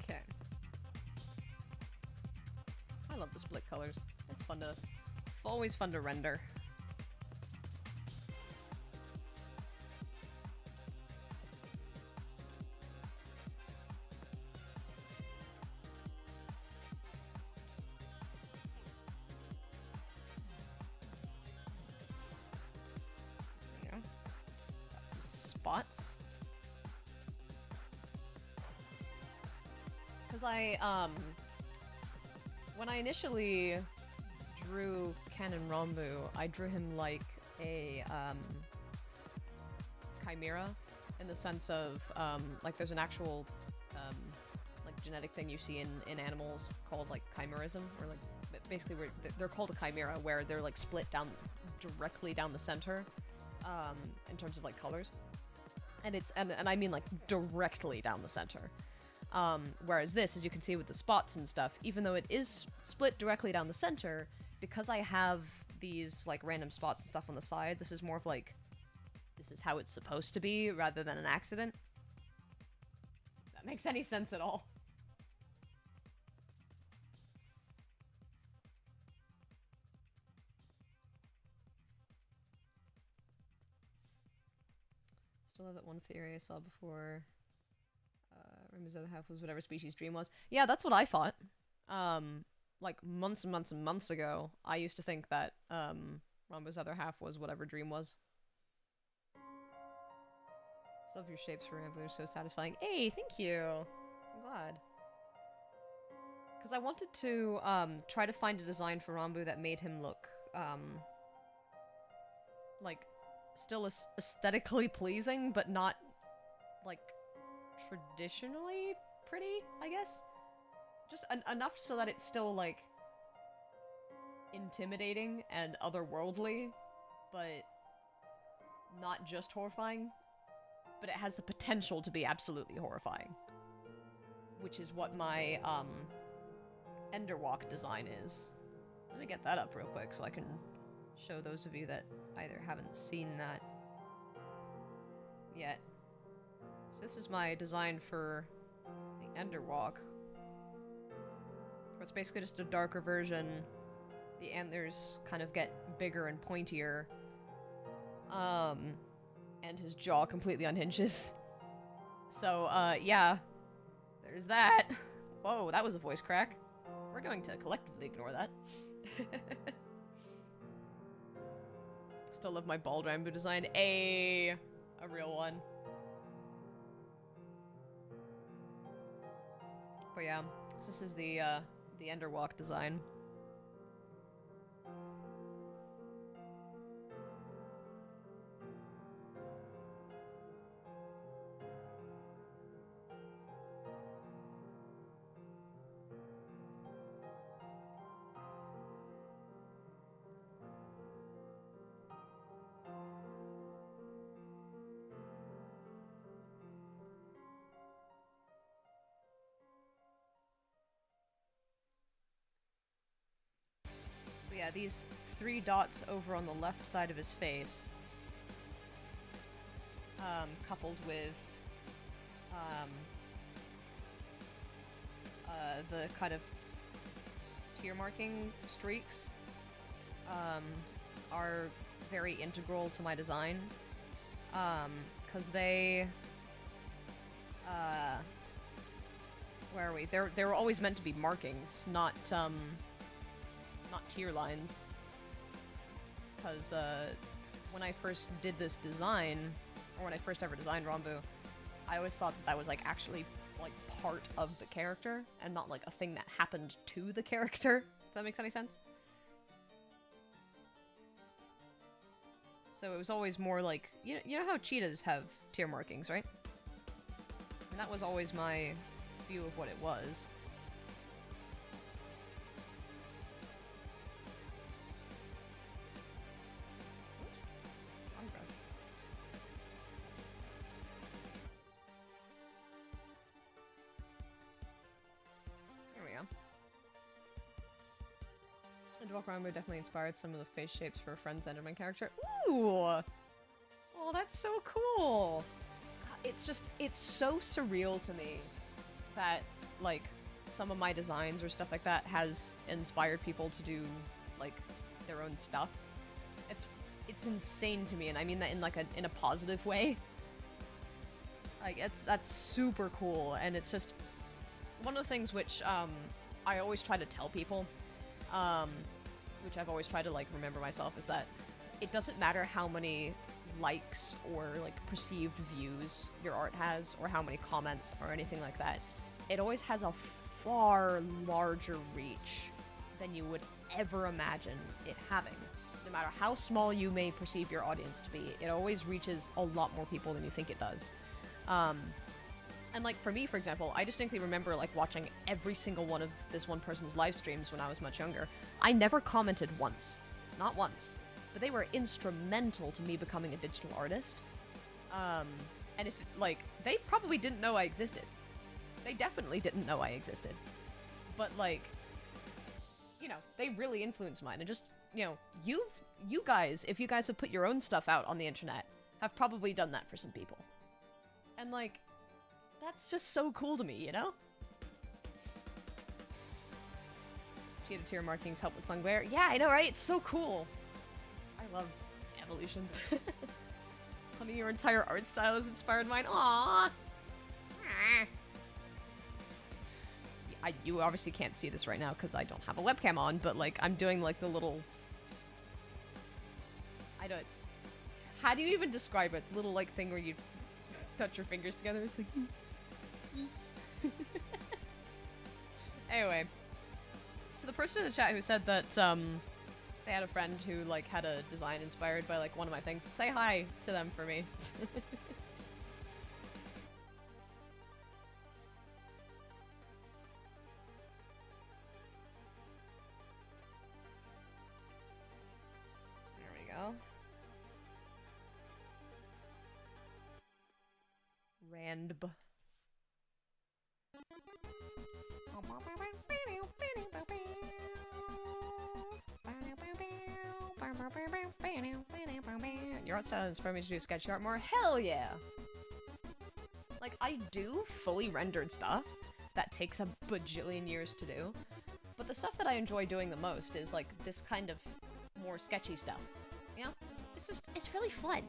Okay. I love the split colors. It's fun to... always fun to render. There you go. Got some spots. Because when I initially drew Canon Ranboo, I drew him like a, chimera, in the sense of, like there's an actual, like genetic thing you see in animals called like chimerism, or like, basically they're called a chimera, where they're like split directly down the center, in terms of like colors. And and I mean like directly down the center. Whereas this, as you can see with the spots and stuff, even though it is split directly down the center, because I have these, like, random spots and stuff on the side, this is more of, like, this is how it's supposed to be, rather than an accident. If that makes any sense at all. Still have that one theory I saw before. Ranboo's other half was whatever species Dream was. Yeah, that's what I thought. Like months and months and months ago, I used to think that Ranboo's other half was whatever Dream was. Love your shapes for Ranboo, so satisfying. Hey, thank you. I'm glad. Because I wanted to try to find a design for Ranboo that made him look like still aesthetically pleasing, but not like traditionally pretty, I guess. Just enough so that it's still like intimidating and otherworldly, but not just horrifying. But it has the potential to be absolutely horrifying. Which is what my, Enderwalk design is. Let me get that up real quick so I can show those of you that either haven't seen that yet. So this is my design for the Enderwalk. Where it's basically just a darker version. The antlers kind of get bigger and pointier. And his jaw completely unhinges. So, yeah. There's that. Whoa, that was a voice crack. We're going to collectively ignore that. Still love my bald Ranboo design. A real one. But yeah, this is the Enderwalk design. But yeah, these 3 dots over on the left side of his face, coupled with the kind of tier marking streaks, are very integral to my design, because they, where are we? They were always meant to be markings, not tier lines. Because, when I first did this design, or when I first ever designed Ranboo, I always thought that was, like, actually, like, part of the character, and not, like, a thing that happened to the character. If that makes any sense? So it was always more like, you know how cheetahs have tier markings, right? And that was always my view of what it was. Oops. Wrong brush. There we go. And Walk Ranboo definitely inspired some of the face shapes for a Friend's Enderman character. Ooh! Oh, that's so cool! It's just, it's so surreal to me that, like, some of my designs or stuff like that has inspired people to do, like, their own stuff. It's insane to me, and I mean that in, like, in a positive way. Like, that's super cool, and it's just one of the things which, I always try to tell people, which I've always tried to, like, remember myself, is that it doesn't matter how many likes or, like, perceived views your art has, or how many comments or anything like that. It always has a far larger reach than you would ever imagine it having. No matter how small you may perceive your audience to be, it always reaches a lot more people than you think it does. And, like, for me, for example, I distinctly remember, like, watching every single one of this one person's live streams when I was much younger. I never commented once. Not once. But they were instrumental to me becoming a digital artist. And if, like, they probably didn't know I existed. They definitely didn't know I existed. But, like, you know, they really influenced mine. And just, you know, you guys, if you guys have put your own stuff out on the internet, have probably done that for some people. And, like, that's just so cool to me, you know? Cheetah tier markings help with song glare. Yeah, I know, right? It's so cool. I love evolution. Honey, your entire art style has inspired mine. Aww. You obviously can't see this right now because I don't have a webcam on, but, like, I'm doing, like, the little... I don't... How do you even describe it? Little, like, thing where you touch your fingers together. It's like. Anyway, so the person in the chat who said that they had a friend who like had a design inspired by like one of my things, say hi to them for me. There we go. Ranboo. Your art style inspired me to do sketchy art more? Hell yeah! Like, I do fully rendered stuff that takes a bajillion years to do, but the stuff that I enjoy doing the most is, like, this kind of more sketchy stuff. You know? It's really fun.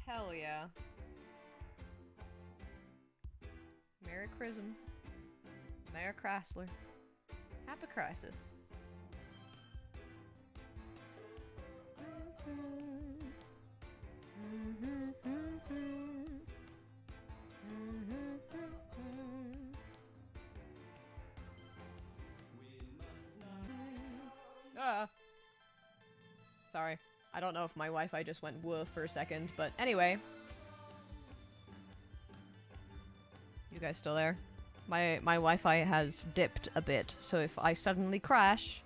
Hell yeah. Merry Chrism. Mayor Chrysler. Happy Crisis. Sorry. I don't know if my Wi-Fi just went woof for a second, but anyway. You guys still there? My Wi-Fi has dipped a bit, so if I suddenly crash,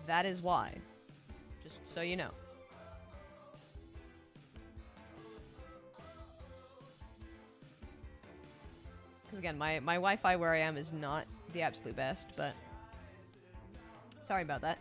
that is why. Just so you know. Because again, my Wi-Fi where I am is not the absolute best, but sorry about that.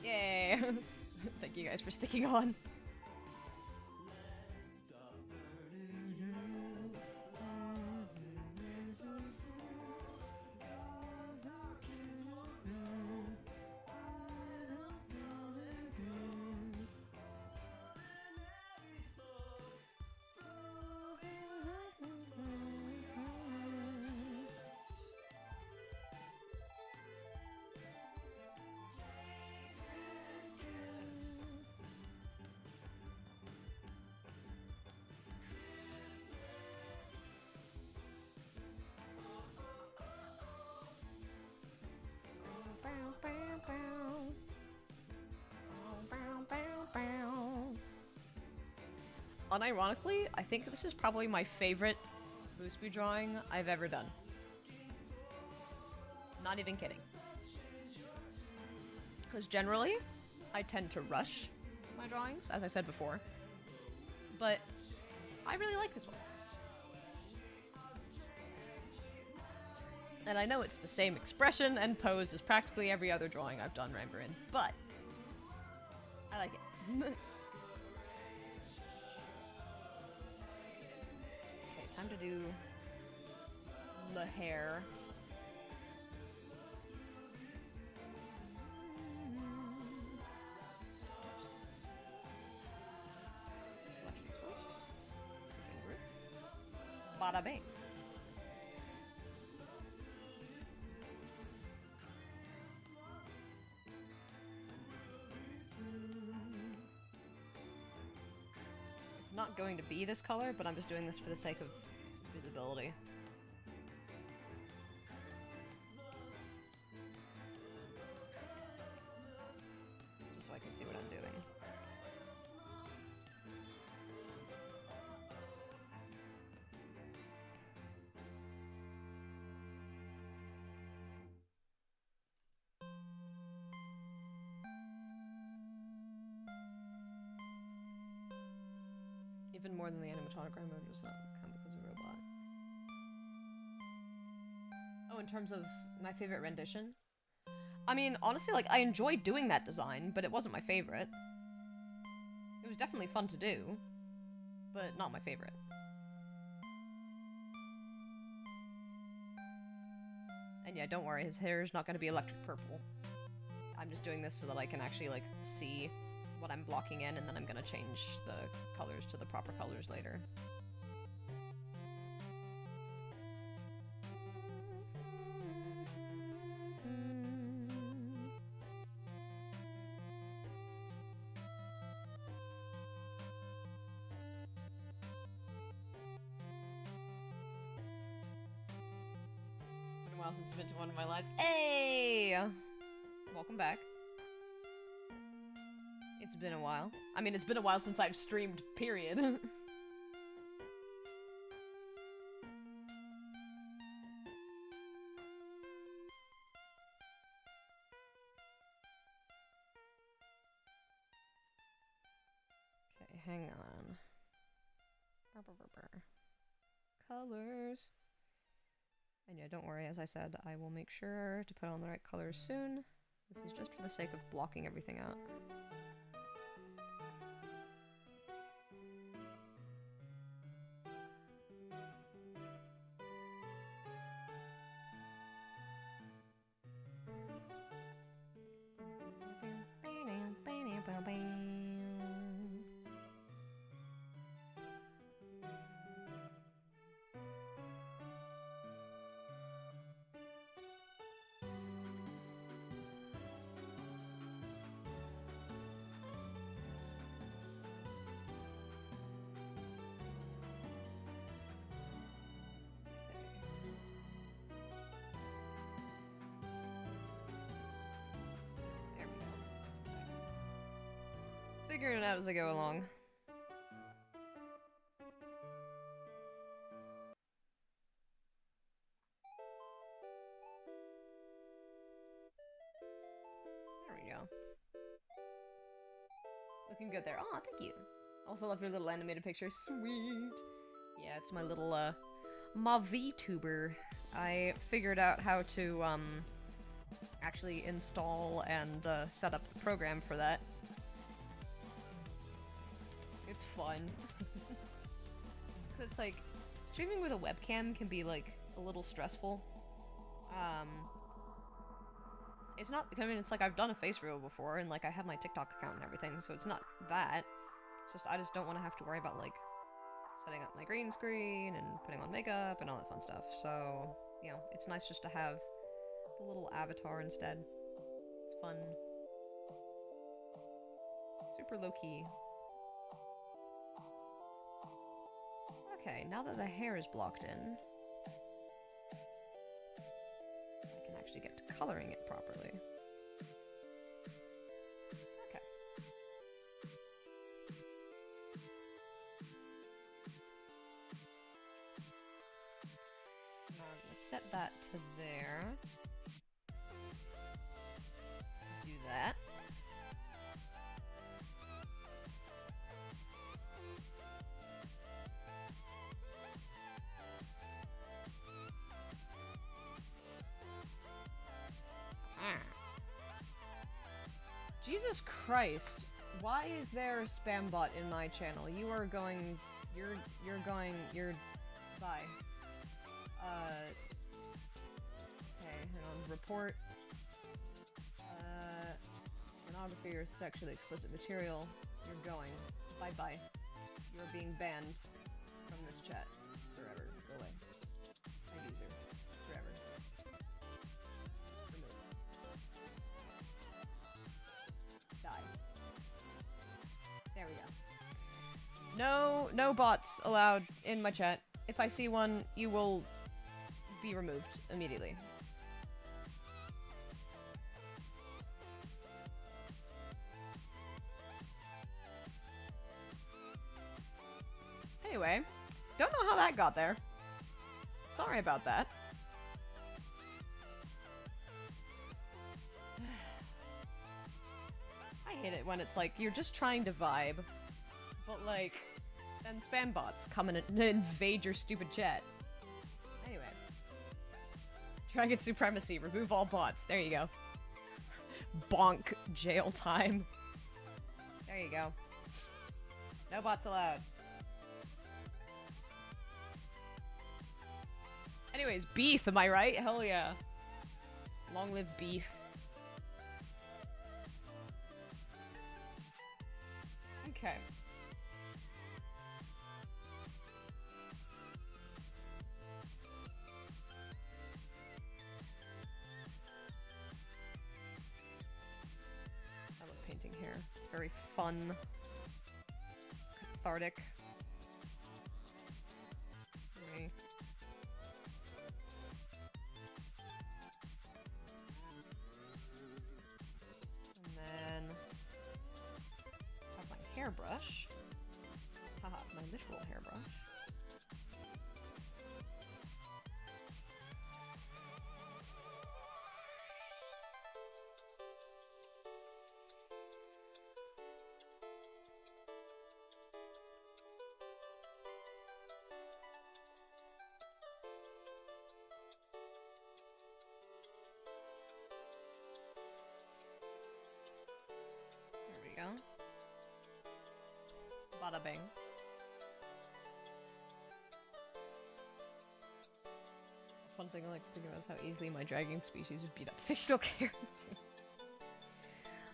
Yay! Thank you guys for sticking on. Unironically, I think this is probably my favorite Boosby drawing I've ever done. Not even kidding. Because generally, I tend to rush my drawings, as I said before. But I really like this one. And I know it's the same expression and pose as practically every other drawing I've done Ranboo in, but I like it. Time to do the hair. Bada bing. It's not going to be this color, but I'm just doing this for the sake of visibility. Just so I can see what I'm doing. Even more than the animatronic Ranboo does not come because of robot. Oh, in terms of my favorite rendition? I mean, honestly, like, I enjoyed doing that design, but it wasn't my favorite. It was definitely fun to do, but not my favorite. And yeah, don't worry, his hair is not going to be electric purple. I'm just doing this so that I can actually, like, see what I'm blocking in, and then I'm going to change the colors to the proper colors later. Since it's been to one of my lives. Hey! Welcome back. It's been a while. I mean, it's been a while since I've streamed, period. Okay, hang on. Colors. And yeah, don't worry, as I said, I will make sure to put on the right colors soon. This is just for the sake of blocking everything out. Figuring it out as I go along. There we go. Looking good there. Aw, thank you. Also love your little animated picture. Sweet. Yeah, it's my little, my VTuber. I figured out how to, actually install and, set up the program for that. It's fun. It's like, streaming with a webcam can be, like, a little stressful. It's not, I mean, it's like I've done a face reveal before, and, like, I have my TikTok account and everything, so it's not that. It's just, I just don't want to have to worry about, like, setting up my green screen and putting on makeup and all that fun stuff. So, you know, it's nice just to have the little avatar instead. It's fun. Super low-key. Okay, now that the hair is blocked in, I can actually get to coloring it properly. Okay. Now I'm gonna set that to there. Do that. Jesus Christ, why is there a spam bot in my channel? You are going, you're bye. Okay, hang on, report. Pornography or sexually explicit material. You're going. Bye-bye. You are being banned from this chat. Forever. Go away. My user. Forever. Die. There we go. No bots allowed in my chat. If I see one, you will be removed immediately. Anyway, don't know how that got there. Sorry about that. I hate it when it's like, you're just trying to vibe, but like, then spam bots come and invade your stupid chat. Anyway. Dragon supremacy, remove all bots. There you go. Bonk jail time. There you go. No bots allowed. Anyways, beef, am I right? Hell yeah. Long live beef. Okay. I love painting hair. It's very fun. Cathartic. For me. And then have my hairbrush. Haha, my literal hairbrush. There we go. Bada bing. One thing I like to think about is how easily my dragon species would beat up fictional characters.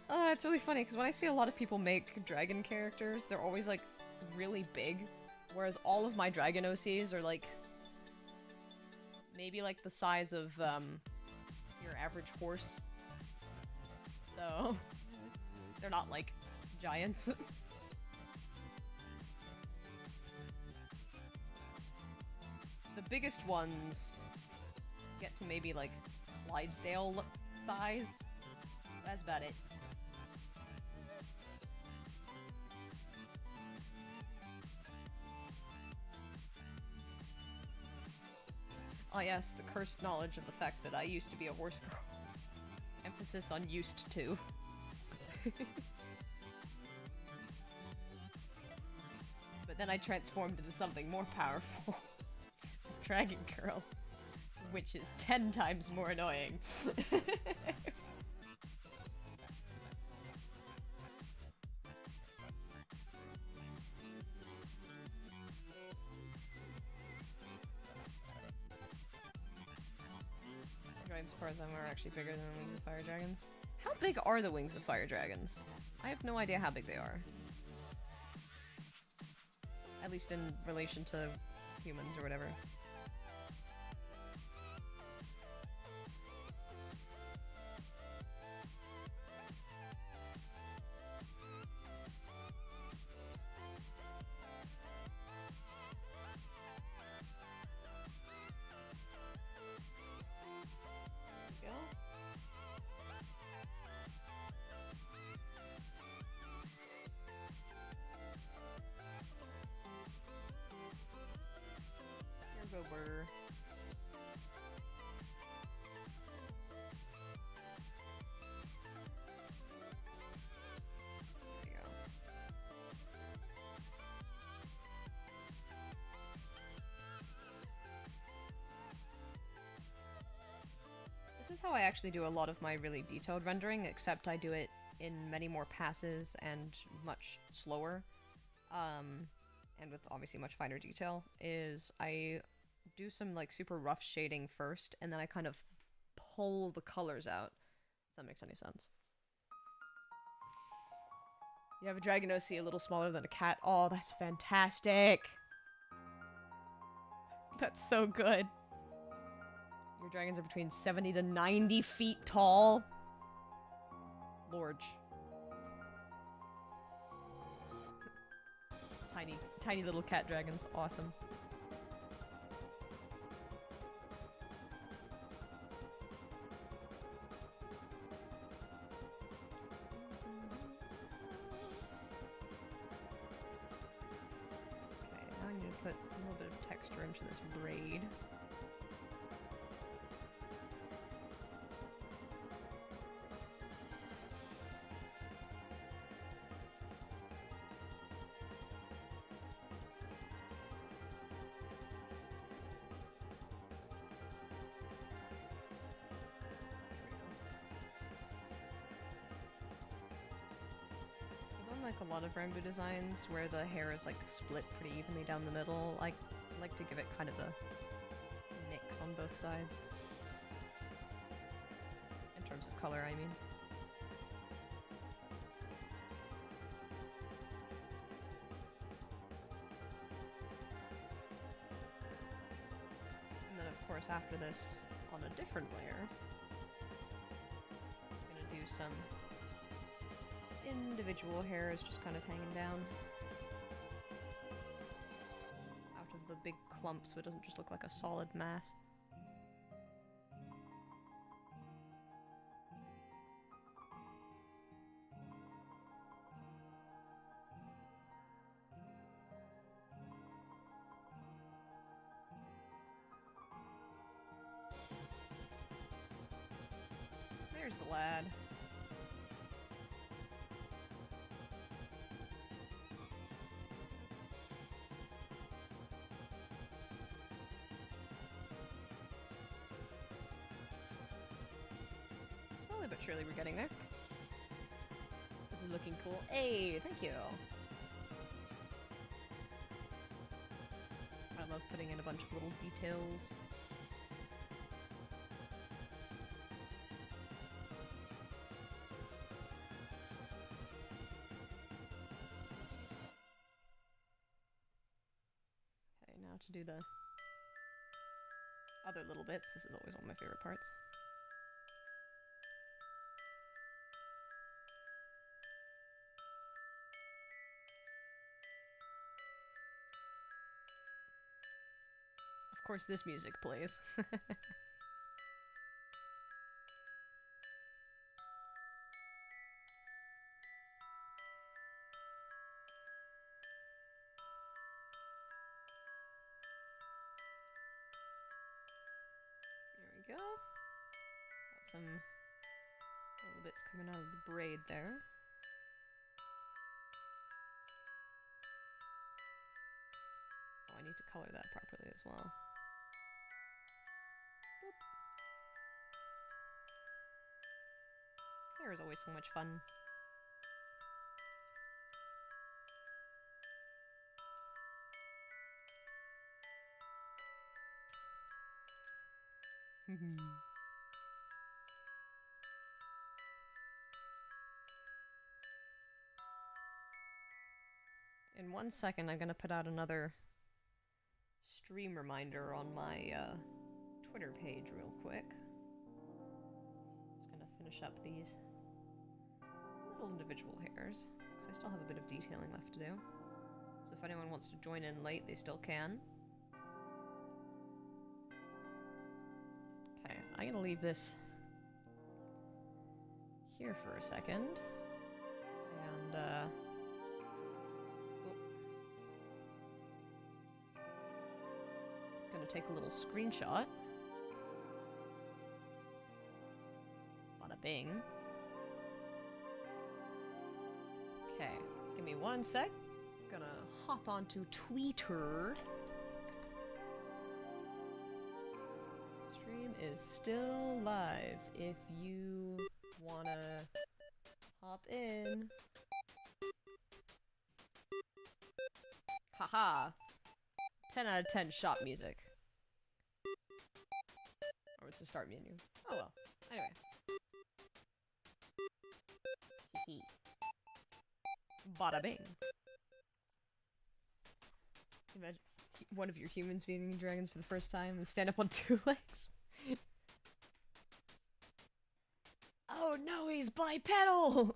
It's really funny, because when I see a lot of people make dragon characters, they're always, like, really big, whereas all of my dragon OCs are, like, maybe, like, the size of, your average horse. So, they're not, like, giants. The biggest ones get to maybe, like, Clydesdale size. That's about it. Oh yes, the cursed knowledge of the fact that I used to be a horse girl. Emphasis on used to. But then I transformed into something more powerful. Dragon Girl. Which is 10 times more annoying. As far as I'm aware, are actually bigger than the wings of fire dragons. How big are the wings of fire dragons? I have no idea how big they are. At least in relation to humans or whatever. Burger. There you go. This is how I actually do a lot of my really detailed rendering, except I do it in many more passes and much slower. And with obviously much finer detail, is I do some like super rough shading first, and then I kind of pull the colors out, if that makes any sense. You have a dragon OC a little smaller than a cat. Oh, that's fantastic. That's so good. Your dragons are between 70 to 90 feet tall. Lorge. Tiny, tiny little cat dragons. Awesome. Okay, now I need to put a little bit of texture into this braid. Unlike a lot of Ranboo designs where the hair is like split pretty evenly down the middle, I like to give it kind of a mix on both sides. In terms of color, I mean. And then of course after this, on a different layer, I'm gonna do some individual hairs just kind of hanging down out of the big clump so it doesn't just look like a solid mass. There's the lad. Slowly but surely we're getting there. This is looking cool. Hey, thank you. I love putting in a bunch of little details. Okay, now to do the other little bits. This is always one of my favorite parts. Of course, this music plays. There we go. Got some little bits coming out of the braid there. Oh, I need to color that properly as well. Boop. Hair is always so much fun. In 1 second, I'm gonna put out another stream reminder on my Twitter page real quick. Just gonna finish up these little individual hairs, because I still have a bit of detailing left to do. So if anyone wants to join in late, they still can. Okay, I'm gonna leave this here for a second. And, gonna take a little screenshot. Bada bing. Okay, give me 1 sec. Gonna hop onto Twitter. Stream is still live if you wanna hop in. Haha. 10 out of 10 shop music. Or it's the start menu. Oh well. Anyway. Hee. Bada bing. Imagine one of your humans being dragons for the first time and stand up on 2 legs. Oh no, he's bipedal!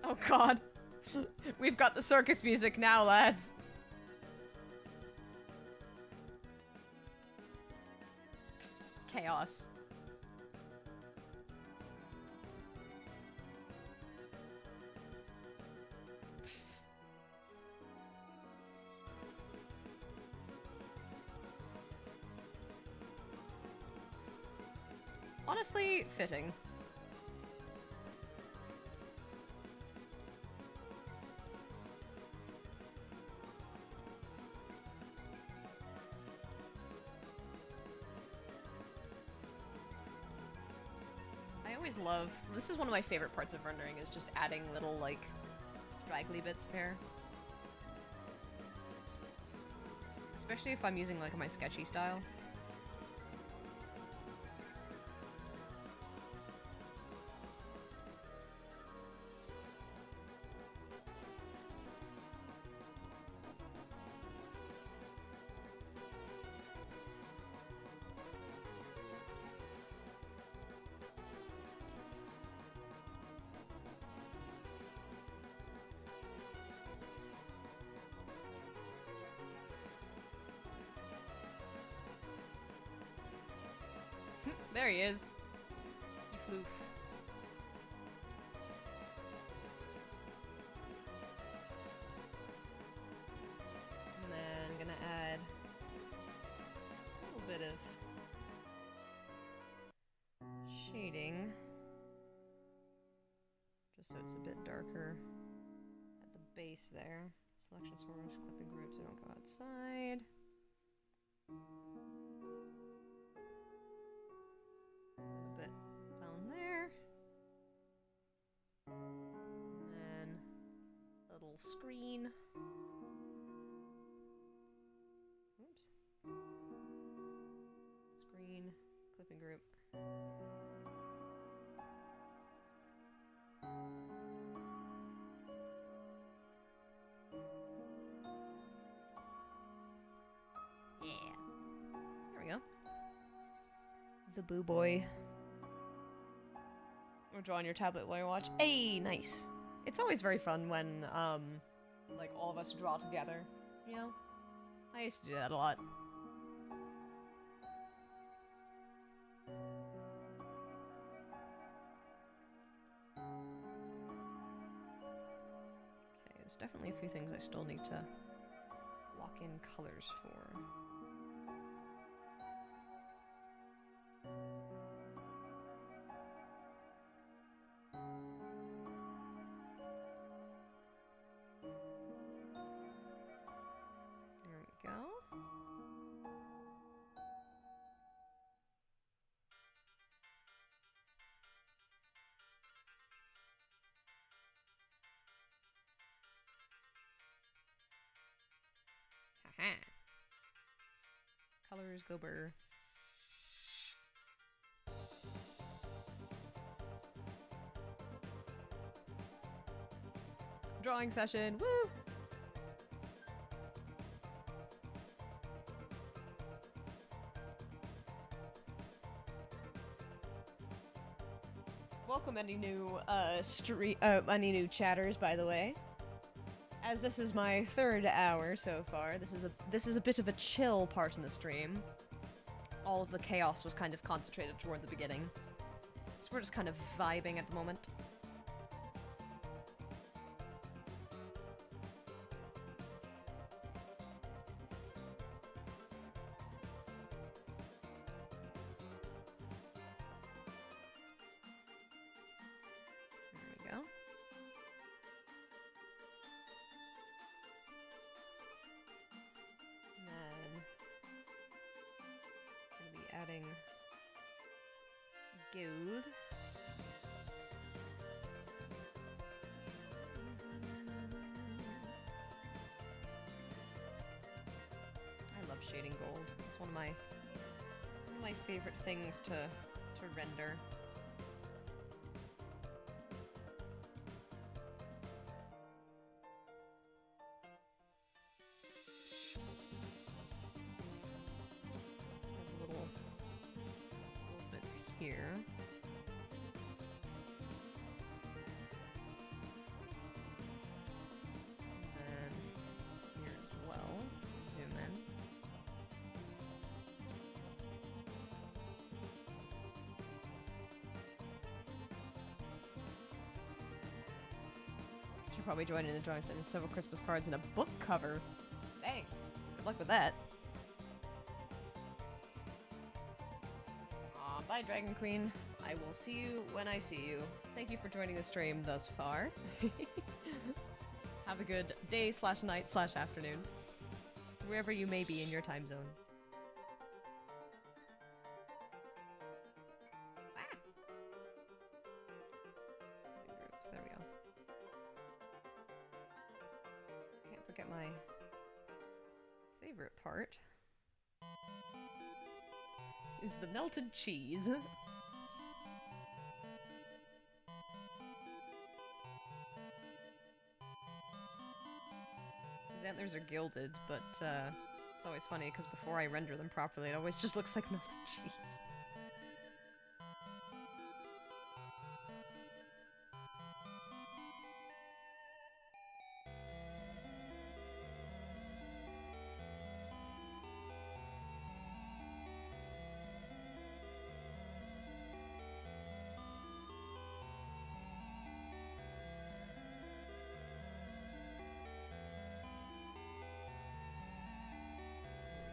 Oh god. We've got the circus music now, lads. Chaos. Honestly, fitting. I always love, this is one of my favorite parts of rendering, is just adding little, like, straggly bits of hair. Especially if I'm using like my sketchy style. There he is. He flew. And then I'm gonna add a little bit of shading, just so it's a bit darker at the base there. Selection source, clipping groups, so don't go outside. A bit down there. And then a little screen. Oops. Screen, clipping group. Yeah. There we go. The boo boy. Or draw on your tablet while you watch. Hey, nice. It's always very fun when, like, all of us draw together, you know? I used to do that a lot. Okay, there's definitely a few things I still need to lock in colors for. There we go. Haha. Colors go burr. Drawing session, woo! Welcome any new any new chatters, by the way. As this is my third hour so far, this is a bit of a chill part in the stream. All of the chaos was kind of concentrated toward the beginning, so we're just kind of vibing at the moment. There we go. And then I'm gonna be adding gold. I love shading gold. It's one of my favorite things to render. Little bits here. And then here as well. Zoom in. Should probably join in the drawing session. Several Christmas cards and a book cover. Dang. Good luck with that. Aw, bye, Dragon Queen. I will see you when I see you. Thank you for joining the stream thus far. Have a good day / night / afternoon. Wherever you may be in your time zone. Ah. There we go. my favorite part is the melted cheese. His antlers are gilded, but it's always funny because before I render them properly, it always just looks like melted cheese.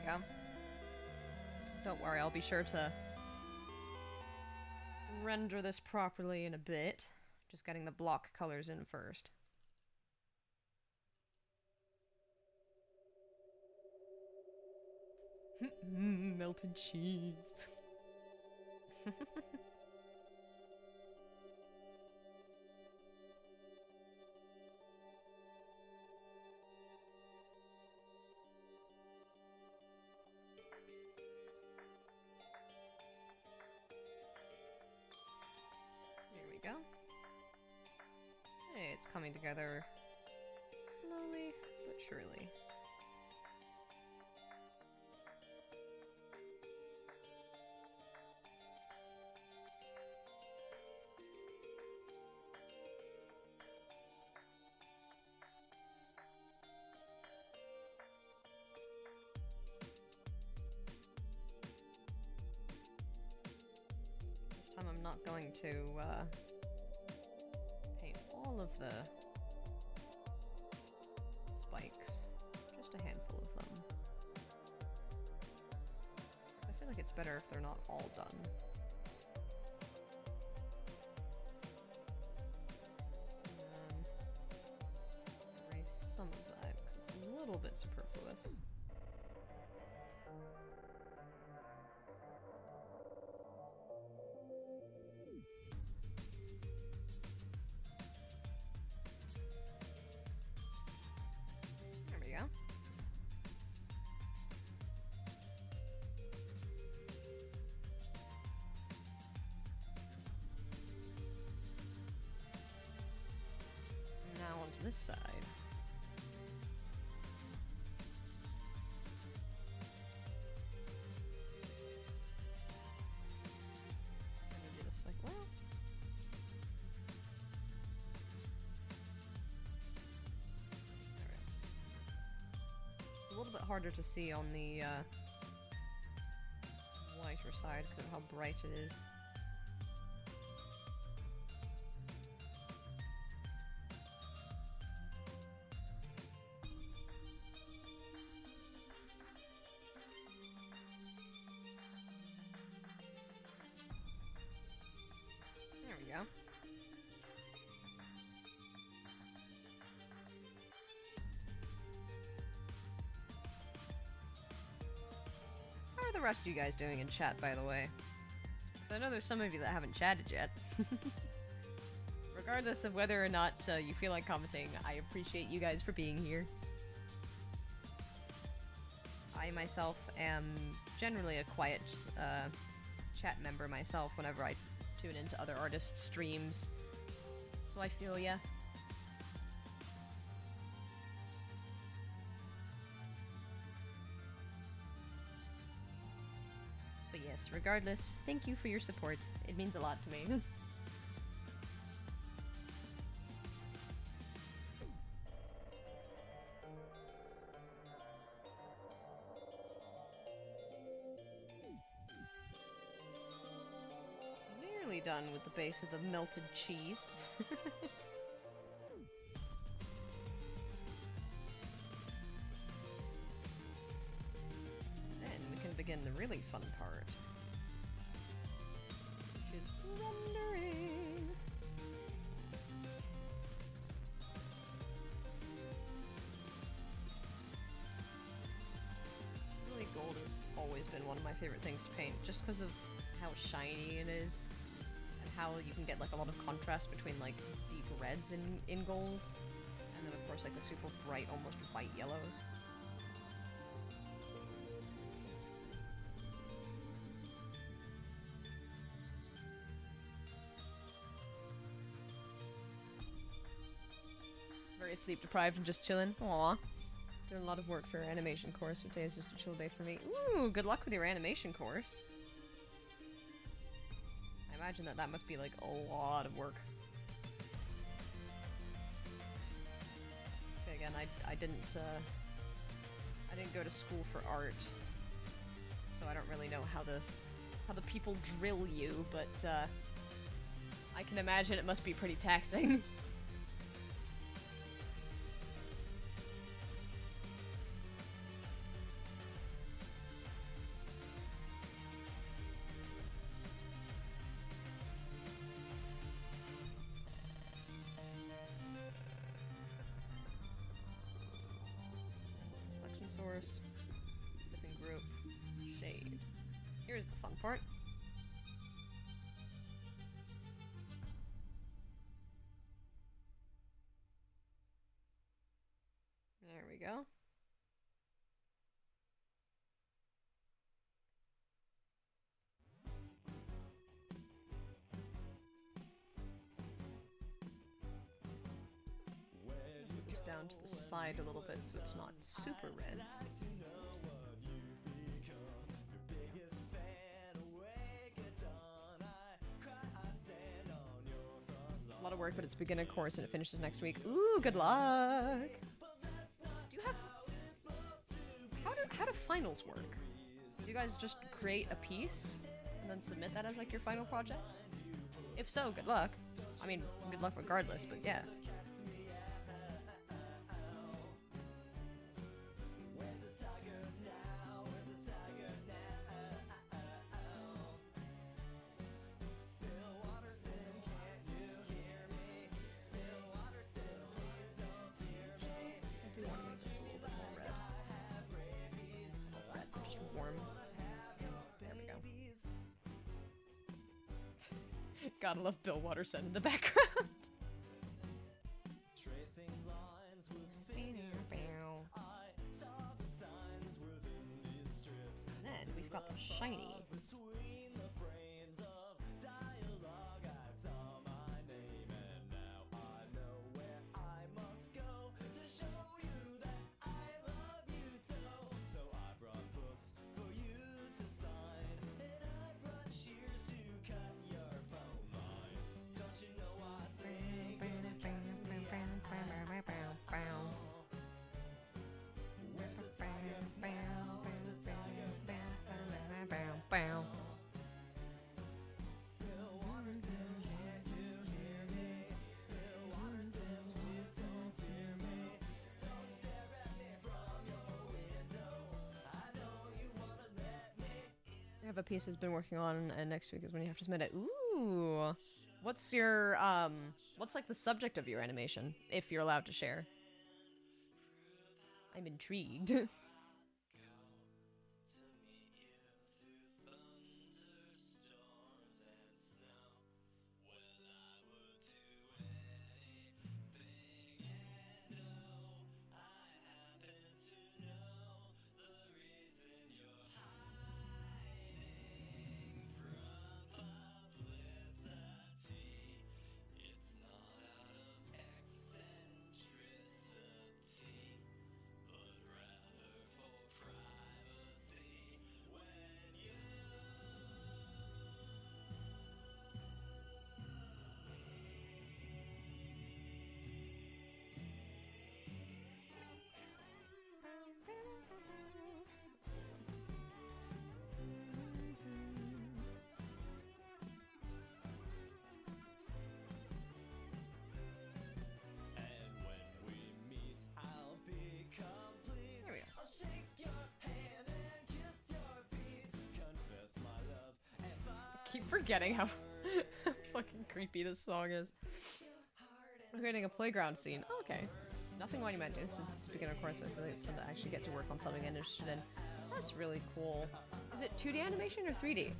Go. Don't worry, I'll be sure to render this properly in a bit. Just getting the block colors in first. Melted cheese. Go. Hey, it's coming together slowly but surely. This time I'm not going to paint all of the spikes, just a handful of them. I feel like it's better if they're not all done. And then erase some of that because it's a little bit superfluous. Yeah. Now onto this side. I'm gonna do this like well. A little bit harder to see on the whiter side because of how bright it is. There we go. How are the rest of you guys doing in chat, by the way? Because I know there's some of you that haven't chatted yet. Regardless of whether or not you feel like commenting, I appreciate you guys for being here. I myself am generally a quiet chat member myself whenever I tune into other artists' streams. So I feel ya. But yes, regardless, thank you for your support. It means a lot to me. Nearly done with the base of the melted cheese. Begin the really fun part, which is rendering. Really, gold has always been one of my favorite things to paint, just because of how shiny it is, and how you can get like a lot of contrast between like deep reds in gold, and then of course course, like the super bright, almost white yellows. Very sleep deprived and just chilling. Aww. Doing a lot of work for your animation course. Today is just a chill day for me. Ooh, good luck with your animation course. I imagine that must be like a lot of work. Okay, again, I didn't go to school for art, so I don't really know how the people drill you, but I can imagine it must be pretty taxing. Source, flipping group, shade. Here's the fun part. There we go. Put this down to the side a little bit so it's not super red. A lot of work, but it's beginner course and it finishes next week. Ooh, good luck! Do you have... How do finals work? Do you guys just create a piece and then submit that as like your final project? If so, good luck. I mean, good luck regardless, but yeah. Gotta love Bill Watterson in the background. And then we've got the shiny. I have a piece has been working on, and next week is when you have to submit it. Ooh! What's your, what's like the subject of your animation, if you're allowed to share? I'm intrigued. Keep forgetting how fucking creepy this song is. I'm creating a playground scene. Oh, okay. Nothing monumental since it's beginner course, but I feel like it's fun to actually get to work on something I'm interested in. That's really cool. Is it 2D animation or 3D?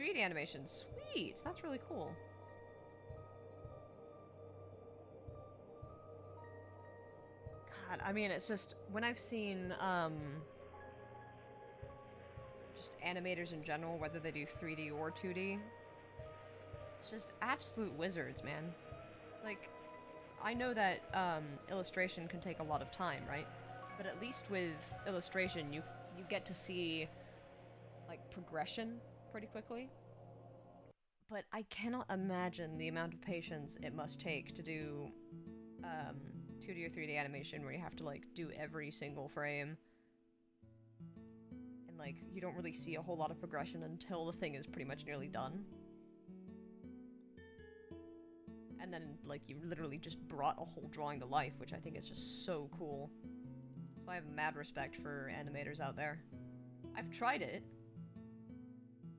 3D animation, sweet! That's really cool. God, I mean, it's just, when I've seen, just animators in general, whether they do 3D or 2D, it's just absolute wizards, man. Like, I know that, illustration can take a lot of time, right? But at least with illustration, you get to see, like, progression pretty quickly. But I cannot imagine the amount of patience it must take to do, 2D or 3D animation where you have to, like, do every single frame. And, like, you don't really see a whole lot of progression until the thing is pretty much nearly done. And then, like, you literally just brought a whole drawing to life, which I think is just so cool. So I have mad respect for animators out there. I've tried it,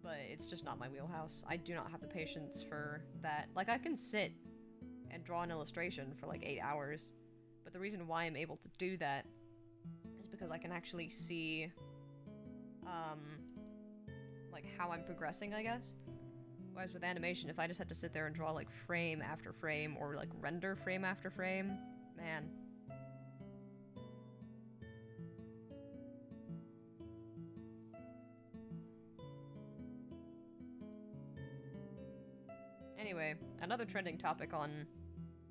but it's just not my wheelhouse. I do not have the patience for that. Like, I can sit and draw an illustration for like 8 hours, but the reason why I'm able to do that is because I can actually see, like, how I'm progressing, I guess. Whereas with animation, if I just had to sit there and draw, like, frame after frame, or, like, render frame after frame, man. Anyway, another trending topic on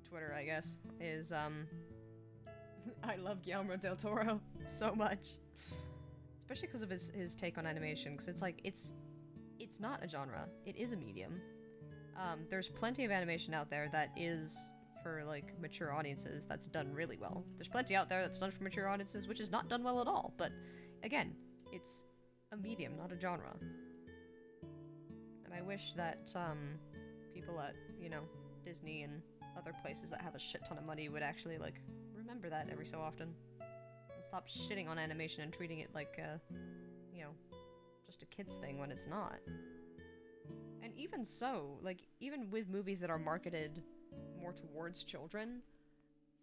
Twitter, I guess, is, I love Guillermo del Toro so much. Especially because of his take on animation, because it's like, it's not a genre, it is a medium. There's plenty of animation out there that is for, like, mature audiences that's done really well. There's plenty out there that's done for mature audiences which is not done well at all, but again, it's a medium, not a genre. And I wish that, people at, you know, Disney and other places that have a shit ton of money would actually, like, remember that every so often. And stop shitting on animation and treating it like a, you know, just a kid's thing when it's not. And even so, like, even with movies that are marketed more towards children,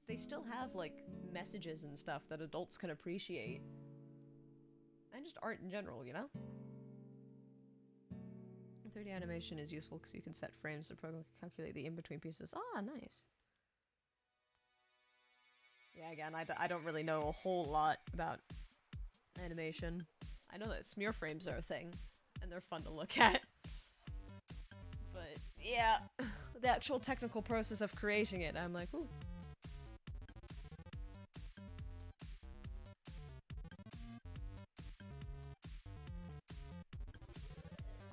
they still have, like, messages and stuff that adults can appreciate. And just art in general, you know? 3D animation is useful because you can set frames to calculate the in-between pieces. Ah, nice. Yeah, again, I don't really know a whole lot about animation. I know that smear frames are a thing, and they're fun to look at. But, yeah, the actual technical process of creating it, I'm like, ooh.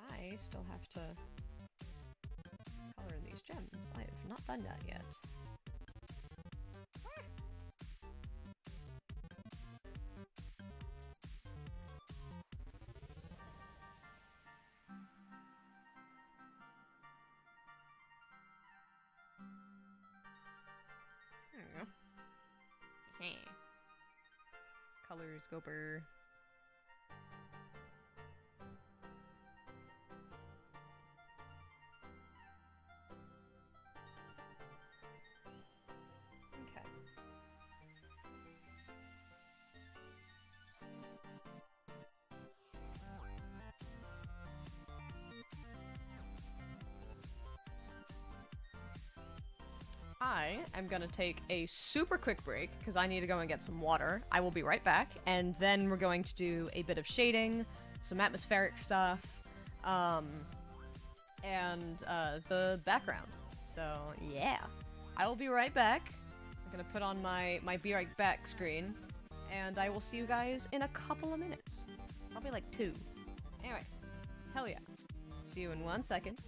I still have to color in these gems. I have not done that yet. There we go. Hey. Color scoper. I am gonna take a super quick break because I need to go and get some water. I will be right back, and then we're going to do a bit of shading, some atmospheric stuff, and the background. So yeah, I will be right back. I'm gonna put on my be right back screen, and I will see you guys in a couple of minutes. Probably like 2. Anyway, hell yeah. See you in 1 second.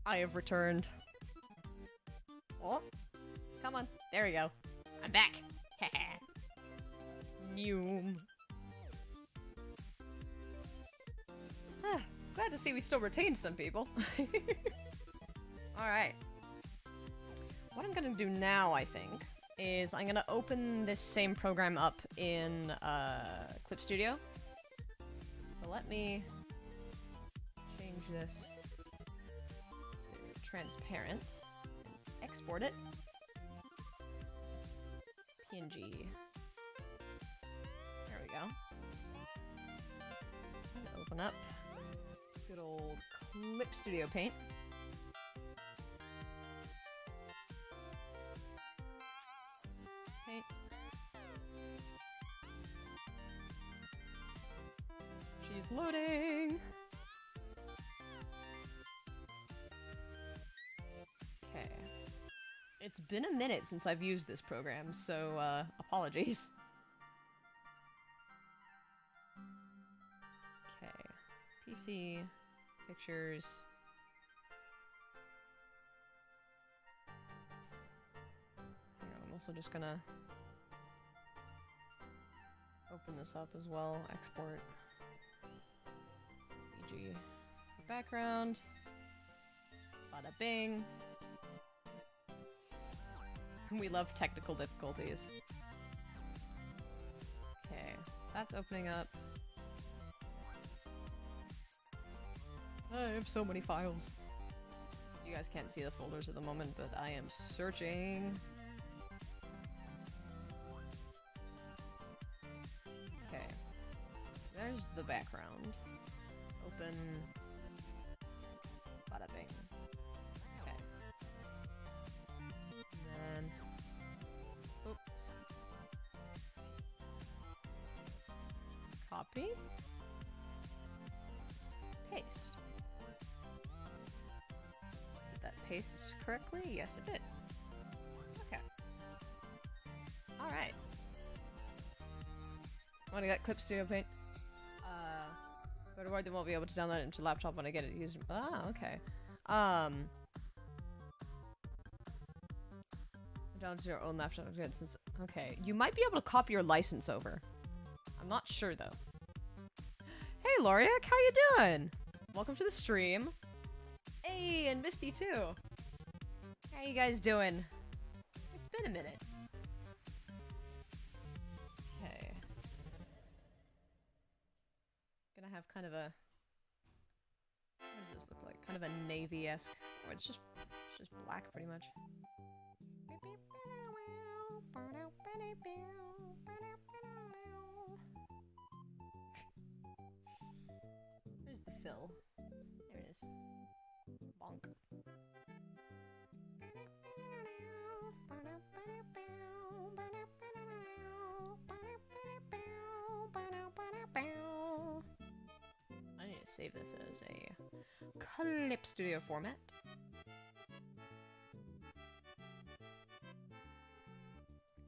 I have returned. Oh, come on. There we go. I'm back. Noom. Glad to see we still retained some people. Alright. What I'm gonna do now, I think, is I'm gonna open this same program up in Clip Studio. So let me change this to transparent and export it. PNG. There we go. Open up. Good old Clip Studio Paint. Paint. She's loading! Okay. It's been a minute since I've used this program, so, apologies. PC, pictures. Hang on, I'm also just gonna open this up as well. Export. PG. Background. Bada bing. We love technical difficulties. Okay, that's opening up. I have so many files. You guys can't see the folders at the moment, but I am searching. Okay. There's the background. Open. Bada bing. Okay. And then... Oop. Copy. Paste. Paste correctly? Yes, it did. Okay. Alright. Wanna get Clip Studio Paint? Go to Word, then won't be able to download it into laptop when I get it used. Ah, okay. Down to your own laptop since okay. You might be able to copy your license over. I'm not sure though. Hey Loriak, how you doing? Welcome to the stream. Hey, and Misty too. How you guys doing? It's been a minute. Okay. Gonna have kind of a... What does this look like? Kind of a navy-esque... Or it's just black, pretty much. Where's the fill? There it is. Bonk. I need to save this as a Clip Studio format.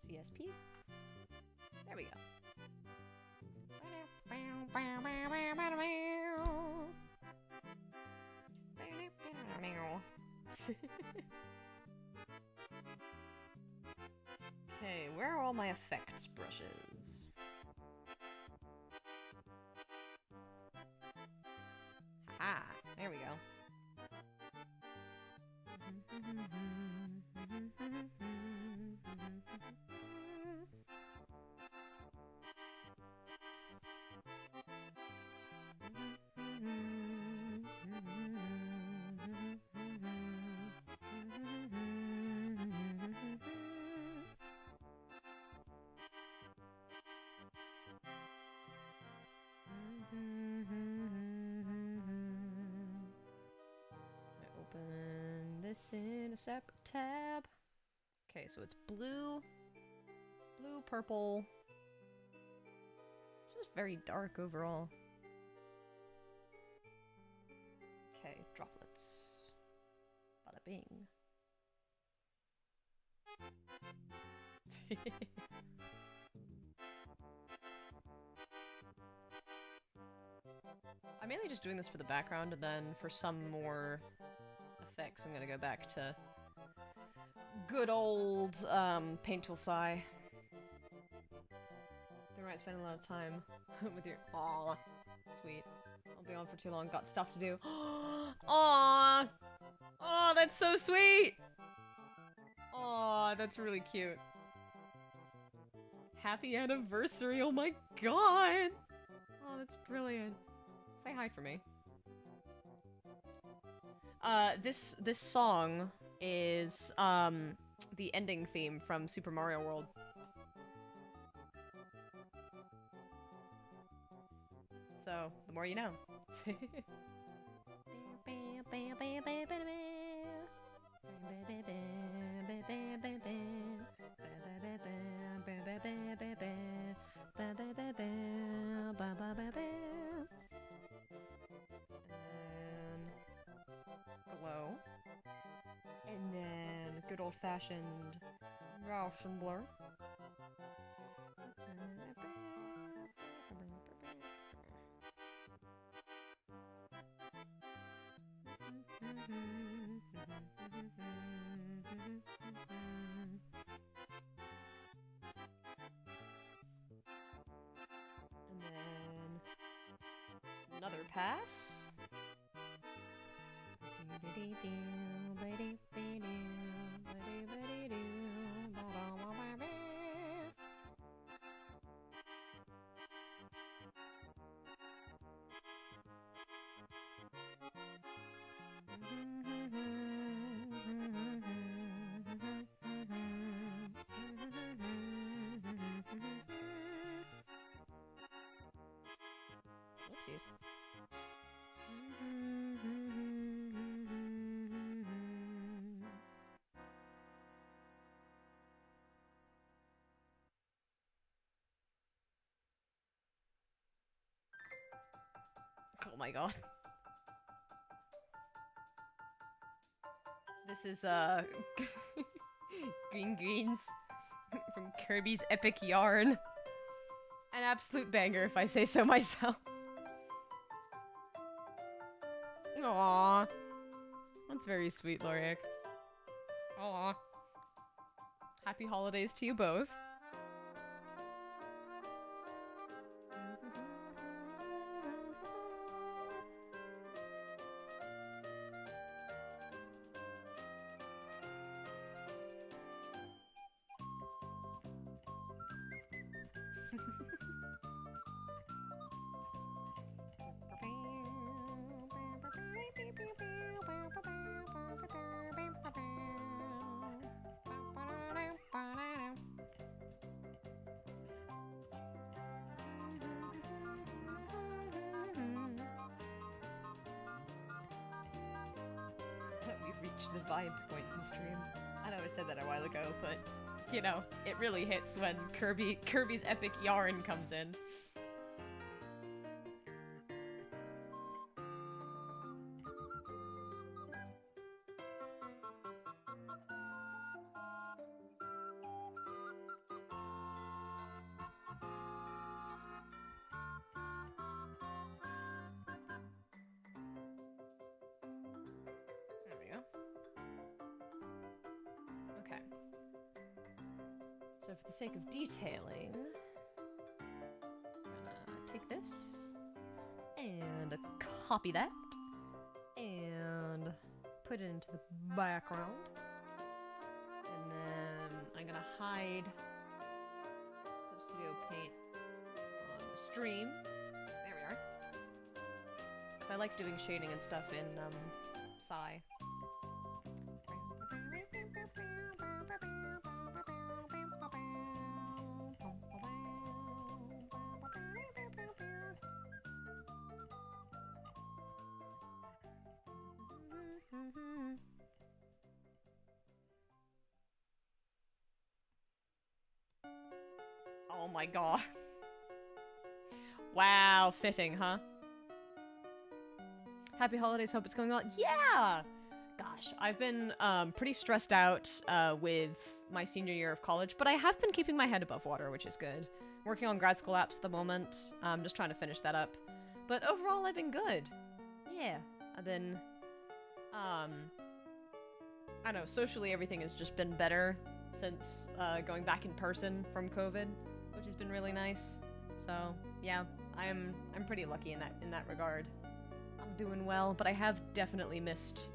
CSP. There we go. Okay, where are all my effects brushes? Ah, there we go. Open this in a separate tab. Okay, so it's blue, purple. It's just very dark overall. Okay, droplets. Bada bing. I'm mainly just doing this for the background, and then for some more effects, I'm gonna go back to good old paint tool Psy. Don't right, spend a lot of time with your. Aw, sweet. I'll be on for too long. Got stuff to do. Aw, oh, that's so sweet. Aw, that's really cute. Happy anniversary! Oh my god! Oh, that's brilliant. Say hi for me. This song is the ending theme from Super Mario World. So, the more you know. Glow. And then good old-fashioned Rauschen blur. And then another pass. Oopsies. Oh my god. This is, Green Greens from Kirby's Epic Yarn. An absolute banger, if I say so myself. Aww. That's very sweet, Loriak. Aww. Happy holidays to you both. We've reached the vibe point in stream. I know I said that a while ago, but you know, it really hits when Kirby's Epic Yarn comes in. There we go. Okay. So for the sake of detailing, I'm gonna take this and copy that and put it into the background. And then I'm gonna hide Studio Paint on the stream. There we are. Because I like doing shading and stuff in Psy. Oh my god. Wow, fitting, huh? Happy holidays, hope it's going well. Yeah! Gosh, I've been pretty stressed out with my senior year of college, but I have been keeping my head above water, which is good. Working on grad school apps at the moment, just trying to finish that up. But overall, I've been good. Yeah, I've been I know, socially everything has just been better since going back in person from COVID, which has been really nice. So yeah, I'm pretty lucky in that regard. I'm doing well, but I have definitely missed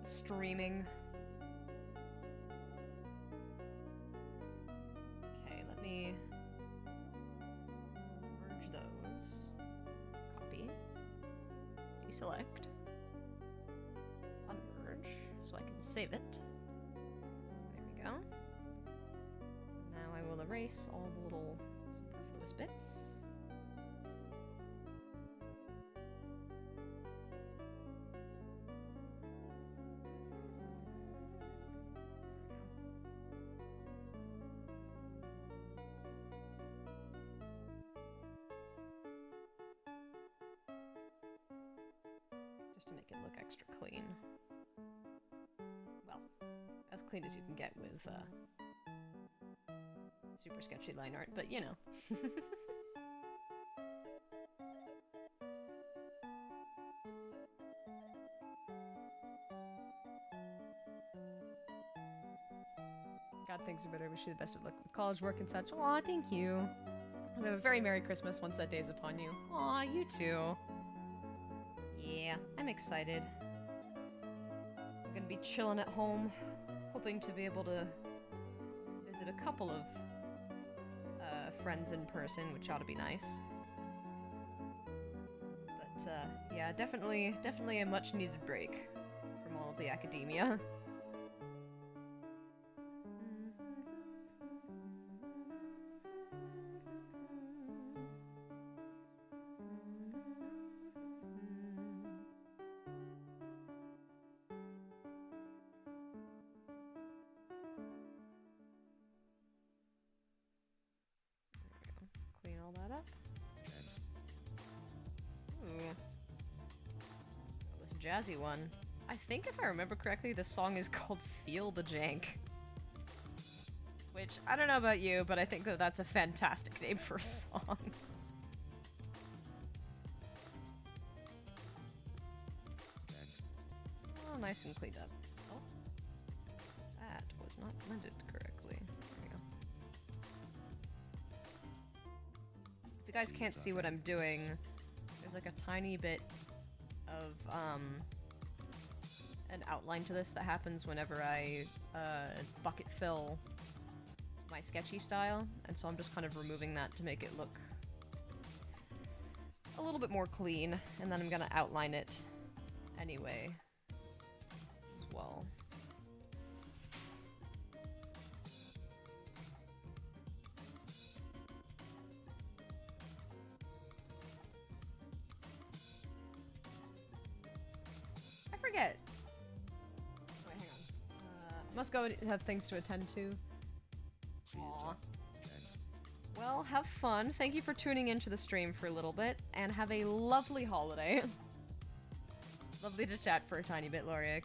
streaming. Okay, let me merge those. Copy. Deselect. Unmerge, so I can save it. There we go. Now I will erase all the little superfluous bits. Just to make it look extra clean. Well, as clean as you can get with super sketchy line art, but you know. God, things are better. Wish you the best of luck with college work and such. Aw, thank you. Have a very Merry Christmas once that day is upon you. Aw, you too. Yeah, I'm excited. I'm gonna be chilling at home, hoping to be able to visit a couple of friends in person, which ought to be nice. But yeah, definitely a much needed break from all of the academia. Clean all that up. Ooh. This jazzy one. I think if I remember correctly, this song is called Feel the Jank. Which, I don't know about you, but I think that that's a fantastic name for a song. Oh, nice and cleaned up. Oh. That was not blended correctly. There we go. If you guys can't see what I'm doing, there's like a tiny bit of an outline to this that happens whenever I bucket fill my sketchy style, and so I'm just kind of removing that to make it look a little bit more clean, and then I'm gonna outline it anyway as well. I forget. Wait, hang on. Must go and have things to attend to. Aww. Well, have fun. Thank you for tuning into the stream for a little bit, and have a lovely holiday. Lovely to chat for a tiny bit, Loriak.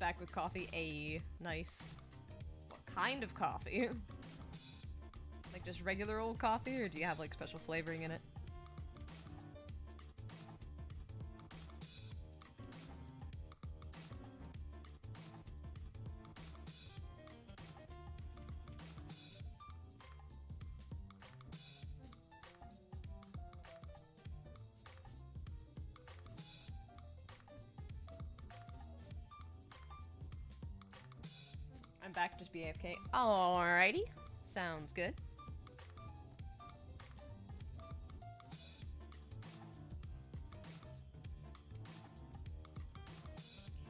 Back with coffee. Ayy, nice. What kind of coffee? Like just regular old coffee, or do you have like special flavoring in it? I'm back, just be AFK. Alrighty. Sounds good.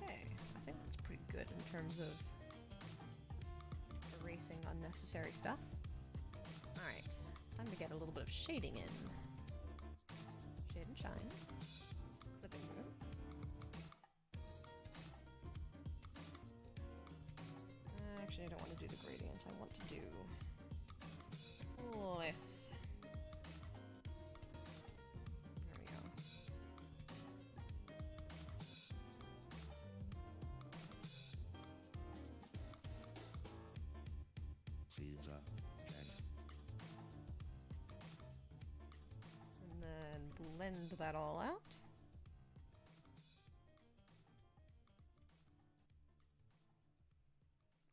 Okay, I think that's pretty good in terms of erasing unnecessary stuff. Alright, time to get a little bit of shading in. Shade and shine. Clipping room. Actually, I don't want to do the gradient. I want to do this. There we go. blend that all out.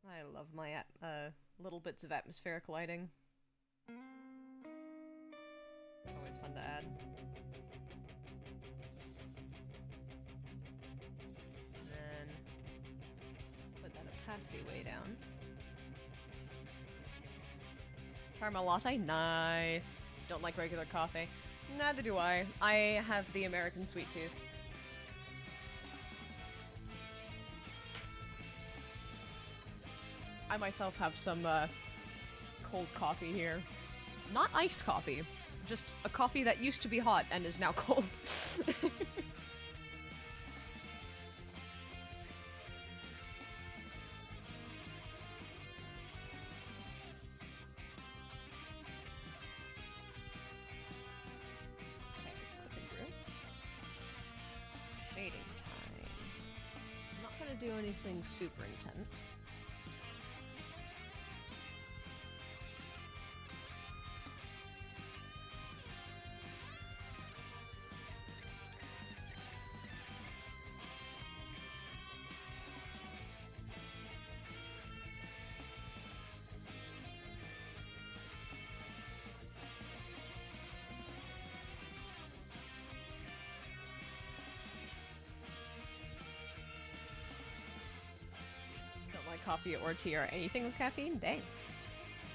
I love my little bits of atmospheric lighting. Always fun to add. And then put that opacity way down. Caramel latte, nice. Don't like regular coffee. Neither do I. I have the American sweet tooth. I myself have some cold coffee here. Not iced coffee, just a coffee that used to be hot and is now cold. Shading time. I'm not gonna do anything super intense. Coffee or tea or anything with caffeine? Dang.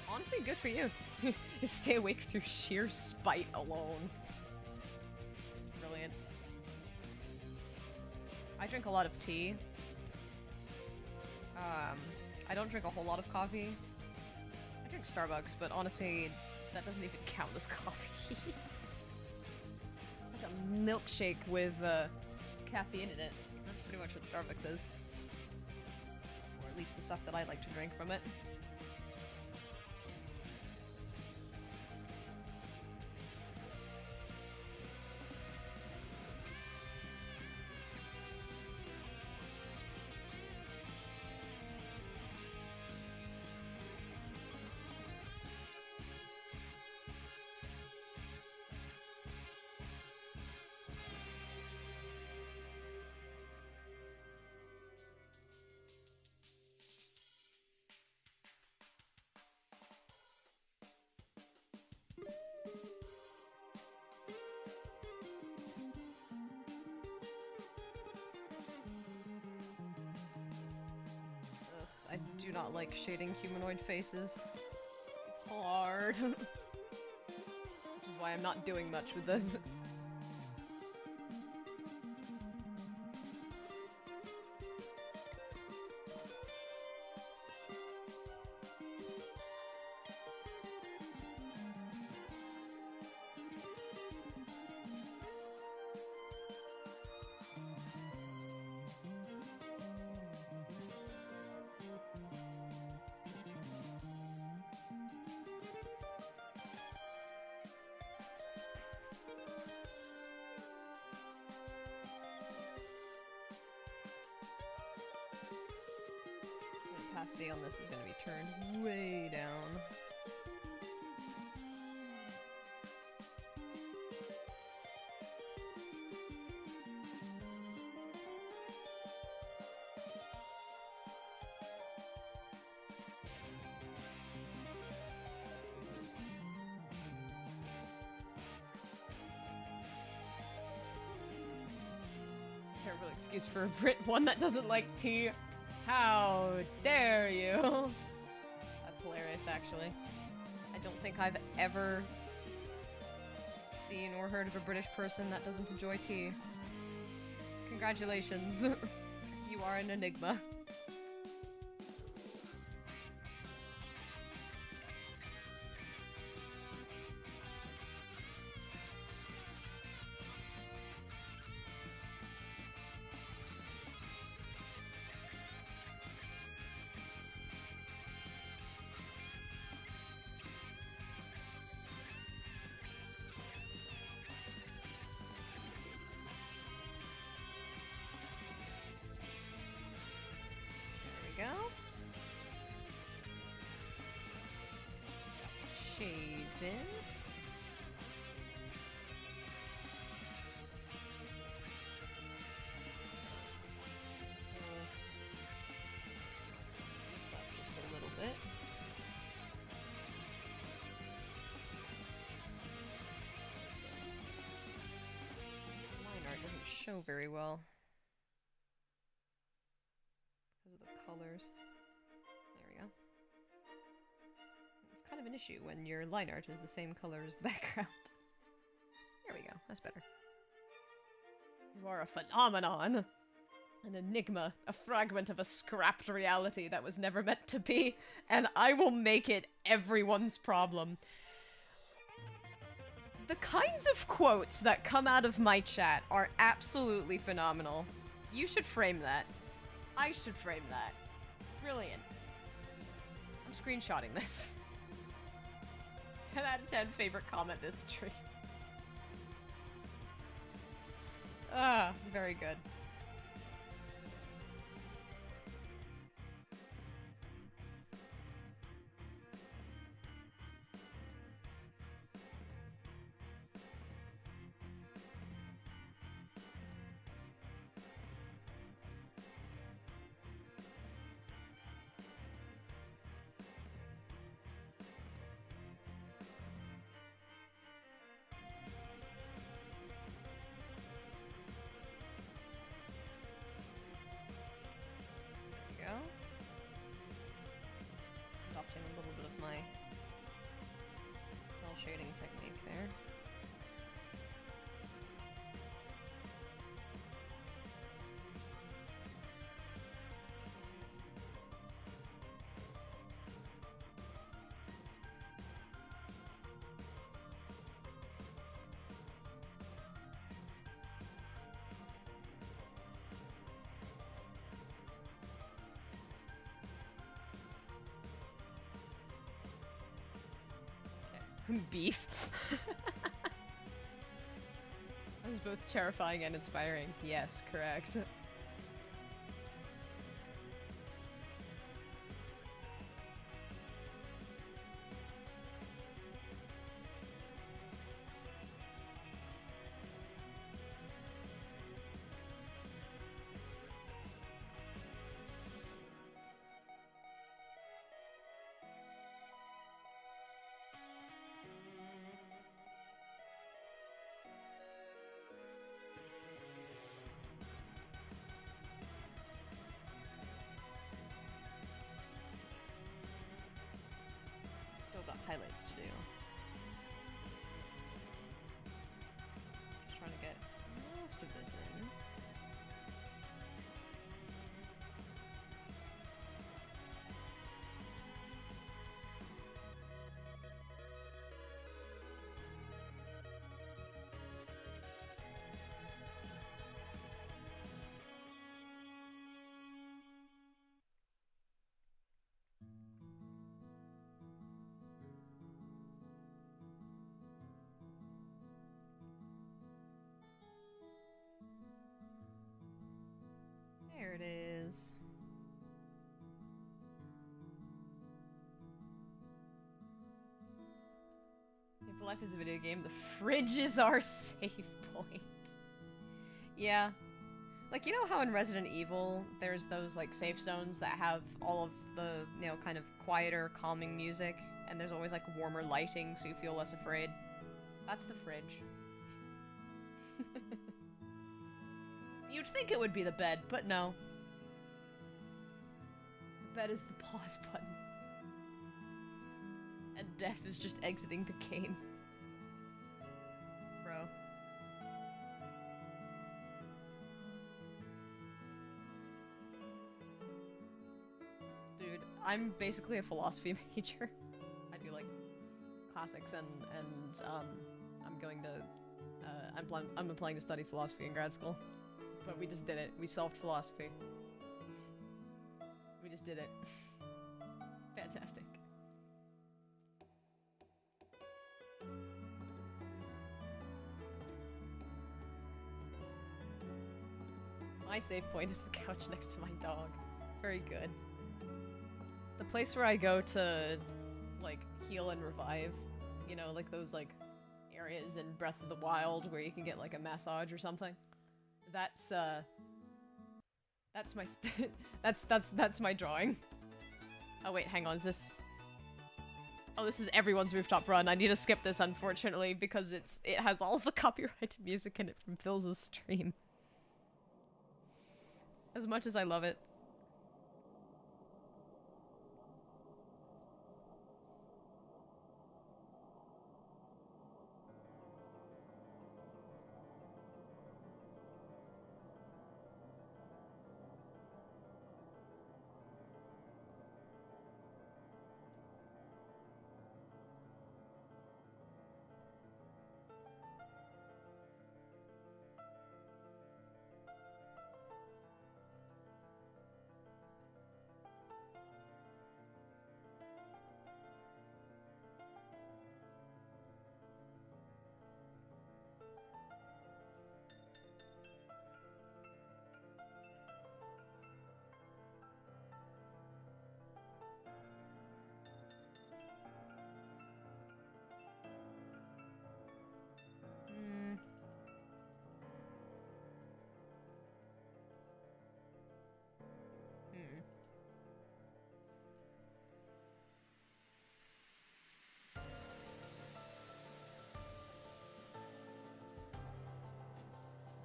Honestly, good for you. You stay awake through sheer spite alone. Brilliant. I drink a lot of tea. I don't drink a whole lot of coffee. I drink Starbucks, but honestly, that doesn't even count as coffee. It's like a milkshake with caffeine in it. That's pretty much what Starbucks is. At least the stuff that I like to drink from it. I do not like shading humanoid faces. It's hard. Which is why I'm not doing much with this. Opacity on this is going to be turned way down. Terrible excuse for a Brit, one that doesn't like tea. How dare you? That's hilarious, actually. I don't think I've ever seen or heard of a British person that doesn't enjoy tea. Congratulations. You are an enigma. Go. Shades in. show very well. Because of the colors. There we go. It's kind of an issue when your line art is the same color as the background. There we go, that's better. You are a phenomenon! An enigma, a fragment of a scrapped reality that was never meant to be, and I will make it everyone's problem. The kinds of quotes that come out of my chat are absolutely phenomenal. You should frame that. I should frame that. Brilliant. I'm screenshotting this. 10 out of 10 favorite comment this stream. Ah, very good. Adopting a little bit of my cell shading technique there. Beef. That was both terrifying and inspiring. Yes, correct. Highlights to do. Just trying to get most of this in. There it is. If life is a video game, the fridge is our save point. Yeah. Like, you know how in Resident Evil, there's those, like, safe zones that have all of the, you know, kind of quieter, calming music, and there's always, like, warmer lighting so you feel less afraid? That's the fridge. You'd think it would be the bed, but no. The bed is the pause button. And death is just exiting the game. Bro. Dude, I'm basically a philosophy major. I do, like, classics and I'm going to, I'm applying to study philosophy in grad school. But we just did it. We solved philosophy. We just did it. Fantastic. My save point is the couch next to my dog. Very good. The place where I go to, like, heal and revive. You know, like those, like, areas in Breath of the Wild where you can get, like, a massage or something. That's my that's my drawing. Oh wait, hang on, is this... Oh, this is everyone's rooftop run. I need to skip this, unfortunately, because it has all the copyrighted music in it from Phil's stream. As much as I love it.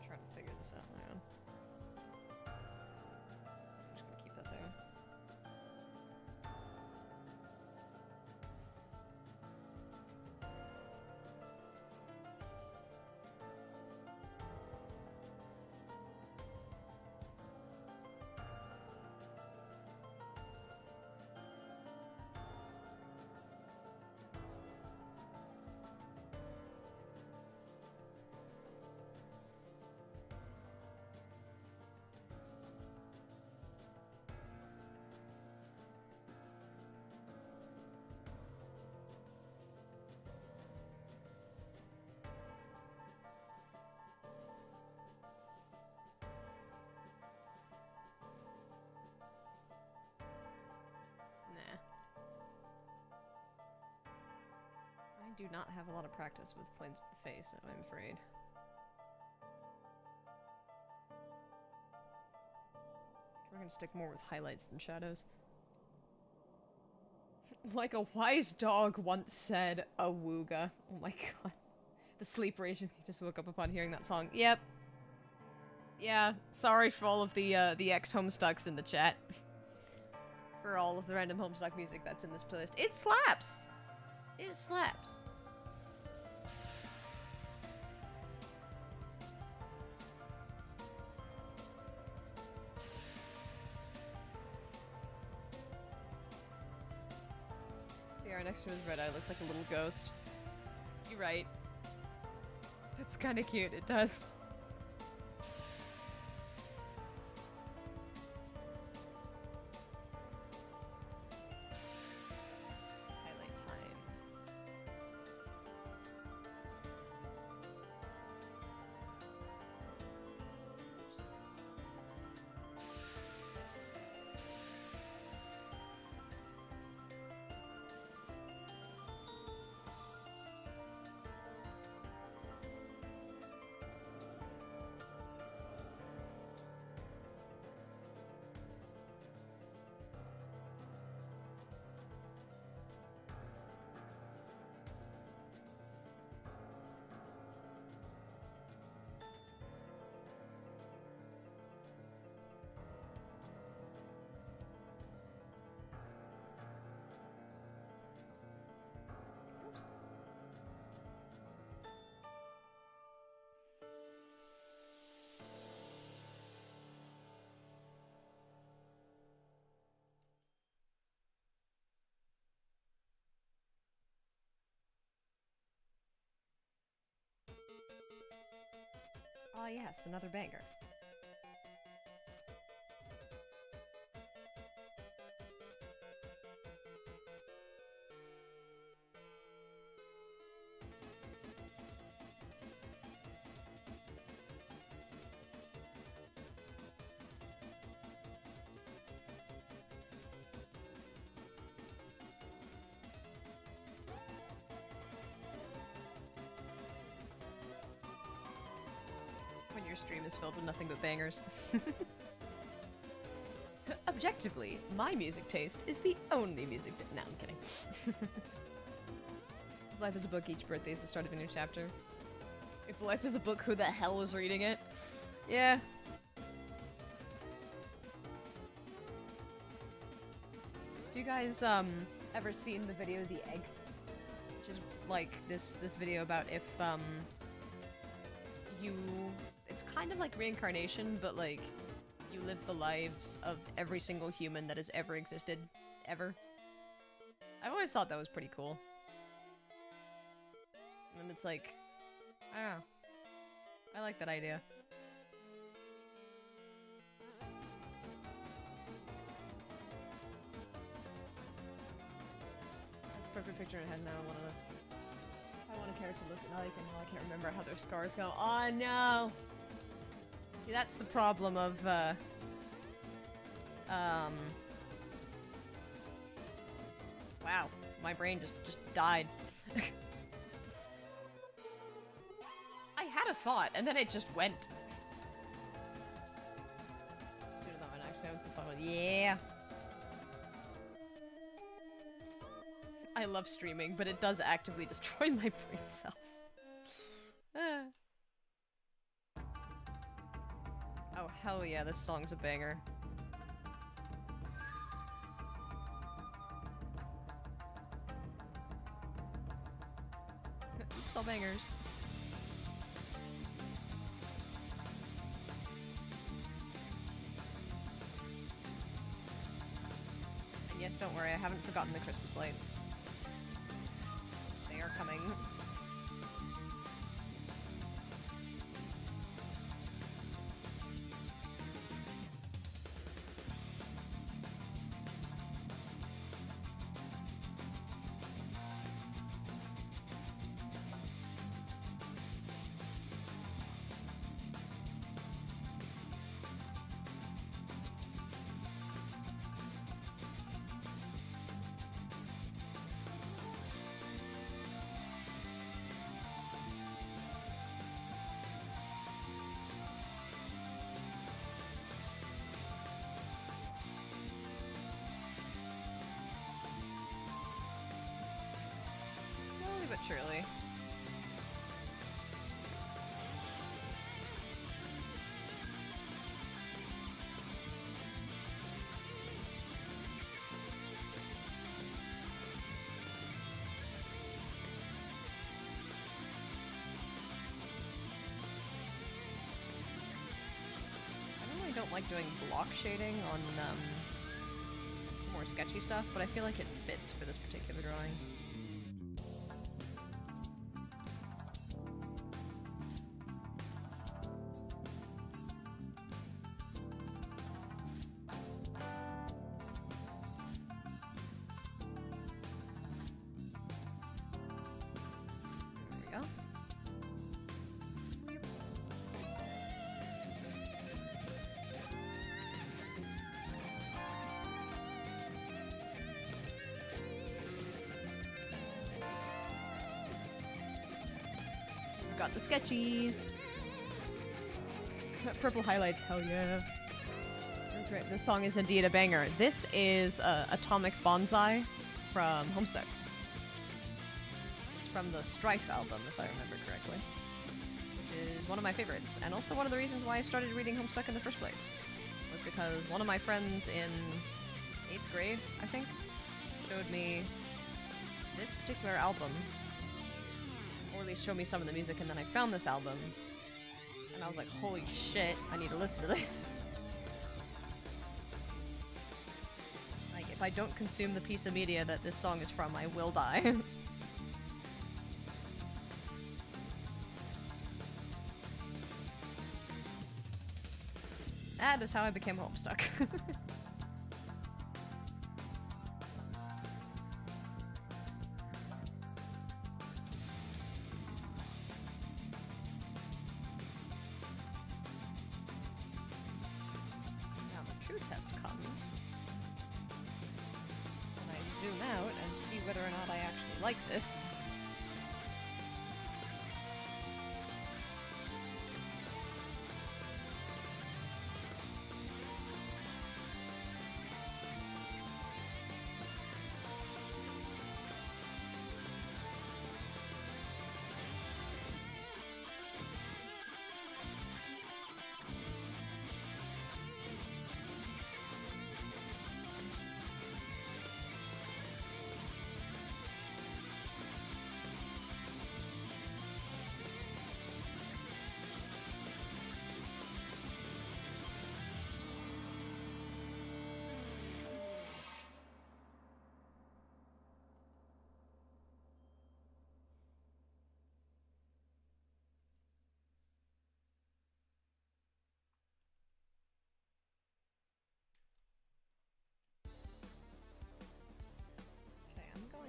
Trying to figure this out. Hang on. I'm just gonna keep that there. I do not have a lot of practice with planes with the face, I'm afraid. We're gonna stick more with highlights than shadows. Like a wise dog once said, awooga. Oh my god. The sleep rage, he just woke up upon hearing that song. Yep. Yeah, sorry for all of the ex-Homestucks in the chat. For all of the random Homestuck music that's in this playlist. It slaps! It slaps. The arrow next to his red eye looks like a little ghost. You're right. That's kind of cute, it does. Highlight time. Ah yes, another banger. When your stream is filled with nothing but bangers. Objectively, my music taste is the only music no, I'm kidding. If life is a book, each birthday is the start of a new chapter. If life is a book, who the hell is reading it? Yeah. you guys ever seen the video The Egg? Which is like this video about if it's kind of like reincarnation, but like you live the lives of every single human that has ever existed, ever. I've always thought that was pretty cool. And it's like, I don't know. I like that idea. Perfect picture in head now. I want a character to look like, and now I can't remember how their scars go. Oh no! See, that's the problem of wow, my brain just died. I had a thought, and then it just went. Do that one actually. I some fun with. Yeah. I love streaming, but it does actively destroy my brain cells. Oh, hell yeah, this song's a banger. Oops, all bangers. And yes, don't worry, I haven't forgotten the Christmas lights. They are coming. But surely. I really don't like doing block shading on more sketchy stuff, but I feel like it fits for this particular drawing. Got the sketchies. Purple highlights, hell yeah. Great. This song is indeed a banger. This is Atomic Bonsai from Homestuck. It's from the Strife album, if I remember correctly. Which is one of my favorites, and also one of the reasons why I started reading Homestuck in the first place. Was because one of my friends in 8th grade, I think, showed me this particular album. Or at least show me some of the music, and then I found this album, and I was like, holy shit, I need to listen to this. Like, if I don't consume the piece of media that this song is from, I will die. That is how I became Homestuck. Like this.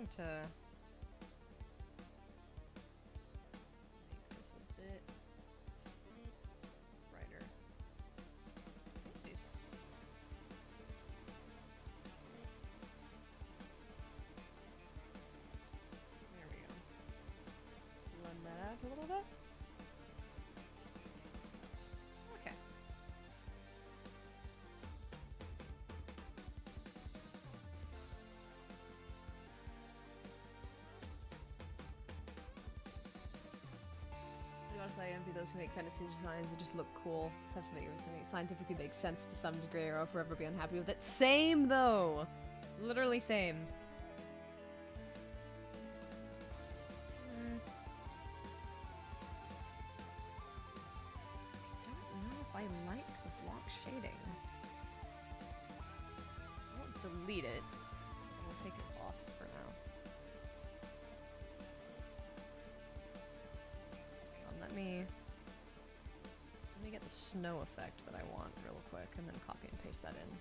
going to make this a bit brighter. Oopsies. There we go. Blend that out a little bit. Okay. I envy those who make fantasy designs that just look cool. Just have to make everything scientifically make sense to some degree, or I'll forever be unhappy with it. Same though, literally same. I don't know if I like the block shading. I won't delete it. I will take it off for now. Let me get the snow effect that I want real quick, and then copy and paste that in.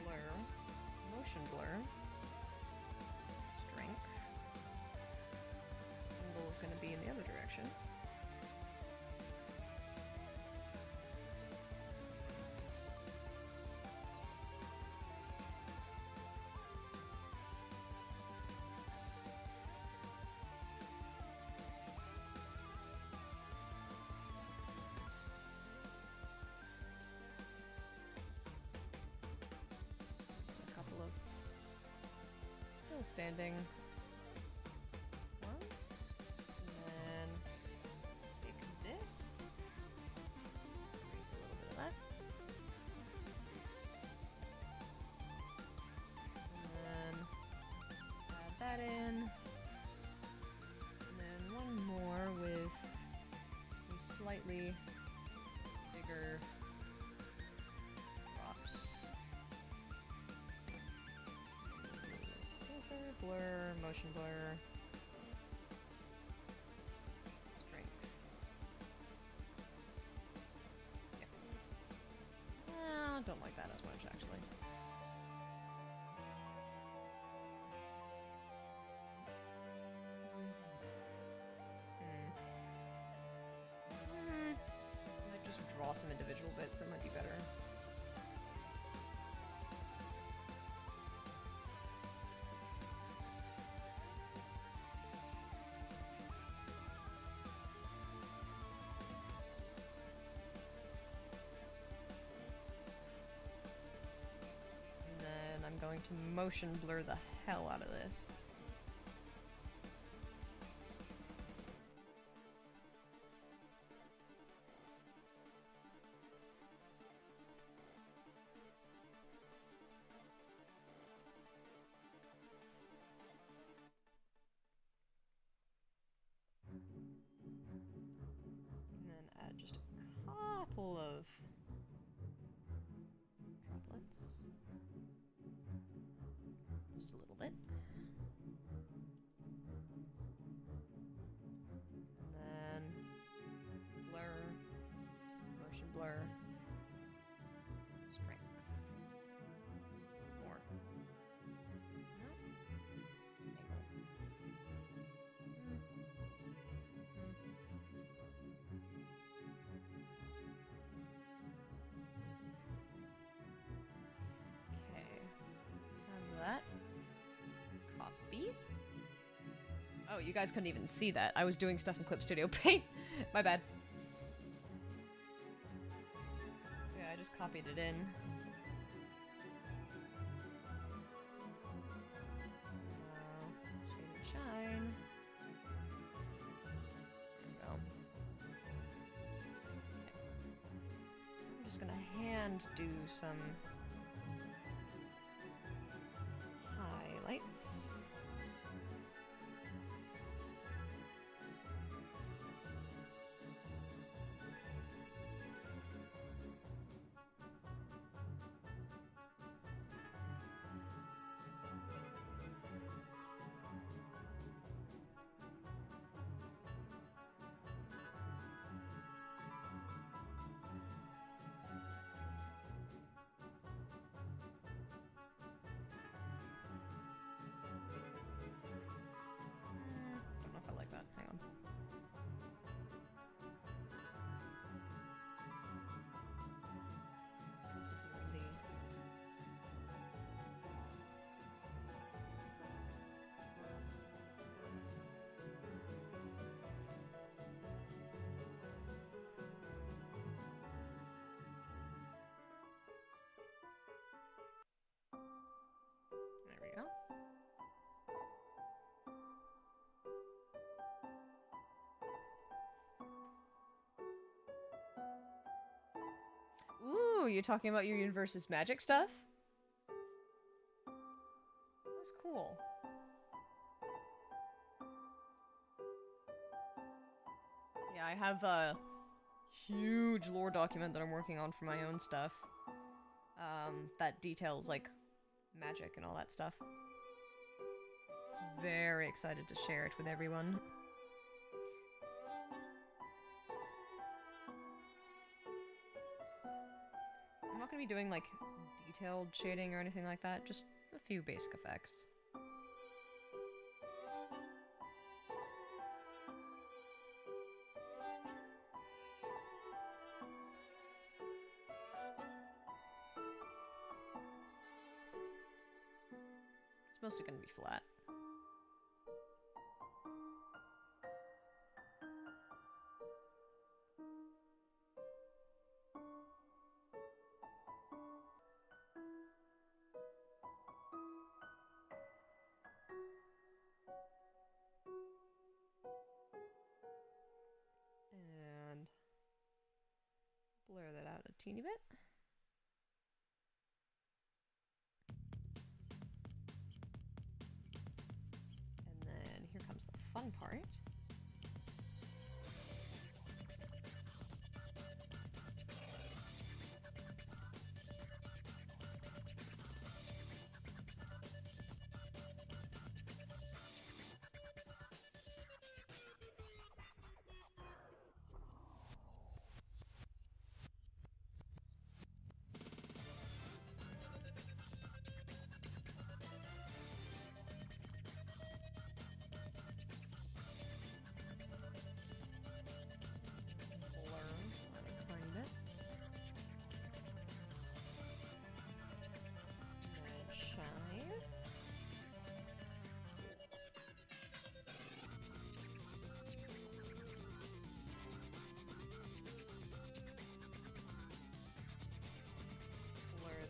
Blur, motion blur, strength. Angle is going to be in the other direction. Still standing once, and then take this, erase a little bit of that, and then add that in, and then one more with some slightly bigger drops. Blur, motion blur, strength. Yeah. Don't like that as much, actually. Might just draw some individual bits, that might be better. I'm going to motion blur the hell out of this. And then add just a couple of droplets. Just a little bit. And then blur, motion blur, strength. More. No. Angle. Okay. Have that. Copy. Oh, you guys couldn't even see that. I was doing stuff in Clip Studio Paint. My bad. Yeah, I just copied it in. Shade and shine. There we go. Okay. I'm just gonna hand do some highlights. you're talking about your universe's magic stuff? That's cool. Yeah, I have a huge lore document that I'm working on for my own stuff. That details, like, magic and all that stuff. Very excited to share it with everyone. I'm not gonna be doing, like, detailed shading or anything like that, just a few basic effects. It's mostly gonna be flat. And blur that out a teeny bit. And then here comes the fun part.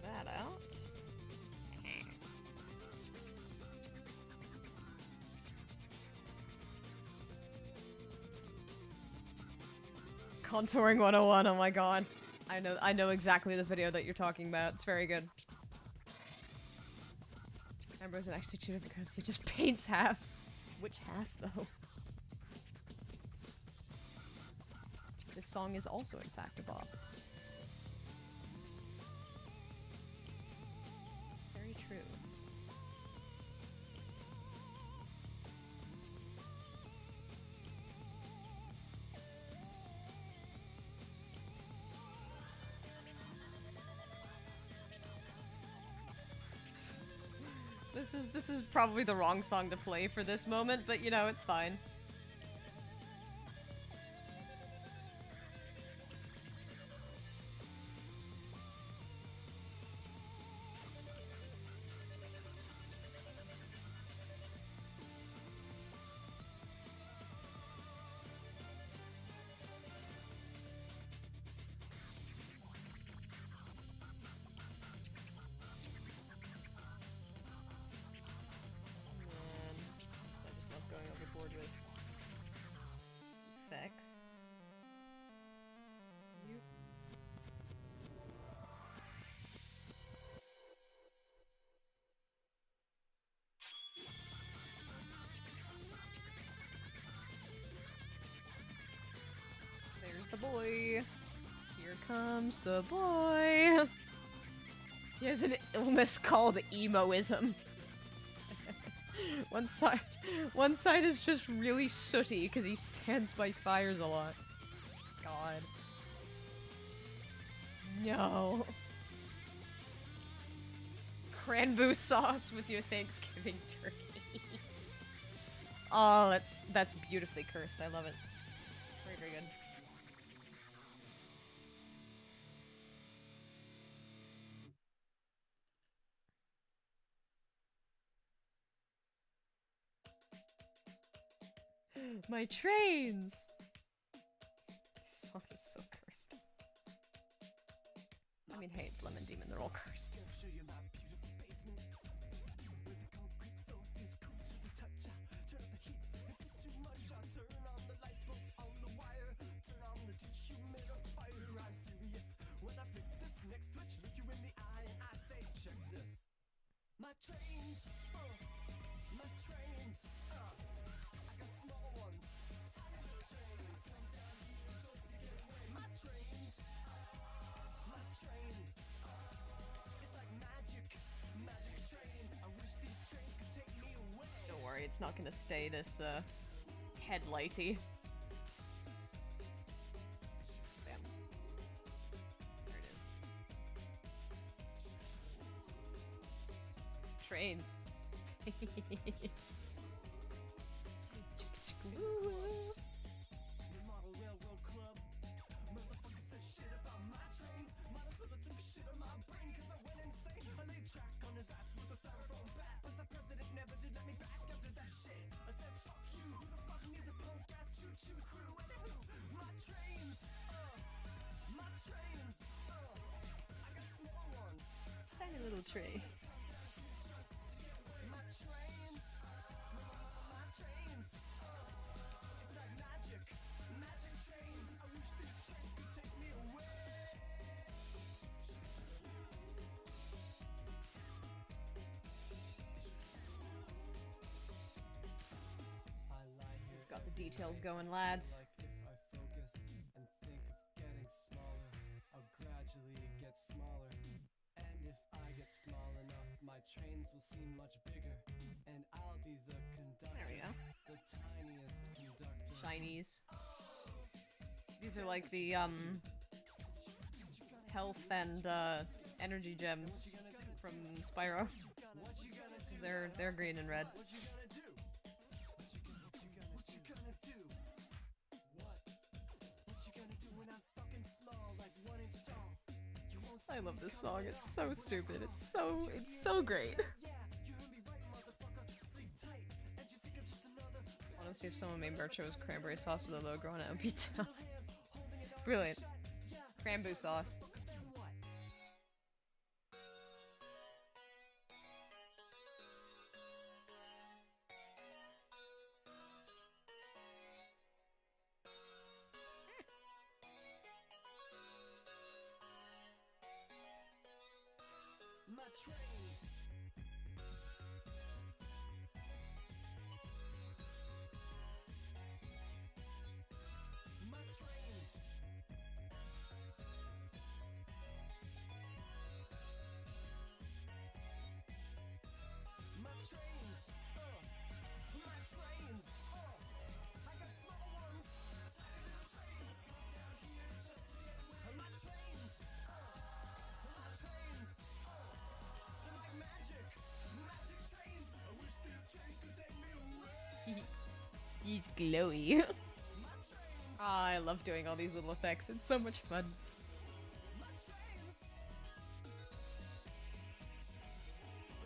That out. Contouring 101, oh my god. I know exactly the video that you're talking about. It's very good. Ranboo isn't actually cheated because he just paints half. Which half, though? This song is also, in fact, a bop. Very true. This is probably the wrong song to play for this moment, but you know, it's fine. There's the boy. Here comes the boy. He has an illness called emoism. One side is just really sooty because he stands by fires a lot. God. No. Ranboo sauce with your Thanksgiving turkey. Oh, that's beautifully cursed. I love it. Very, very good. My trains! This song is so cursed. I mean, hey, it's Lemon Demon, they're all cursed. it's not gonna stay this, headlighty. Bam. There it is. Trains. Tiny little tree. Got the details going, lads. Like if I focus and think of getting smaller, I'll gradually get smaller. And if I get small enough, my trains will seem much bigger. And I'll be the conductor. There we go. The tiniest conductor. Shinies. These are like the, health and, energy gems from Spyro. They're green and red. I love this song. It's so stupid. It's so great. I want to see if someone made merch with cranberry sauce with a logo on it and pizza. Brilliant. Ranboo sauce. My trains. My trains. My trains. My trains. I got small ones. Tiny little trains. Down here just to get away. My trains. My trains. They're like magic. Magic trains. I wish these trains could take me away. He's glowy. I love doing all these little effects. It's so much fun. My trains.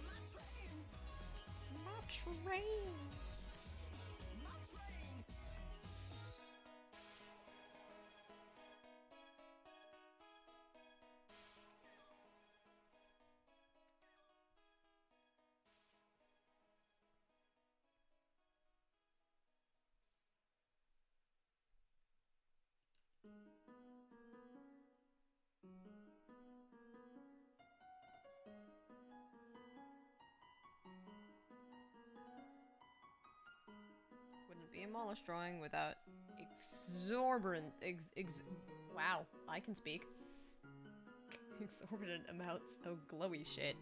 My trains. My train. My trains. Wouldn't be a Molish drawing without exorbitant wow, I can speak. Exorbitant amounts of glowy shit.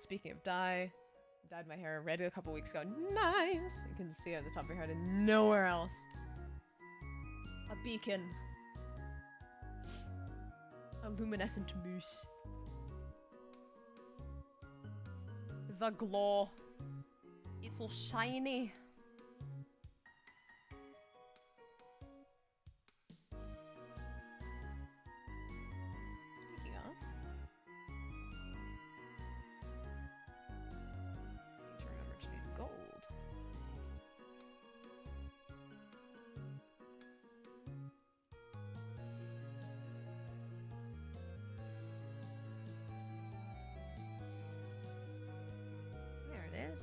Speaking of dye, dyed my hair red a couple weeks ago. Nice! You can see it at the top of your head and nowhere else. A beacon. A luminescent moose. The glow. It's all shiny. Speaking of, need to remember to need gold. There it is.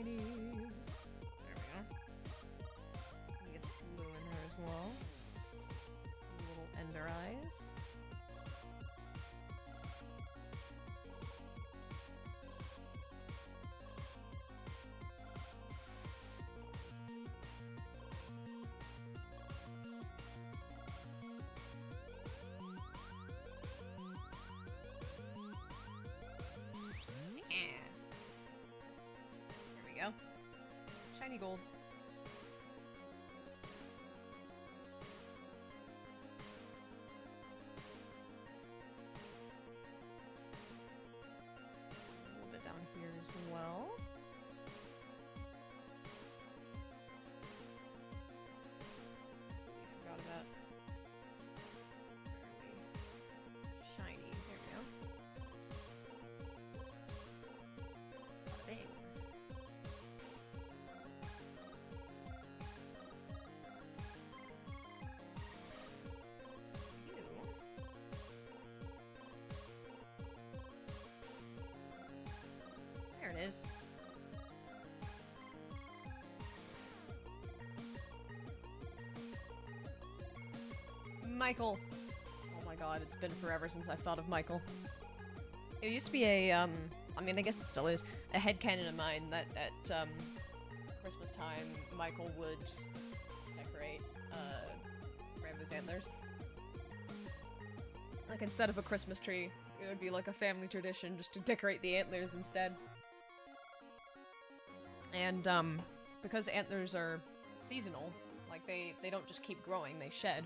shinies. There we go. Let me get the blue in there as well. Little ender eyes. There we go. Shiny gold. A little bit down here as well. We forgot about shiny. There we go. Oops. Bing. You. There it is. Michael. Oh my god, it's been forever since I've thought of Michael. It used to be a, I mean, I guess it still is, a headcanon of mine that at, Christmas time, Michael would decorate, Ranboo's antlers. Like, instead of a Christmas tree, it would be like a family tradition just to decorate the antlers instead. And, because antlers are seasonal, like, they don't just keep growing, they shed.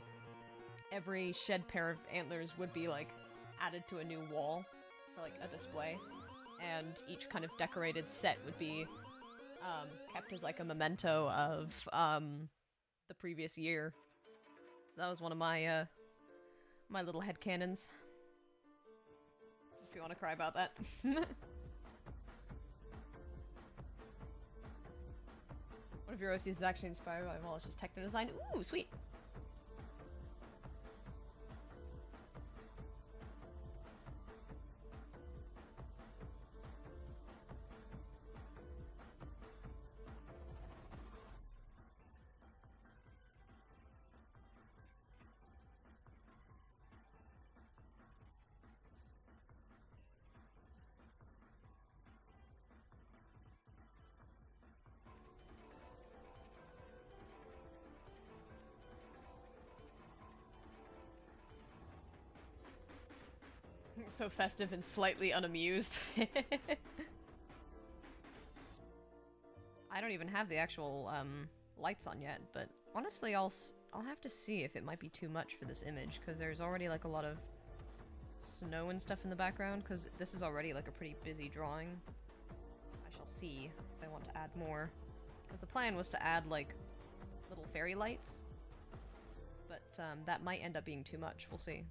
Every shed pair of antlers would be, like, added to a new wall for, like, a display. And each kind of decorated set would be, kept as, like, a memento of, the previous year. So that was one of my, my little headcanons. If you want to cry about that. One of your OCs is actually inspired by Wallace's techno design. Ooh, sweet! So festive and slightly unamused. I don't even have the actual lights on yet, but honestly I'll have to see if it might be too much for this image, because there's already like a lot of snow and stuff in the background, because this is already like a pretty busy drawing. I shall see if I want to add more, because the plan was to add like little fairy lights, but that might end up being too much. We'll see.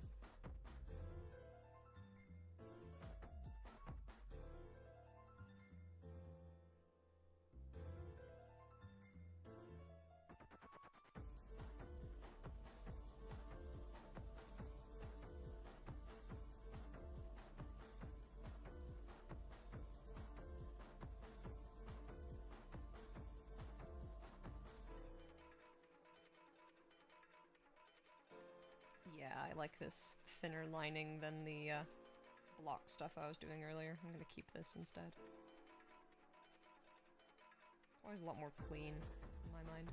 Yeah, I like this thinner lining than the block stuff I was doing earlier. I'm gonna keep this instead. It's always a lot more clean in my mind.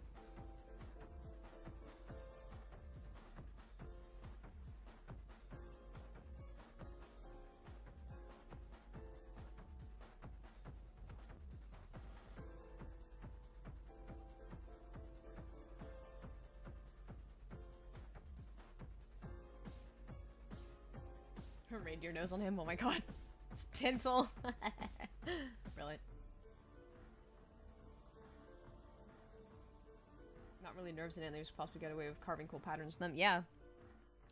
Reindeer nose on him, oh my god. It's tinsel. Brilliant. Not really nerves and antlers, possibly get away with carving cool patterns in them. Yeah.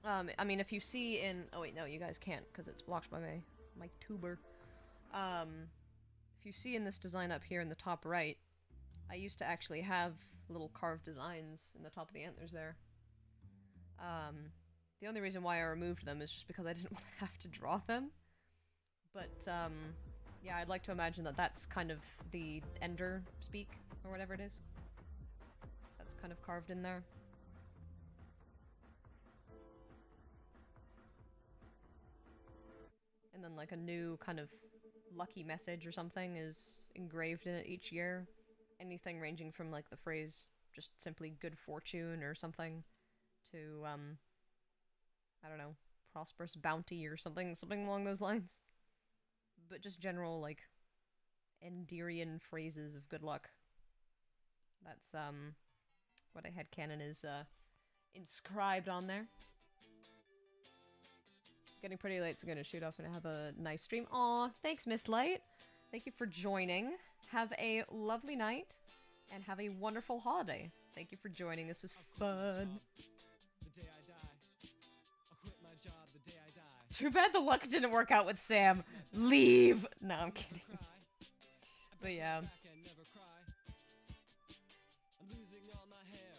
I mean, if you see in... Oh wait, no, you guys can't, because it's blocked by my tuber. If you see in this design up here in the top right, I used to actually have little carved designs in the top of the antlers there. The only reason why I removed them is just because I didn't want to have to draw them. But, Yeah, I'd like to imagine that that's kind of the Ender speak, or whatever it is. That's kind of carved in there. And then like a new kind of lucky message or something is engraved in it each year. Anything ranging from like the phrase just simply good fortune or something to I don't know, prosperous bounty or something along those lines. But just general like Enderian phrases of good luck. That's what I had canon is inscribed on there. Getting pretty late, so I'm gonna shoot off and have a nice stream. Aw, thanks, Miss Light. Thank you for joining. Have a lovely night, and have a wonderful holiday. Thank you for joining. This was fun. The day I die. I'll quit my job the day I die. Too bad the luck didn't work out with Sam. Leave. No, I'm kidding. But yeah. Back and never cry. I'm losing all my hair.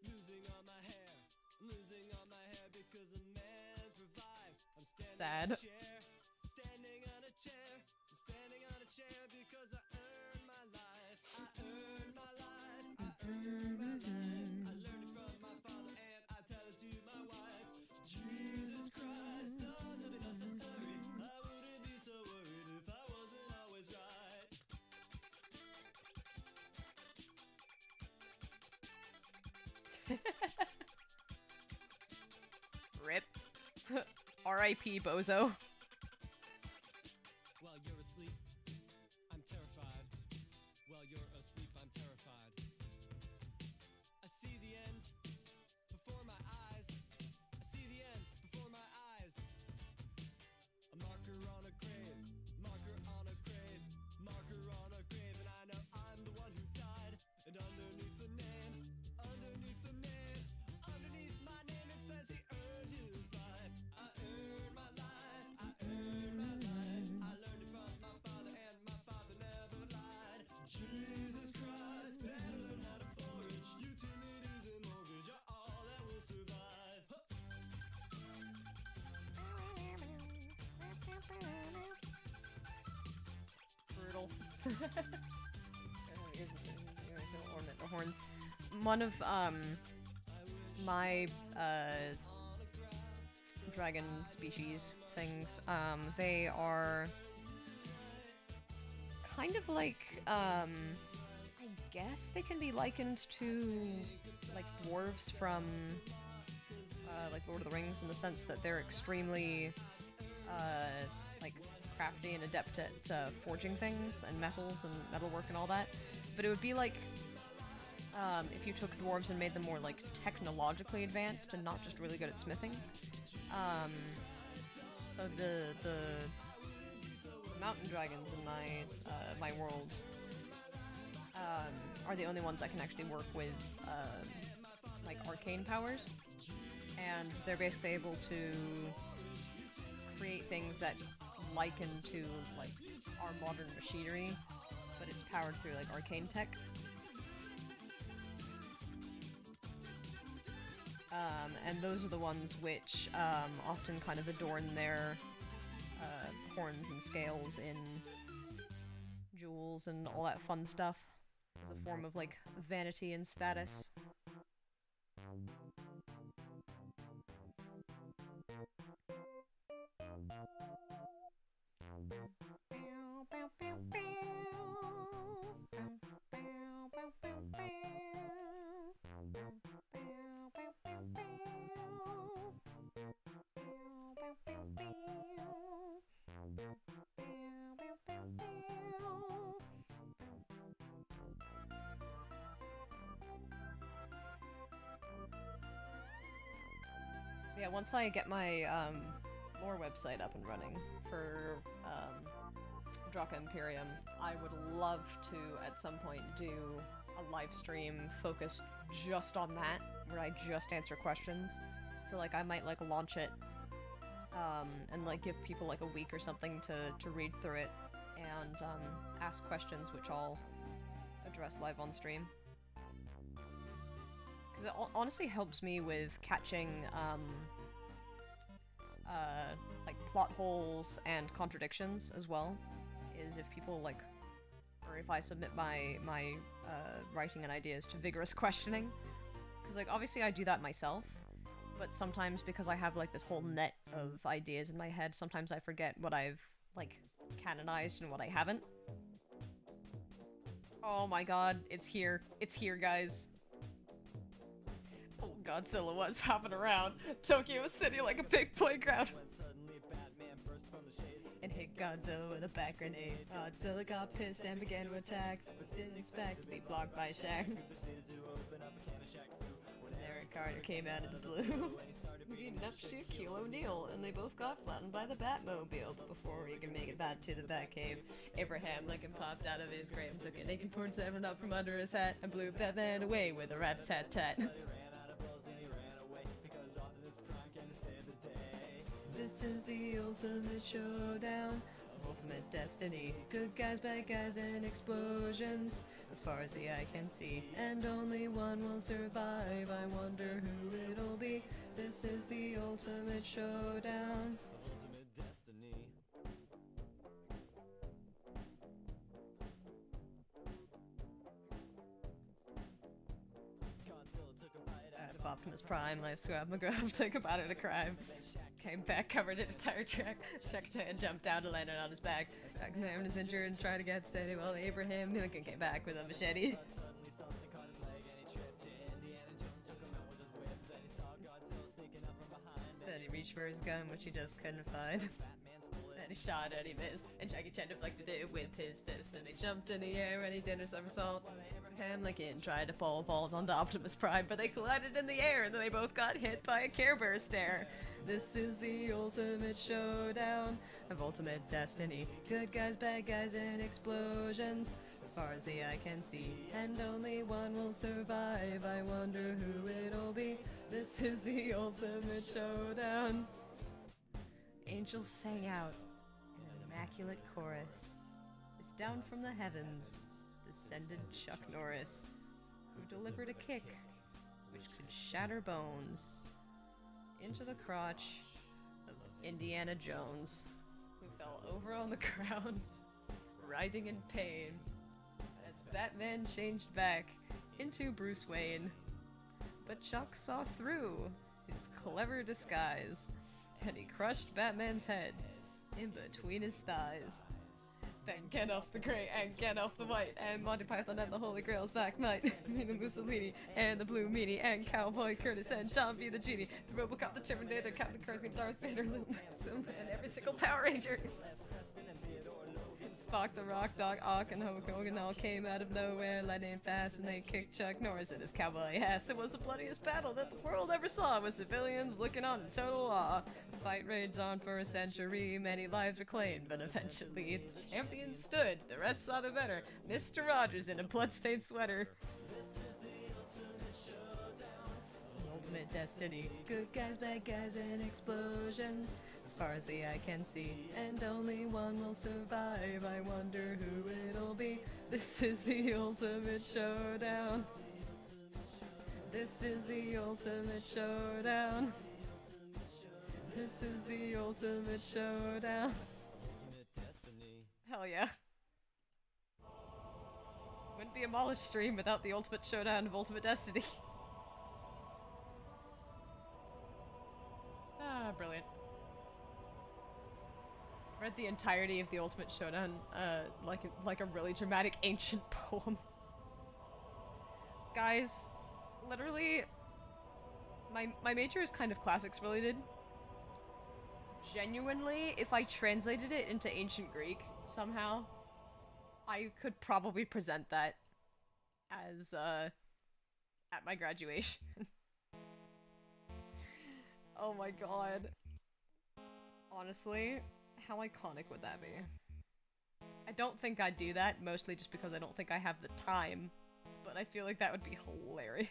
Losing all my hair. Losing all my hair because a man provides. I'm standing Sad. on a chair. Standing on a chair. I'm standing on a chair because I earned my life. I earned my life. I earned my life. I learned it from my father and I tell it to my wife. Jesus Christ, don't tell me not to hurry. I wouldn't be so worried if I wasn't always right. Rip. R.I.P. Bozo. While you're asleep, I'm terrified. While you're asleep, I'm terrified. I see the end before my eyes. I see the end before my eyes. A marker on a grave, marker on a grave, marker on a grave, and I know I'm the one who died. And underneath the name, underneath the name, underneath my name, it says he earned his life. I earned my life. I earned my life. I learned it from my father, and my father never lied. Jesus Christ, better learn how to forage. Utilities and mortgage are all that will survive. Brutal. Ornament the horns. One of my dragon species things, they are kind of like I guess they can be likened to like dwarves from like Lord of the Rings, in the sense that they're extremely like crafty and adept at forging things and metals and metalwork and all that. But it would be like if you took dwarves and made them more like technologically advanced and not just really good at smithing. So the mountain dragons in my world are the only ones that can actually work with like arcane powers, and they're basically able to create things that liken to like our modern machinery, but it's powered through like arcane tech. And those are the ones which often kind of adorn their horns and scales in jewels and all that fun stuff as a form of like vanity and status. Yeah, once I get my lore website up and running for Draka Imperium, I would love to at some point do a live stream focused just on that, where I just answer questions. So like I might like launch it and like give people like a week or something to read through it and ask questions, which I'll address live on stream. Because it honestly helps me with catching like plot holes and contradictions as well. is if people like, or if I submit my writing and ideas to vigorous questioning, because like obviously I do that myself, but sometimes because I have like this whole net of ideas in my head, sometimes I forget what I've like canonized and what I haven't. Oh my god, it's here. It's here, guys. Oh, Godzilla was hopping around Tokyo City like a big playground. And hit Godzilla with a back grenade. Godzilla got pissed and began to attack, but didn't expect to be blocked by Shaq. When Eric Carter came out of the blue, beating up Shaquille O'Neal, and they both got flattened by the Batmobile. But before he could make it back to the Batcave, Abraham Lincoln popped out of his grave and took an AK-47 up from under his hat and blew Batman away with a rat-tat-tat. This is the ultimate showdown of ultimate destiny. Good guys, bad guys, and explosions, as far as the eye can see. And only one will survive, I wonder who it'll be. This is the ultimate showdown. Ultimate destiny. Out of Optimus Prime, let's grab McGruff, take him out of the crime. Came back covered in a tire track. Secretary jumped out and landed on his back. Examined his injured and tried to get steady while Abraham Lincoln came back with a machete. Then he reached for his gun, which he just couldn't find. Then he shot and he missed, and Jackie Chan deflected it with his fist. And he jumped in the air and he did a somersault. Abraham Lincoln tried to pole vault onto Optimus Prime, but they collided in the air and then they both got hit by a Care Bear stare. This is the ultimate showdown of ultimate destiny. Good guys, bad guys, and explosions, as far as the eye can see. And only one will survive, I wonder who it'll be. This is the ultimate showdown. Angels sang out in an immaculate chorus. As down from the heavens descended Chuck Norris, who delivered a kick which could shatter bones into the crotch of Indiana Jones, who fell over on the ground, writhing in pain, as Batman changed back into Bruce Wayne. But Chuck saw through his clever disguise, and he crushed Batman's head in between his thighs. Then Gandalf the Grey and Gandalf the White and Monty Python and the Holy Grail's Black Knight, the Mussolini and the Blue Meanie and Cowboy Curtis and John B. the Genie, the Robocop, the Terminator, Captain Kirk and Darth Vader, Luke, and every single Power Ranger. Spock, the Rock, Doc Ock, and Hulk Hogan all came out of nowhere, lightning fast, and they kicked Chuck Norris in his cowboy ass. It was the bloodiest battle that the world ever saw, with civilians looking on in total awe. The fight raged on for a century, many lives were claimed, but eventually the champion stood. The rest saw the better, Mr. Rogers in a bloodstained sweater. Ultimate destiny. Good guys, bad guys, and explosions, as far as the eye can see. And only one will survive, I wonder who it'll be. This is the ultimate showdown. This is the ultimate showdown. This is the ultimate showdown. Hell yeah. Wouldn't be a Malish stream without the ultimate showdown of Ultimate Destiny. Ah, brilliant. Read the entirety of the Ultimate Showdown, like a really dramatic ancient poem. Guys, literally, my major is kind of classics related. Genuinely, if I translated it into ancient Greek somehow, I could probably present that as, at my graduation. Oh my god. Honestly, how iconic would that be? I don't think I'd do that, mostly just because I don't think I have the time, but I feel like that would be hilarious.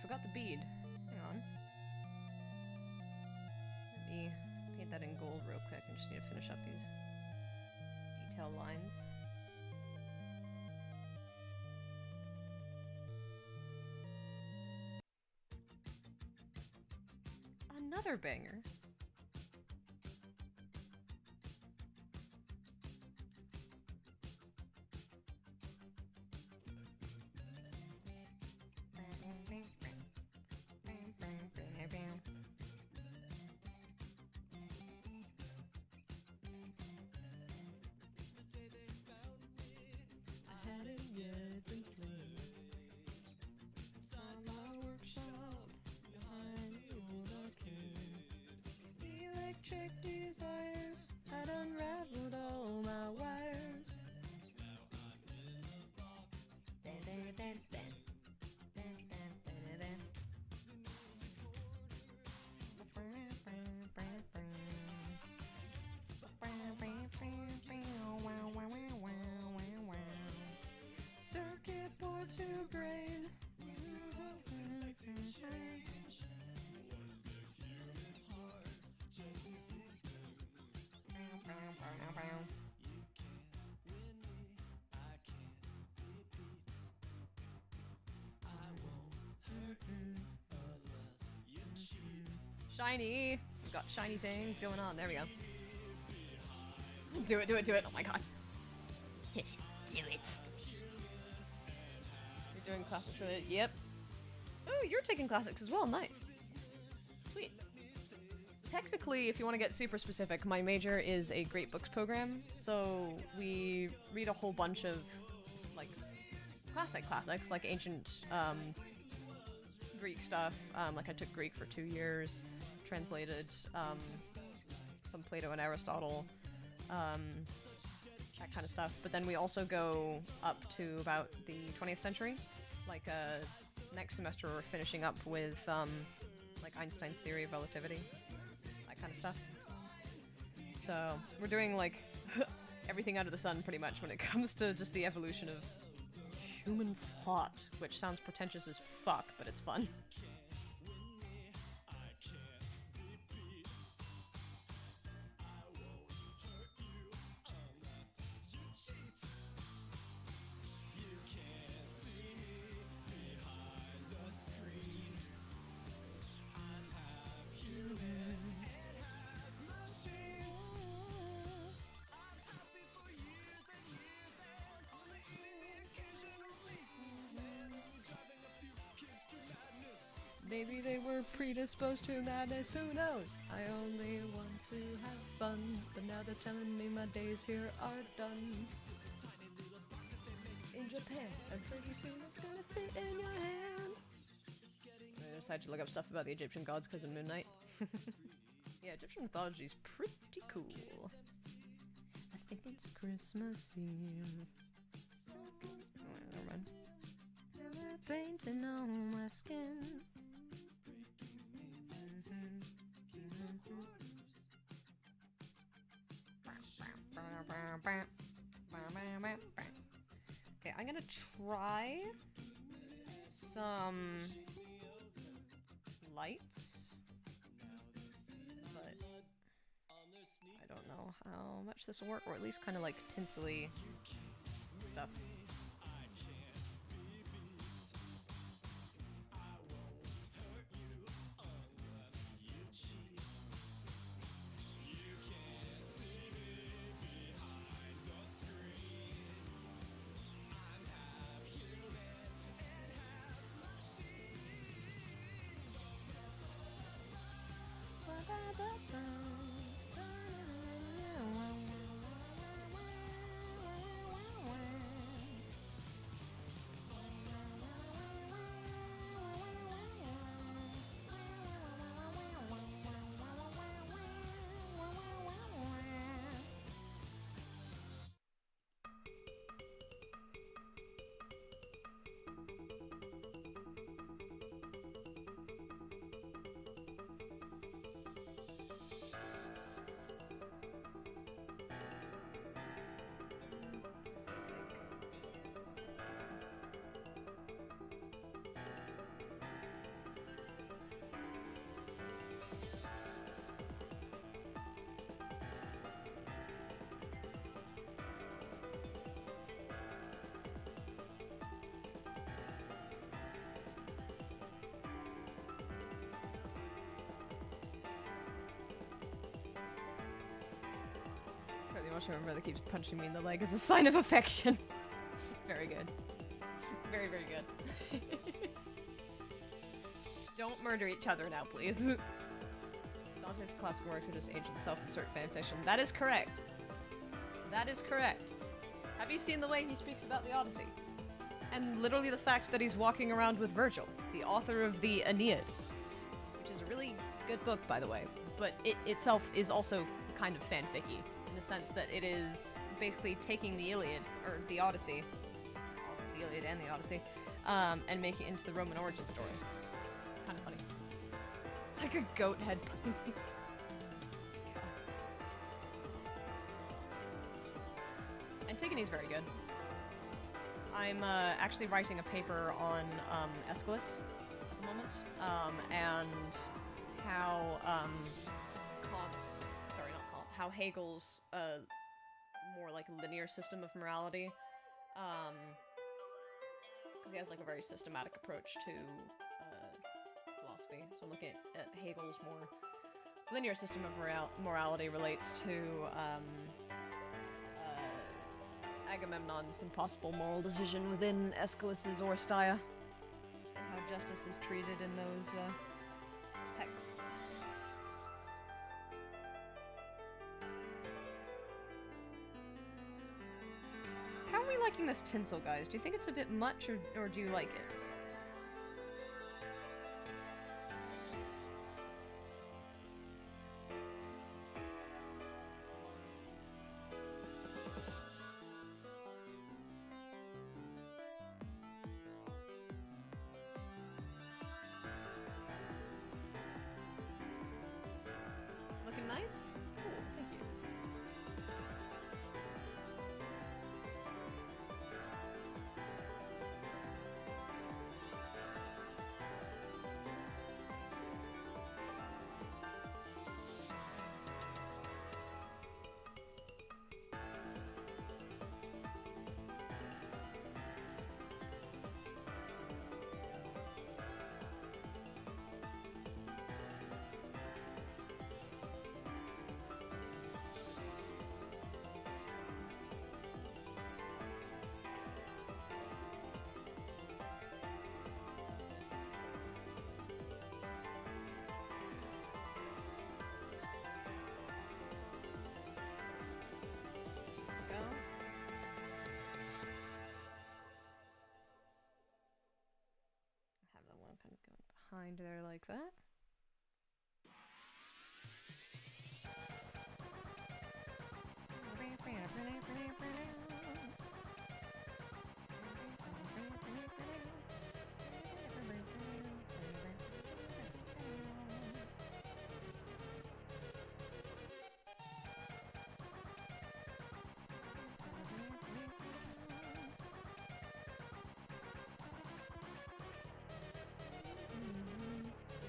forgot the bead. Hang on. Let me paint that in gold real quick. I just need to finish up these detail lines. Another banger. I hadn't yet been played inside my workshop behind the old arcade. Electric desires had unraveled all my wires. Now I'm in the box. The news reporters circuit board to brain. Change. What the human heart gently beat. You can't win me. I can't be beat. I won't hurt you unless you cheat. Shiny! We've got shiny things going on. There we go. Do it, do it, do it. Oh my god. Do it. You're doing classics with it. Yep. Oh, you're taking classics as well. Nice. Sweet. Technically, if you want to get super specific, my major is a great books program. So we read a whole bunch of, like, classics, like ancient Greek stuff. Like I took Greek for 2 years, translated some Plato and Aristotle, that kind of stuff. But then we also go up to about the 20th century. Like next semester we're finishing up with like Einstein's theory of relativity, that kind of stuff. So we're doing like everything under the sun pretty much when it comes to just the evolution of human thought, which sounds pretentious as fuck, but it's fun. Maybe they were predisposed to madness, who knows? I only want to have fun, but now they're telling me my days here are done. In Japan, and pretty soon it's gonna fit in your hand. I decided to look up stuff about the Egyptian gods because of Moon Knight. Yeah, Egyptian mythology is pretty cool. I think it's Christmas Eve. Oh, never mind. They're painting on my skin. Okay, I'm gonna try some lights, but I don't know how much this will work, or at least kind of like tinsely stuff. watching my brother keeps punching me in the leg as a sign of affection. Very good. Very, very good. Don't murder each other now, please. Dante's classical works are just ancient self-insert fanfiction. That is correct. That is correct. Have you seen the way he speaks about the Odyssey? And literally the fact that he's walking around with Virgil, the author of the Aeneid, which is a really good book, by the way, but it itself is also kind of fanficky, in the sense that it is basically taking the Iliad, or the Odyssey, the Iliad and the Odyssey, and making it into the Roman origin story. Kind of funny. It's like a goat head putting me. Antigone's very good. I'm actually writing a paper on Aeschylus at the moment, and how how Hegel's more like linear system of morality, because he has like a very systematic approach to philosophy. So I'm looking at Hegel's more linear system of morality relates to Agamemnon's impossible moral decision within Aeschylus's Oresteia, and how justice is treated in those texts. How are we liking this tinsel, guys? Do you think it's a bit much, or do you like it? Looking nice? Cool, thank you. Have the one kind of going behind there like that.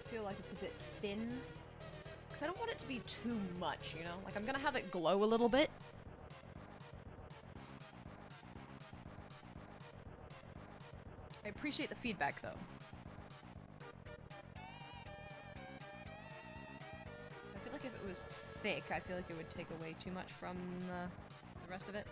I feel like it's a bit thin, because I don't want it to be too much, you know? Like, I'm gonna have it glow a little bit. I appreciate the feedback, though. I feel like if it was thick, I feel like it would take away too much from the rest of it.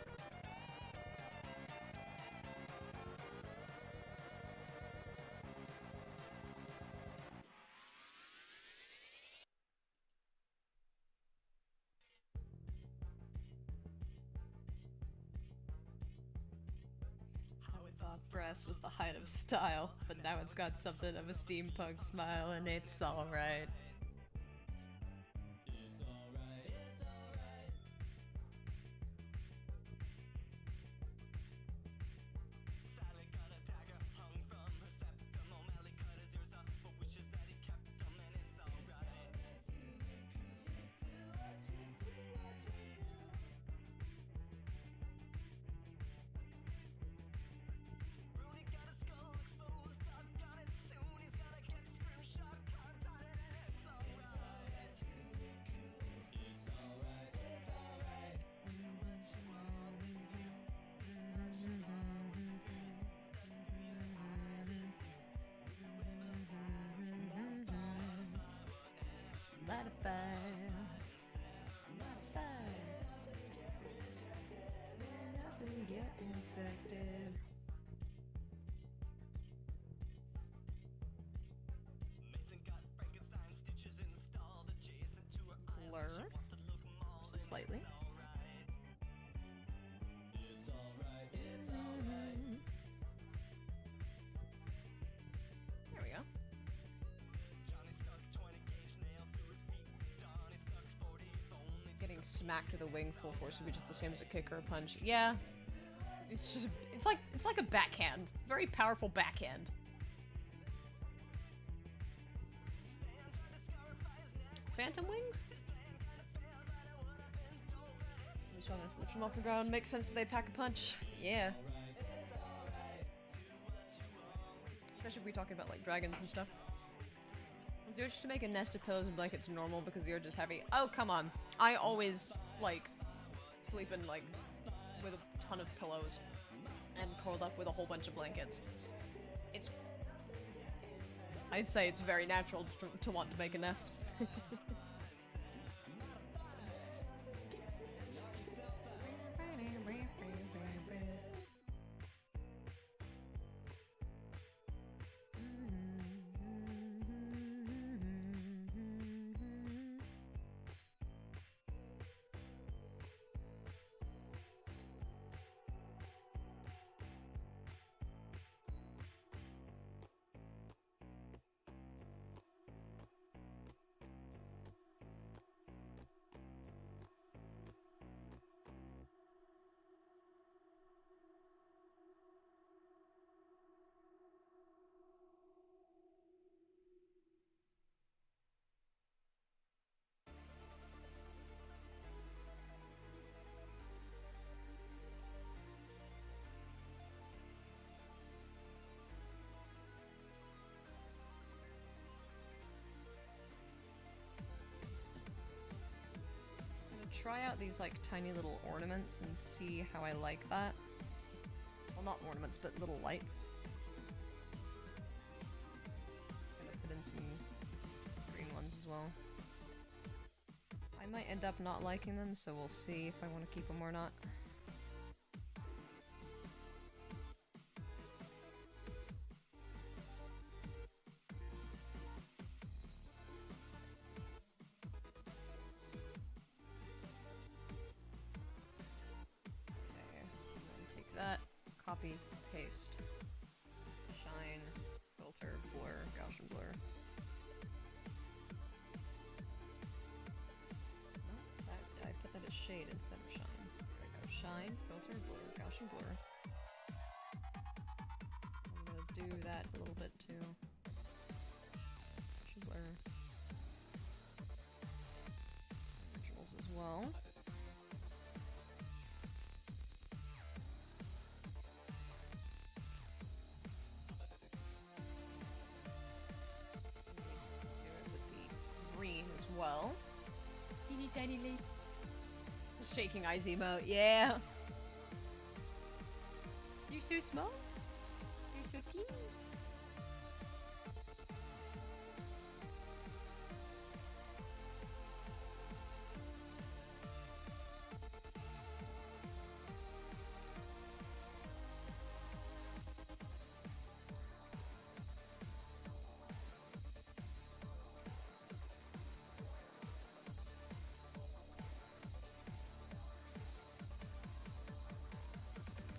Breast was the height of style, but now it's got something of a steampunk smile, and it's alright. Light a fire. Light a fire. Infected. Blur. So slightly. There we go. Getting smacked with a wing full force would be just the same as a kick or a punch. Yeah. It's just it's like a backhand. Very powerful backhand. Phantom wings? Lift them off the ground. Makes sense that they pack a punch. Yeah. Especially if we're talking about like dragons and stuff. Is the urge to make a nest of pillows and blankets normal because the urge is heavy? Oh, come on. I always, like, sleep in, like, with a ton of pillows and curled up with a whole bunch of blankets. It's... I'd say it's very natural to want to make a nest. Try out these like tiny little ornaments and see how I like that. Well, not ornaments, but little lights. Gonna put in some green ones as well. I might end up not liking them, so we'll see if I want to keep them or not. Copy, paste, shine, filter, blur, Gaussian blur. No, I put that as shade instead of shine. There we go. Shine, filter, blur, Gaussian blur. I'm gonna do that a little bit too. Gaussian blur. Visuals as well. As well. Teeny tiny leaf. Shaking eyes emote, yeah. You're so small. You're so teeny.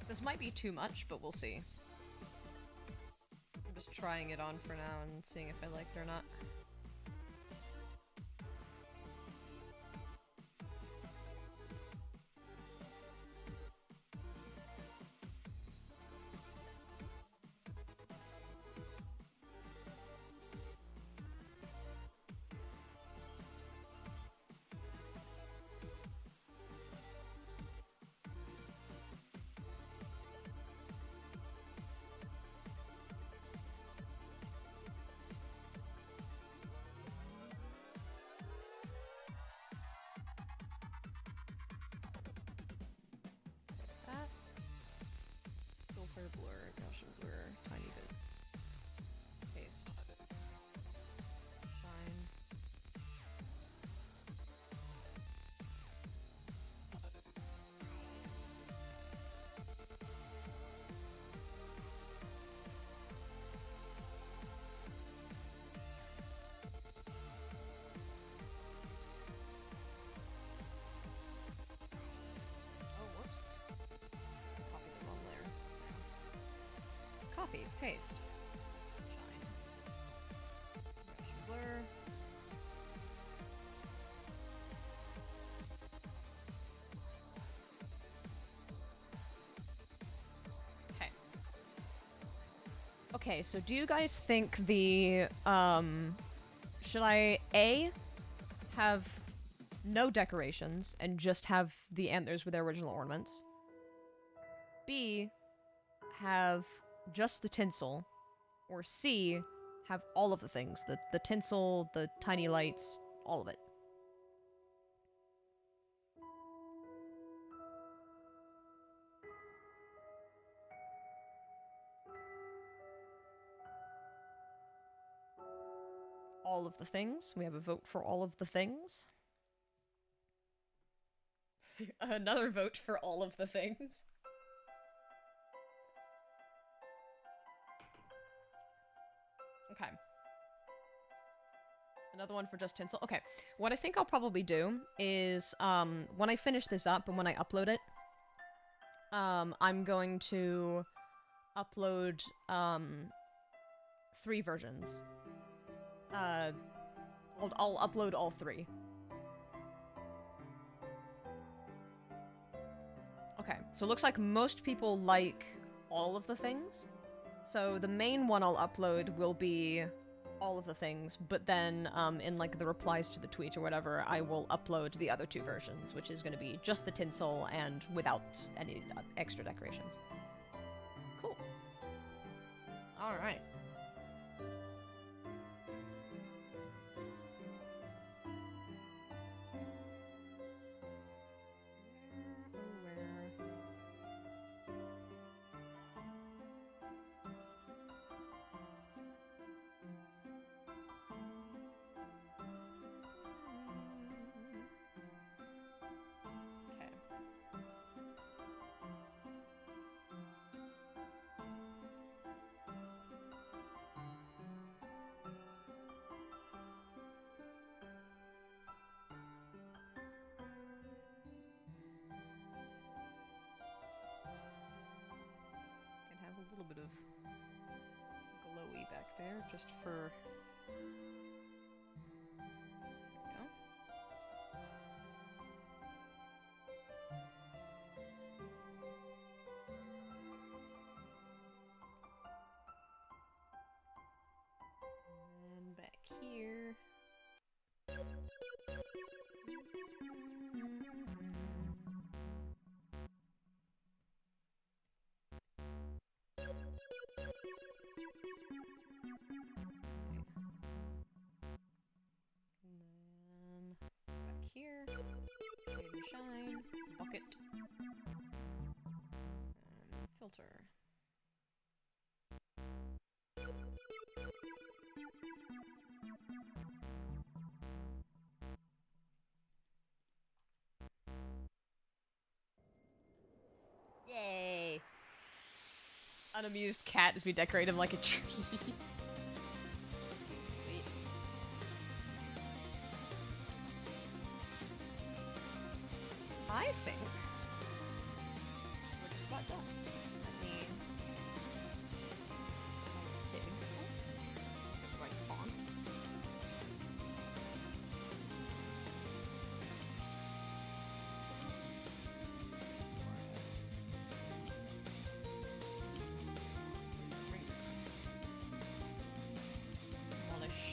This might be too much, but we'll see. I'm just trying it on for now and seeing if I like it or not. Copy. Paste. Shine. Blur. Okay. Okay, so do you guys think the, should I, A, have no decorations and just have the antlers with their original ornaments? B, have just the tinsel? Or C, have all of the things? The tinsel, the tiny lights, all of it. All of the things. We have a vote for all of the things. Another vote for all of the things. Okay. Another one for just tinsel. Okay. What I think I'll probably do is, when I finish this up and when I upload it, I'm going to upload, 3 versions. I'll upload all 3. Okay, so it looks like most people like all of the things. So the main one I'll upload will be all of the things, but then in like the replies to the tweet or whatever, I will upload the other 2 versions, which is going to be just the tinsel and without any extra decorations. Cool. All right. A little bit of glowy back there, just for... There we go. And back here. And then back here, shade and shine, bucket, and filter. Yay! Unamused cat as we decorate him like a tree. I think we're just about done. Let me sig. Right font. Demolish.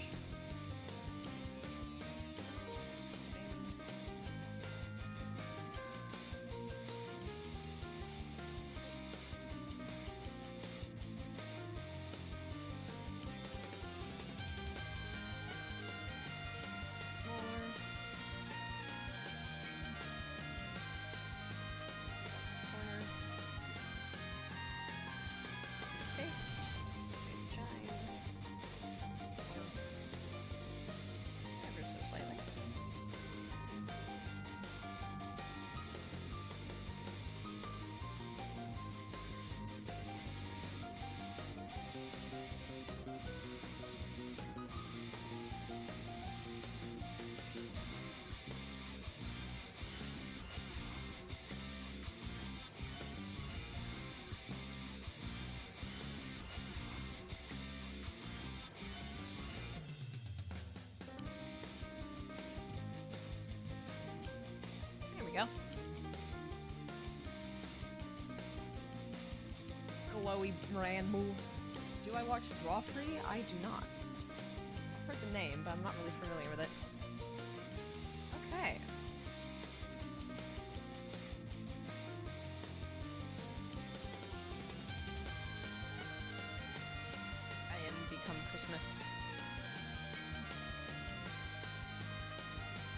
go. Glowy Ranboo. Do I watch Draw Free? I do not. I've heard the name, but I'm not really familiar with it. Okay. I am become Christmas.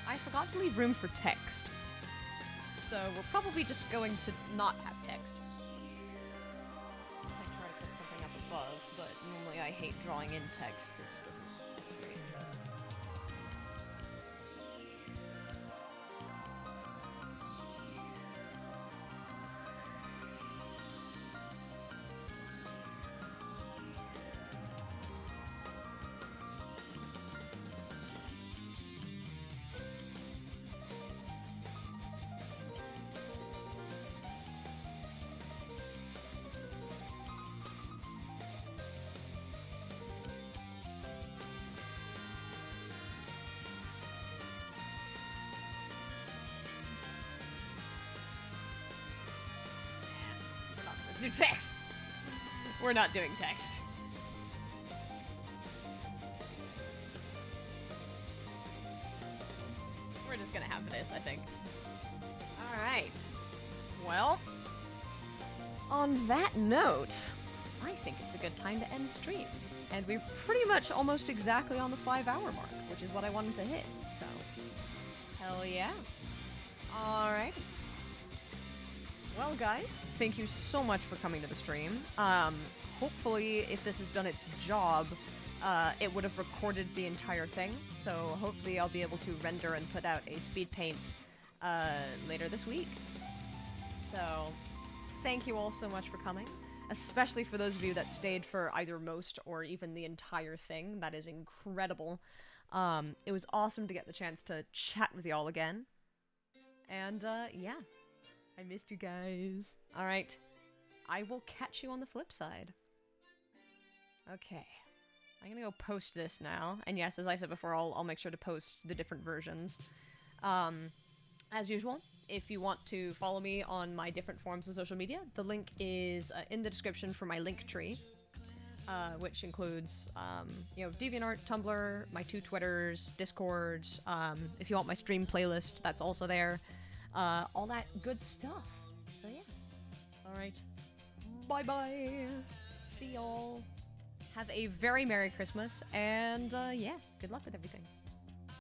I forgot to leave room for text. So we're probably just going to not have text. I try to put something up above, but normally I hate drawing in text. It just doesn't look great. Do text. We're not doing text. We're just gonna have this, I think. Alright. Well, on that note, I think it's a good time to end stream. And we're pretty much almost exactly on the 5-hour mark, which is what I wanted to hit, so. Hell yeah. Alright. Well, guys, thank you so much for coming to the stream. Hopefully, if this has done its job, it would have recorded the entire thing. So hopefully I'll be able to render and put out a speed paint later this week. So thank you all so much for coming, especially for those of you that stayed for either most or even the entire thing. That is incredible. It was awesome to get the chance to chat with y'all again. And yeah. I missed you guys. Alright. I will catch you on the flip side. Okay. I'm gonna go post this now. And yes, as I said before, I'll make sure to post the different versions. As usual, if you want to follow me on my different forms of social media, the link is in the description for my link tree. Which includes, you know, DeviantArt, Tumblr, my 2 Twitters, Discord. If you want my stream playlist, that's also there. All that good stuff. So yeah. Alright. Bye-bye. See y'all. Have a very Merry Christmas, and yeah, good luck with everything.